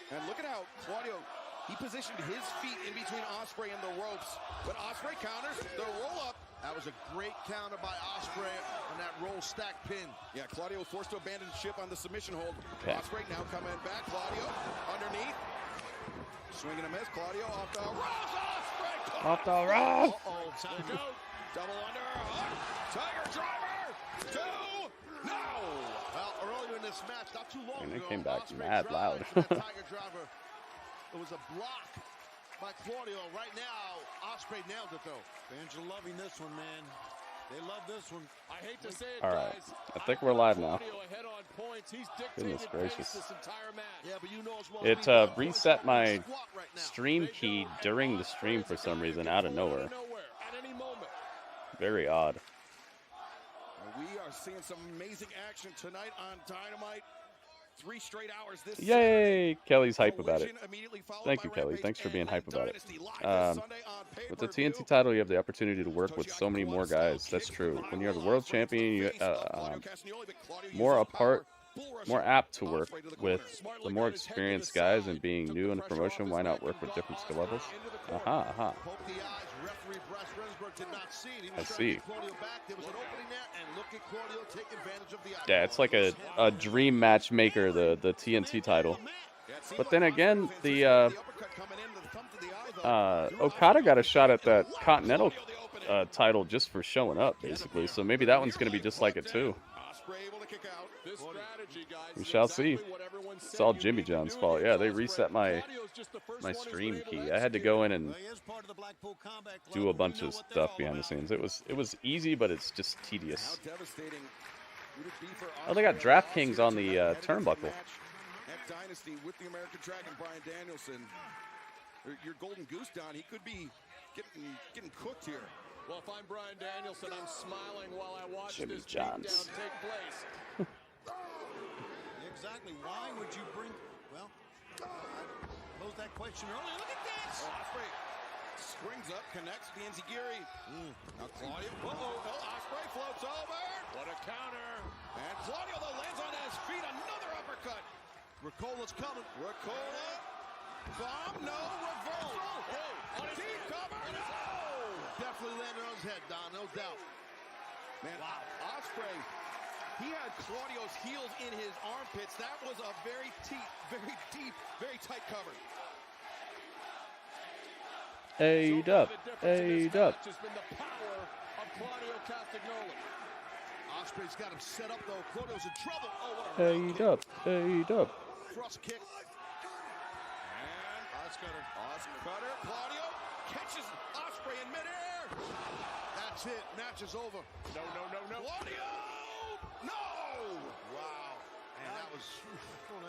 And look at how Claudio, he positioned his feet in between Ospreay and the ropes. But Ospreay counters the roll-up. That was a great counter by Ospreay on that roll stack pin. Yeah, Claudio forced to abandon ship on the submission hold. Okay. Ospreay now coming back. Claudio underneath. Swing and a miss. Claudio off the ropes. Ospreay. off the rope. Uh-oh. Time out. Double under. Tiger driver. 2. No. Well, earlier in this match, not too long And ago, they came back Ospreay mad tried loud. for that Tiger driver. It was a block by Claudio. Right now, Ospreay nailed it, though. Fans are loving this one, man. They love this one. I hate to say it, All right, guys. I think we're live now. Claudio ahead on points. He's Goodness dictated gracious. pace this entire match. Yeah, but you know as well It as me, reset my squat right now. stream key during the stream for some reason out of nowhere. At any moment. Very odd. And we are seeing some amazing action tonight on Dynamite. 3 straight hours this Yay! Kelly's hype about it. Collision immediately followed Thank by you, Kelly. Rampage Thanks for being and hype about it. Dynasty live this Sunday on With the pay-per-view. TNT title, you have the opportunity to work with so many more guys. That's true. When you're the world champion, you more apt to work with the more experienced guys, and being new in the promotion, why not work with different skill levels? Aha, aha. Poked the eyes. Referee Bryce Remsburg did not see it. He was I trying to see. get Claudio back. There was an opening there, and look at Claudio take advantage of the Yeah, it's like a dream matchmaker, the TNT title. But then again, the Okada got a shot at that Continental title just for showing up, basically. So maybe that one's going to be just like it too. We shall see. It's all Jimmy John's fault. Yeah, they reset my stream key. I had to go in and do a bunch of stuff behind the scenes. It was easy, but it's just tedious. How devastating Oh, they got DraftKings on the turnbuckle. At Dynasty with the American Dragon, Bryan Danielson. Your golden goose, Don, he could be getting cooked here. Well, if I'm Bryan Danielson, I'm smiling while I watch Jimmy this Johns. takedown take place. Exactly. Why would you bring? Well, I posed that question earlier. Look at this. Oh, Ospreay springs up, connects the Enziguri. Now Claudio. Ospreay floats over. What a counter. And Claudio, though, lands on his feet. Another uppercut. Ricola's coming. Ricola. Bomb. No reversal. Oh, on his deep cover. No. Definitely landed on his head, Don. No doubt. Man, wow. Ospreay. He had Claudio's heels in his armpits. That was a very deep, very tight cover. A-Dub. A-Dub. Has been the power of Claudio Castagnoli. Ospreay's got him set up, though. Claudio's in trouble. Oh, what a A-Dub. A-Dub. thrust kick. And Oscutter. Claudio catches Ospreay in midair. That's it. Match is over. No. Claudio! No! Wow. And that was, I don't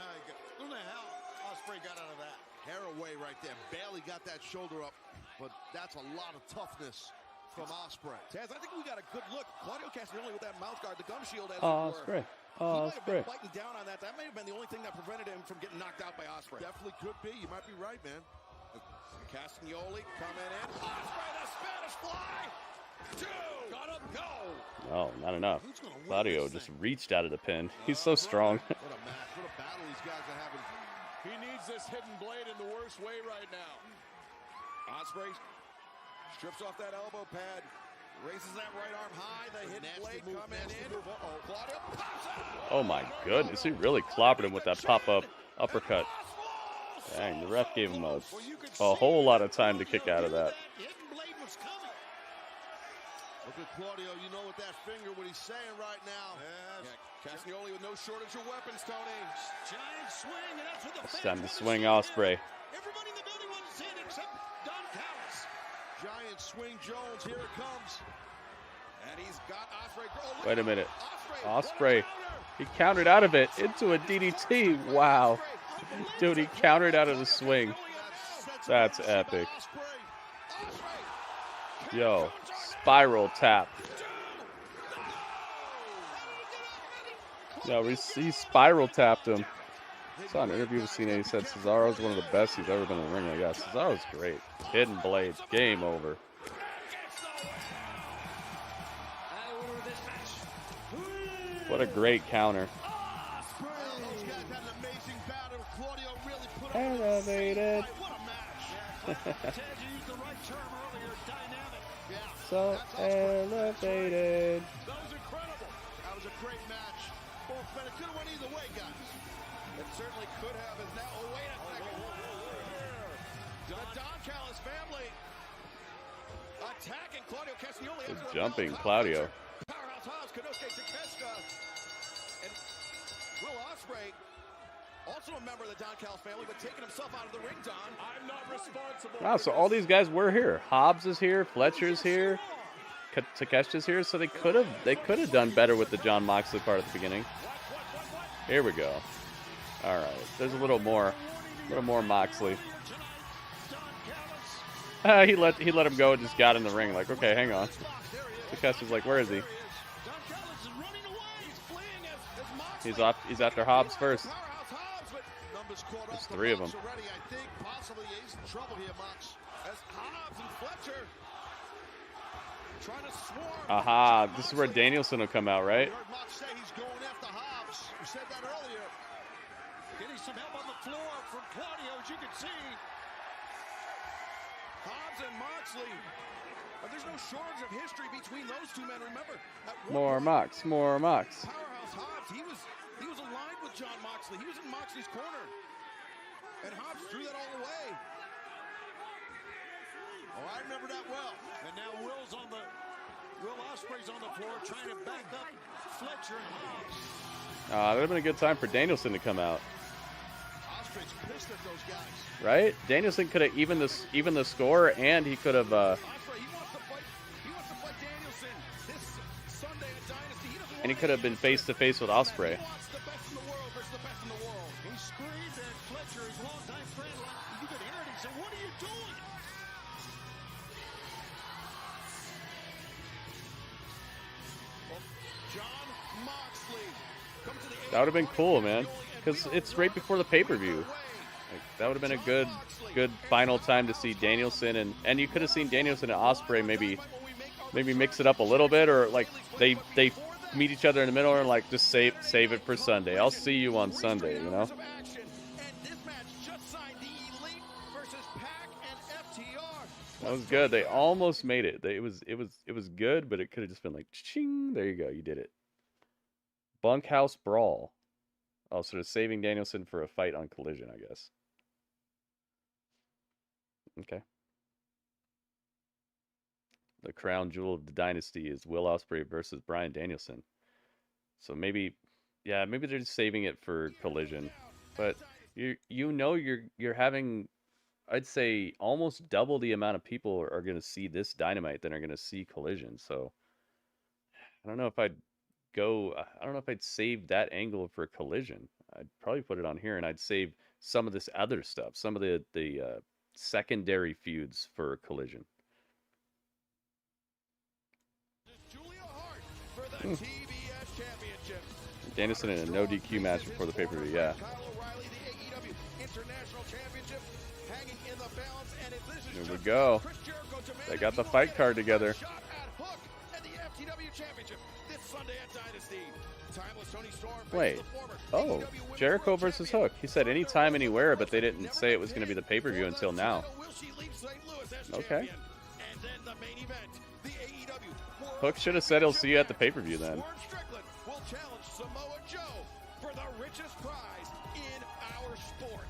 know how Ospreay got out of that. Hair away right there. Barely got that shoulder up, but that's a lot of toughness from Ospreay. Taz, I think we got a good look. Claudio Castagnoli with that mouth guard, the gum shield, as Ospreay. He might have been biting down on that. That may have been the only thing that prevented him from getting knocked out by Ospreay. Definitely could be. You might be right, man. Castagnoli coming in. Ospreay, the Spanish fly. 2. Got him. Go. Oh, not enough. Claudio just reached out of the pin. He's so strong. What a match. What a battle these guys are having. He needs this hidden blade in the worst way right now. Ospreay strips off that elbow pad. Raises that right arm high. The hidden blade coming in. Claudio pops out. Oh my goodness. He really clobbered him with that pop-up uppercut. Dang, the ref gave him a whole lot of time to kick out of that. Look at Claudio, you know with that finger what he's saying right now. Yeah, Castagnoli with no shortage of weapons, Tony. Giant swing, and that's what the It's time to swing Ospreay. Everybody in the building wants to see it except Don Callis. Giant swing Jones, here it comes. And he's got Ospreay. Wait a minute. Ospreay. He countered out of it into a DDT. Wow. Dude, he countered out of the swing. That's epic. Yo, spiral tap. Yo, he spiral tapped him. I saw an interview with Cena. He said Cesaro's one of the best he's ever been in the ring. Yeah, Cesaro's great. Hidden blade. Game over. What a great counter. Elevated. So elevated. That was incredible. That was a great match. But it could have went either way, guys. It certainly could have. And now, oh, wait a second. The Don Callis family attacking Claudio Castagnoli. Good jumping, Claudio. Powerhouse Hobbs, Konosuke Takeshita, and Will Ospreay, also a member of the Don Callis family, but taking himself out of the ring, Don. I'm not responsible. Wow, so all these guys were here. Hobbs is here, Fletcher's here, Takeshita's here, so they could have done better with the John Moxley part at the beginning. Here we go. All right, there's a little more Moxley. He let him go and just got in the ring. Like, okay, hang on. Takeshita's like, where is he? He's off. He's after Hobbs first. There's 3 of them. Aha, this is where Danielson will come out, right? We said that earlier. Getting some help on the floor from Claudio, as you can see. Hobbs and Moxley. But there's no shortage of history between those two men. Remember, More Mox. Powerhouse Hobbs, he was aligned with John Moxley. He was in Moxley's corner. And Hobbs threw that all away. Oh, I remember that well. And now Will Ospreay's on the floor trying to back up Fletcher and Hobbs. That would have been a good time for Danielson to come out. Ospreay's pissed at those guys. Right? Danielson could have even the score, and he could have. Ospreay, he wants to fight Danielson this Sunday at Dynasty. He doesn't And he could have been face to face with Ospreay. That would have been cool, man. Because it's right before the pay-per-view. Like, that would have been a good final time to see Danielson, and you could have seen Danielson and Ospreay maybe mix it up a little bit, or like they meet each other in the middle and like just save it for Sunday. I'll see you on Sunday, you know. That was good. They almost made it. It was good, but it could have just been like ching. There you go. You did it. Bunkhouse Brawl. Oh, sort of saving Danielson for a fight on Collision, I guess. Okay. The crown jewel of the dynasty is Will Ospreay versus Bryan Danielson. So maybe they're just saving it for Collision. But you're having, I'd say, almost double the amount of people are going to see this Dynamite than are going to see Collision. So I don't know if I'd save that angle for Collision. I'd probably put it on here, and I'd save some of this other stuff, some of the secondary feuds for Collision. Danielson in a no DQ match before the pay-per-view, yeah. Here we go. They got the fight card together. Wait. Oh, Jericho versus Hook. He said anytime, anywhere, but they didn't say it was going to be the pay-per-view until now. Okay. Hook should have said he'll see you at the pay-per-view then. Swerve Strickland will challenge Samoa Joe for the richest prize in our sport.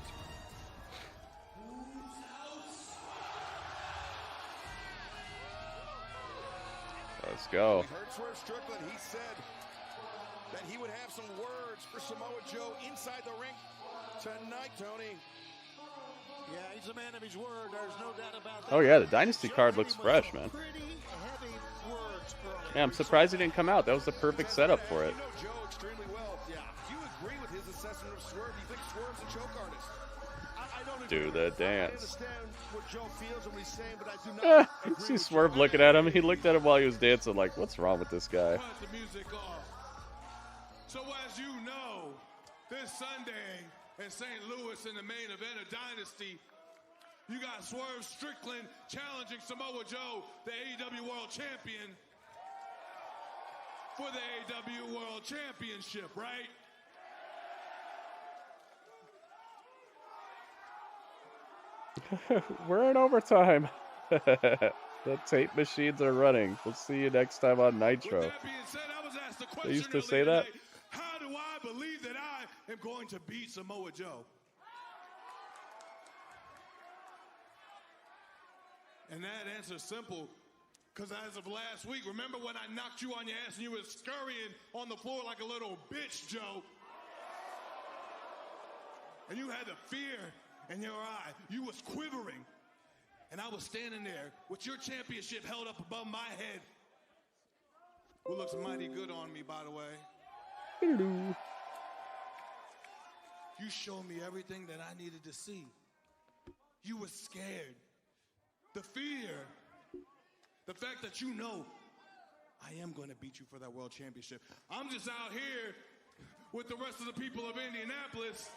Let's go. We heard Swerve Strickland. He said that he would have some words for Samoa Joe inside the ring tonight, Tony. Yeah, he's a man of his word. There's no doubt about that. Oh yeah, the Dynasty card looks fresh, man. Yeah, I'm surprised it didn't come out. That was the perfect setup for it. You know Joe extremely well. Yeah. Do you agree with his assessment of Swerve? Do you think Swerve's a choke artist? I don't agree. Do the dance. I understand what Joe feels and what he's saying, but I do not agree See with Swerve Joe. looking at him. He looked at him while he was dancing like, what's wrong with this guy? The music off. So as you know, this Sunday in St. Louis in the main event of Dynasty, you got Swerve Strickland challenging Samoa Joe, the AEW World Champion, for the AEW World Championship, right? We're in overtime. The tape machines are running. We'll see you next time on Nitro. With that being said, I was asked the question They used to say earlier that? today, how do I believe that I am going to beat Samoa Joe? And that answer's simple, because as of last week, remember when I knocked you on your ass and you were scurrying on the floor like a little bitch, Joe? And you had the fear in your eye. You was quivering. And I was standing there with your championship held up above my head. Who looks mighty good on me, by the way. Hello. You showed me everything that I needed to see. You were scared. The fear. The fact that you know I am going to beat you for that world championship. I'm just out here with the rest of the people of Indianapolis.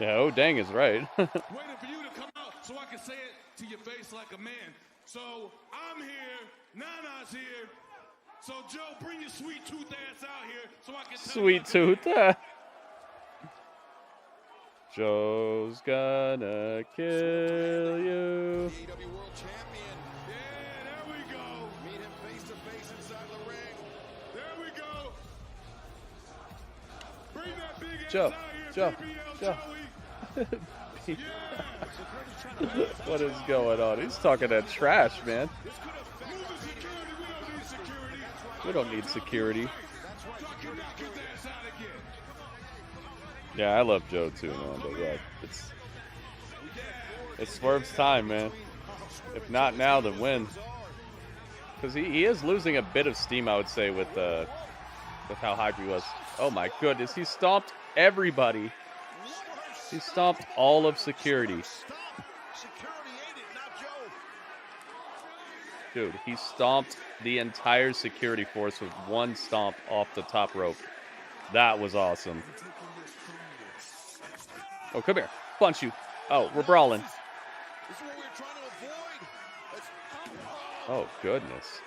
Yeah, oh dang is right. Waiting for you to come out so I can say it to your face like a man. So I'm here, Nana's here. So Joe, bring your sweet tooth ass out here so I can tell Sweet tooth. Joe's gonna kill you. AEW World Champion. Yeah, there we go. Meet him face to face inside the ring. There we go. Bring that big ass Joe, out here, Joe, BBL Joe. Joey. What is going on? He's talking that trash, man. We don't need security. Yeah, I love Joe too, man. But yeah, it's Swerve's time, man. If not now, then when? Because he is losing a bit of steam, I would say, with with how hyped he was. Oh my goodness, he stomped everybody. He stomped all of security. Dude, he stomped the entire security force with one stomp off the top rope. That was awesome. Oh, come here. Punch you. Oh, we're brawling. Oh, goodness.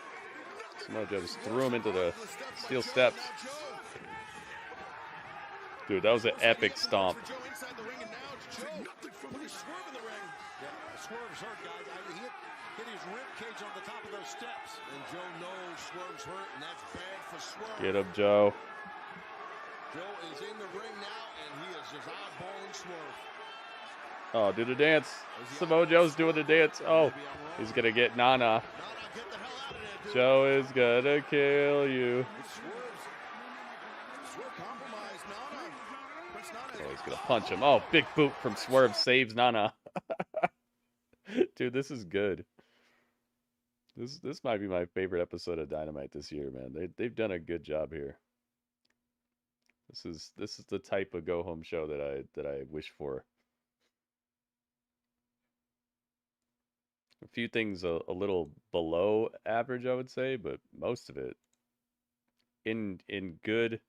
Samoa Joe just threw him into the steel steps. Dude, that was an epic stomp. Swerve's hurt, guys. He hit his rib cage on the top of those steps. And Joe knows Swerve's hurt, and that's bad for Swerve. Get up, Joe. Joe is in the ring now, and he is just eyeballing Swerve. Oh, do the dance. Samoa Joe's doing the dance. Oh, he's going to get Nana. Joe is going to kill you. Oh, he's going to punch him. Oh, big boot from Swerve saves Nana. Dude, this is good. This might be my favorite episode of Dynamite this year, man. They've done a good job here. This is the type of go home show that I wish for. A few things a little below average, I would say, but most of it in good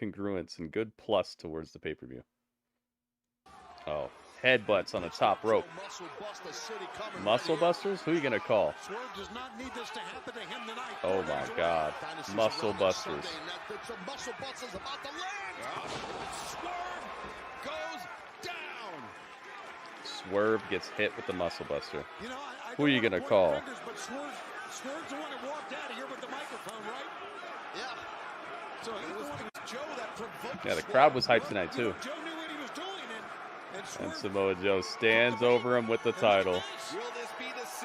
congruence and good plus towards the pay-per-view. Oh, headbutts on the top rope. Muscle busters? Who are you gonna call? Oh my God, muscle busters. Swerve gets hit with the muscle buster. Who are you gonna call? Swerve's the one that walked out of here with the microphone, right? Yeah. So yeah, the crowd was hyped tonight too. Joe knew what he was doing, and Samoa Joe stands over him with the title.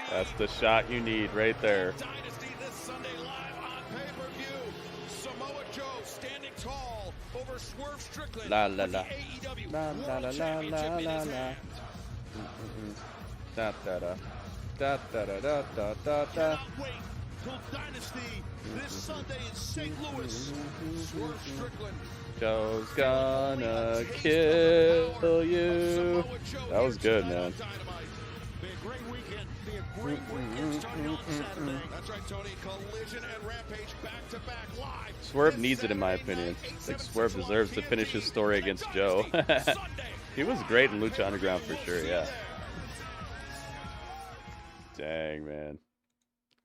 That's the shot you need right there. Dynasty this Sunday live on pay-per-view. Samoa Joe standing tall over Swerve Strickland. La la la. AEW La la la la la la la. Da da da. Da da da da da da da. Wait till Dynasty this Sunday in St. Louis. Swerve Strickland. Joe's gonna kill you. That was good, man. Be a great weekend. Be a great weekend starting on Saturday. That's right, Tony. Collision and Rampage back-to-back live. Swerve needs it, in my opinion. I think Swerve deserves to finish his story against Joe. He was great in Lucha Underground for sure, yeah. Dang, man.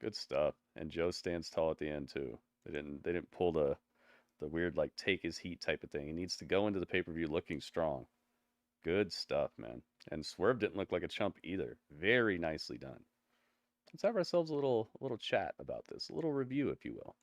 Good stuff. And Joe stands tall at the end too. They didn't pull the weird like take his heat type of thing. He needs to go into the pay-per-view looking strong. Good stuff, man. And Swerve didn't look like a chump either. Very nicely done. Let's have ourselves a little chat about this, a little review, if you will.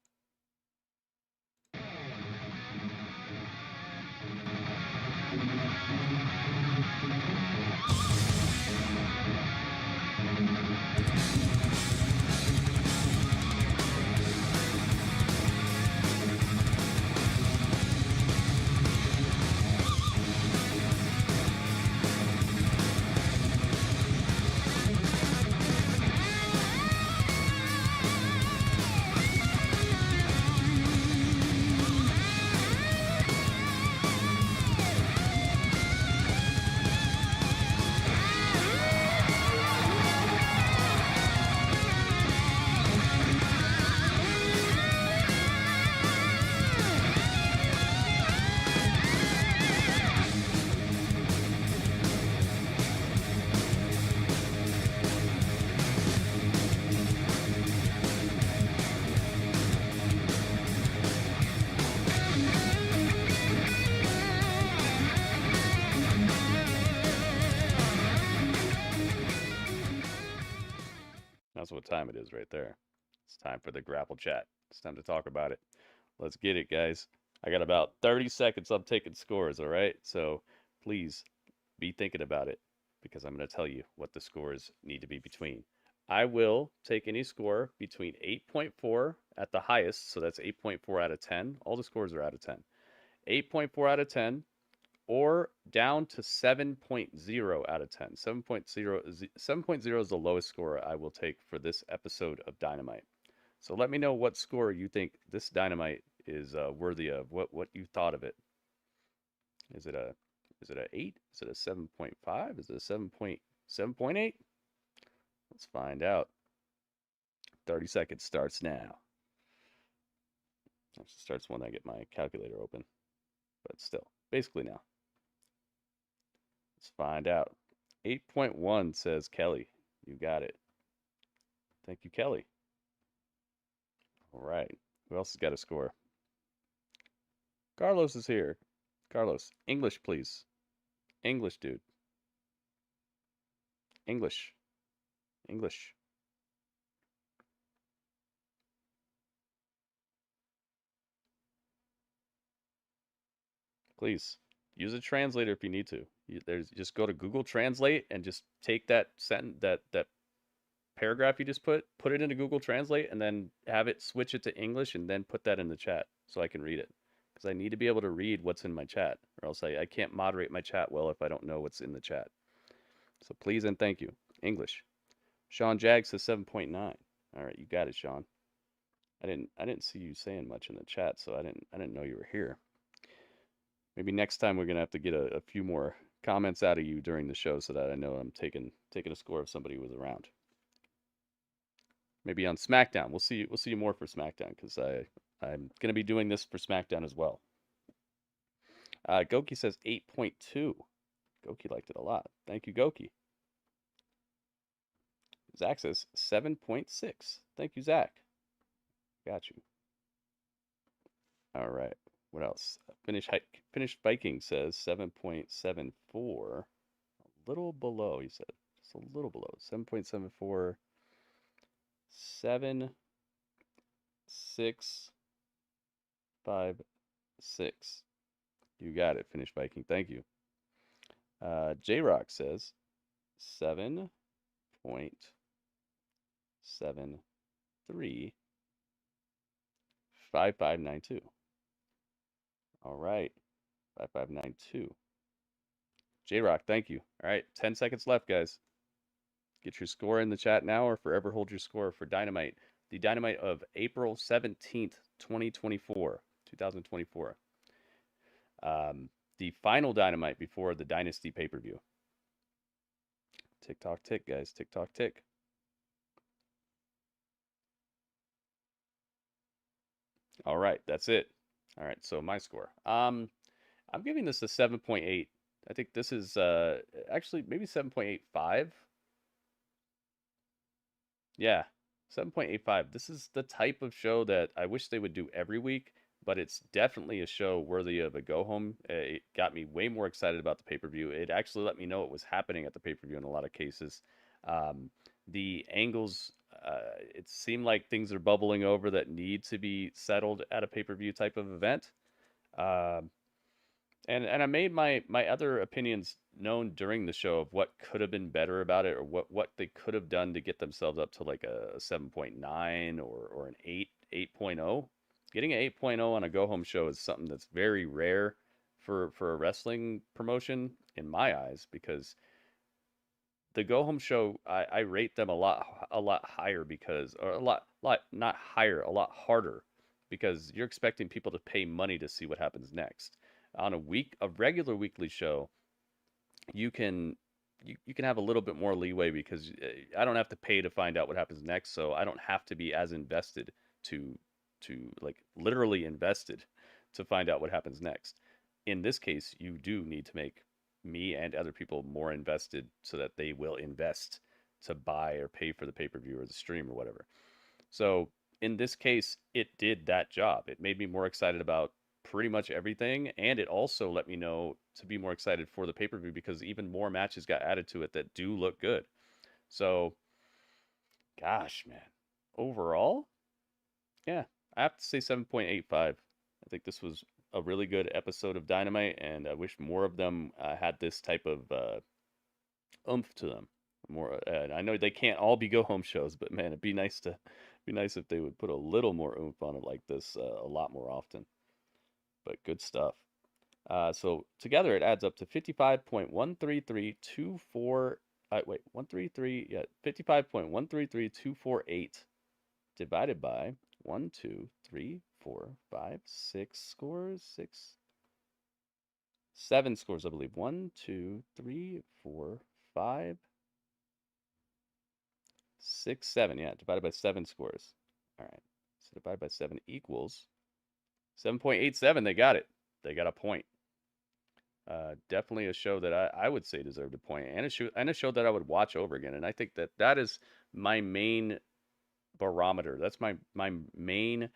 That's what time it is right there. It's time for the grapple chat. It's time to talk about it. Let's get it, guys. I got about 30 seconds. I'm taking scores, all right? So please be thinking about it because I'm going to tell you what the scores need to be between. I will take any score between 8.4 at the highest, so that's 8.4 out of 10. All the scores are out of 10. 8.4 out of 10 or down to 7.0 out of 10. 7.0 is the lowest score I will take for this episode of Dynamite. So let me know what score you think this Dynamite is worthy of. What you thought of it? Is it a 8? Is it a 7.5? Is it a 7.8? Let's find out. 30 seconds starts now. Actually starts when I get my calculator open. But still, basically now. Let's find out. 8.1 says Kelly. You got it. Thank you, Kelly. All right. Who else has got a score? Carlos is here. Carlos, English, please. English, dude. English. English. Please use a translator if you need to. Just go to Google Translate and just take that sentence, that paragraph you just put it into Google Translate, and then have it switch it to English, and then put that in the chat so I can read it. Because I need to be able to read what's in my chat, or else I can't moderate my chat well if I don't know what's in the chat. So please and thank you. English. Sean Jag says 7.9. All right, you got it, Sean. I didn't see you saying much in the chat, so I didn't know you were here. Maybe next time we're gonna have to get a few more comments out of you during the show so that I know I'm taking a score if somebody was around. Maybe on SmackDown. We'll see you more for SmackDown, because I'm gonna be doing this for SmackDown as well. Goki says 8.2. Goki liked it a lot. Thank you, Goki. Zach says 7.6. Thank you, Zach. Got you. All right. What else? Finished Viking says 7.74. A little below, he said. Just a little below. 7.74. 7.656. You got it, Finished Viking. Thank you. J-Rock says 7.73. 5592. All right. 5592. J-Rock, thank you. All right. 10 seconds left, guys. Get your score in the chat now, or forever hold your score for Dynamite. The Dynamite of April 17th, 2024. The final Dynamite before the Dynasty pay-per-view. Tick-tock tick, guys. Tick-tock tick. All right, that's it. All right, so my score. I'm giving this a 7.8. I think this is actually maybe 7.85. Yeah, 7.85. This is the type of show that I wish they would do every week, but it's definitely a show worthy of a go-home. It got me way more excited about the pay-per-view. It actually let me know what was happening at the pay-per-view in a lot of cases. The angles, it seemed like things are bubbling over that need to be settled at a pay-per-view type of event. And I made my other opinions known during the show of what could have been better about it, or what they could have done to get themselves up to like a 7.9 or an 8.0. Getting an 8.0 on a go-home show is something that's very rare for a wrestling promotion in my eyes, because the go-home show, I rate them a lot higher, because, or a lot not higher, a lot harder, because you're expecting people to pay money to see what happens next. On a regular weekly show, you can have a little bit more leeway, because I don't have to pay to find out what happens next, so I don't have to be as invested to like literally invested to find out what happens next. In this case, you do need to make me and other people more invested so that they will invest to buy or pay for the pay-per-view or the stream or whatever. So in this case, it did that job. It made me more excited about pretty much everything, and it also let me know to be more excited for the pay-per-view, because even more matches got added to it that do look good. So, gosh, man, overall, yeah, I have to say 7.85. I think this was a really good episode of Dynamite, and I wish more of them had this type of oomph to them. More, I know they can't all be go-home shows, but man, it'd be nice if they would put a little more oomph on it like this a lot more often. But good stuff. So together it adds up to 55.133248 55.133248 divided by 1, 2, 3, 4, 5, 6 scores. 7 scores, I believe. 1, 2, 3, 4, 5, 6, 7. Yeah, divided by 7 scores. All right. So divided by 7 equals 7.87. They got it. They got a point. Definitely a show that I would say deserved a point, and a show that I would watch over again. And I think that is my main barometer. That's my main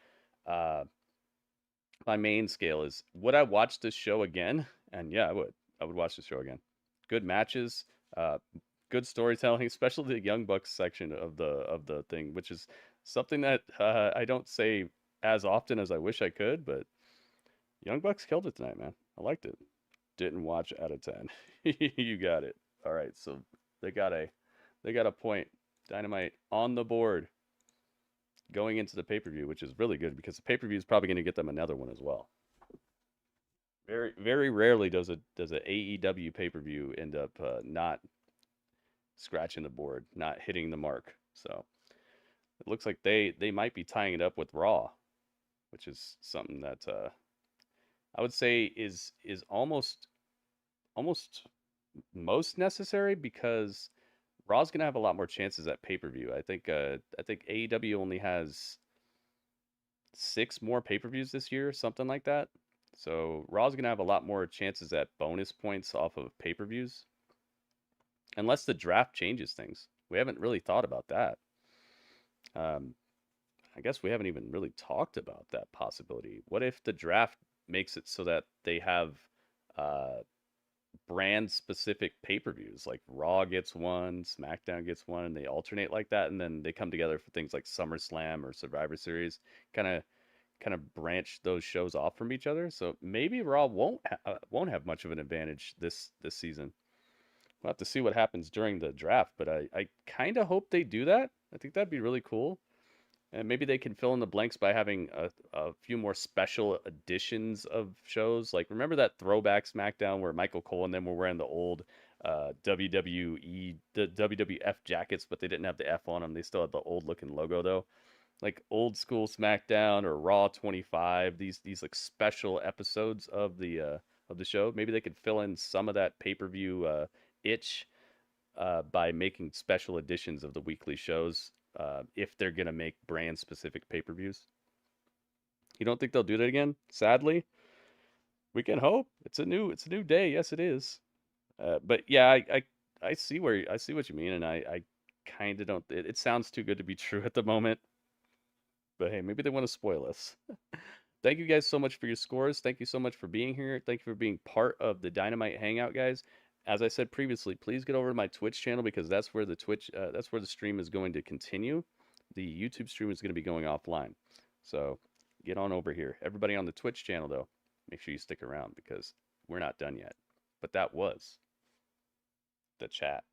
scale is, would I watch this show again? And yeah, I would watch the show again. Good matches, good storytelling, especially the Young Bucks section of the thing, which is something that I don't say as often as I wish I could, but Young Bucks killed it tonight, man. I liked it. Didn't watch out of 10. You got it. All right, so they got a point. Dynamite on the board going into the pay-per-view, which is really good because the pay-per-view is probably going to get them another one as well. Very, very rarely does a AEW pay-per-view end up not scratching the board, not hitting the mark. So it looks like they might be tying it up with Raw, which is something that I would say is almost most necessary, because Raw's gonna have a lot more chances at pay-per-view. I think AEW only has 6 more pay-per-views this year, something like that. So Raw's gonna have a lot more chances at bonus points off of pay-per-views, unless the draft changes things. We haven't really thought about that. I guess we haven't even really talked about that possibility. What if the draft makes it so that they have brand specific pay-per-views, like Raw gets one, SmackDown gets one, and they alternate like that, and then they come together for things like SummerSlam or Survivor Series, kind of branch those shows off from each other. So maybe Raw won't have much of an advantage this season. We'll have to see what happens during the draft, but I kind of hope they do that. I think that'd be really cool. And maybe they can fill in the blanks by having a few more special editions of shows. Like, remember that throwback SmackDown where Michael Cole and them were wearing the old WWE, the WWF jackets, but they didn't have the F on them. They still had the old looking logo though. Like old school SmackDown or Raw 25, these like special episodes of the show. Maybe they could fill in some of that pay-per-view itch by making special editions of the weekly shows. If they're going to make brand specific pay-per-views. You don't think they'll do that again? Sadly, we can hope. It's a new day. Yes, it is. But yeah, I see what you mean. And I kind of don't, it sounds too good to be true at the moment, but hey, maybe they want to spoil us. Thank you guys so much for your scores. Thank you so much for being here. Thank you for being part of the Dynamite Hangout, guys. As I said previously, please get over to my Twitch channel, because that's where the stream is going to continue. The YouTube stream is going to be going offline. So get on over here. Everybody on the Twitch channel, though, make sure you stick around, because we're not done yet. But that was the chat.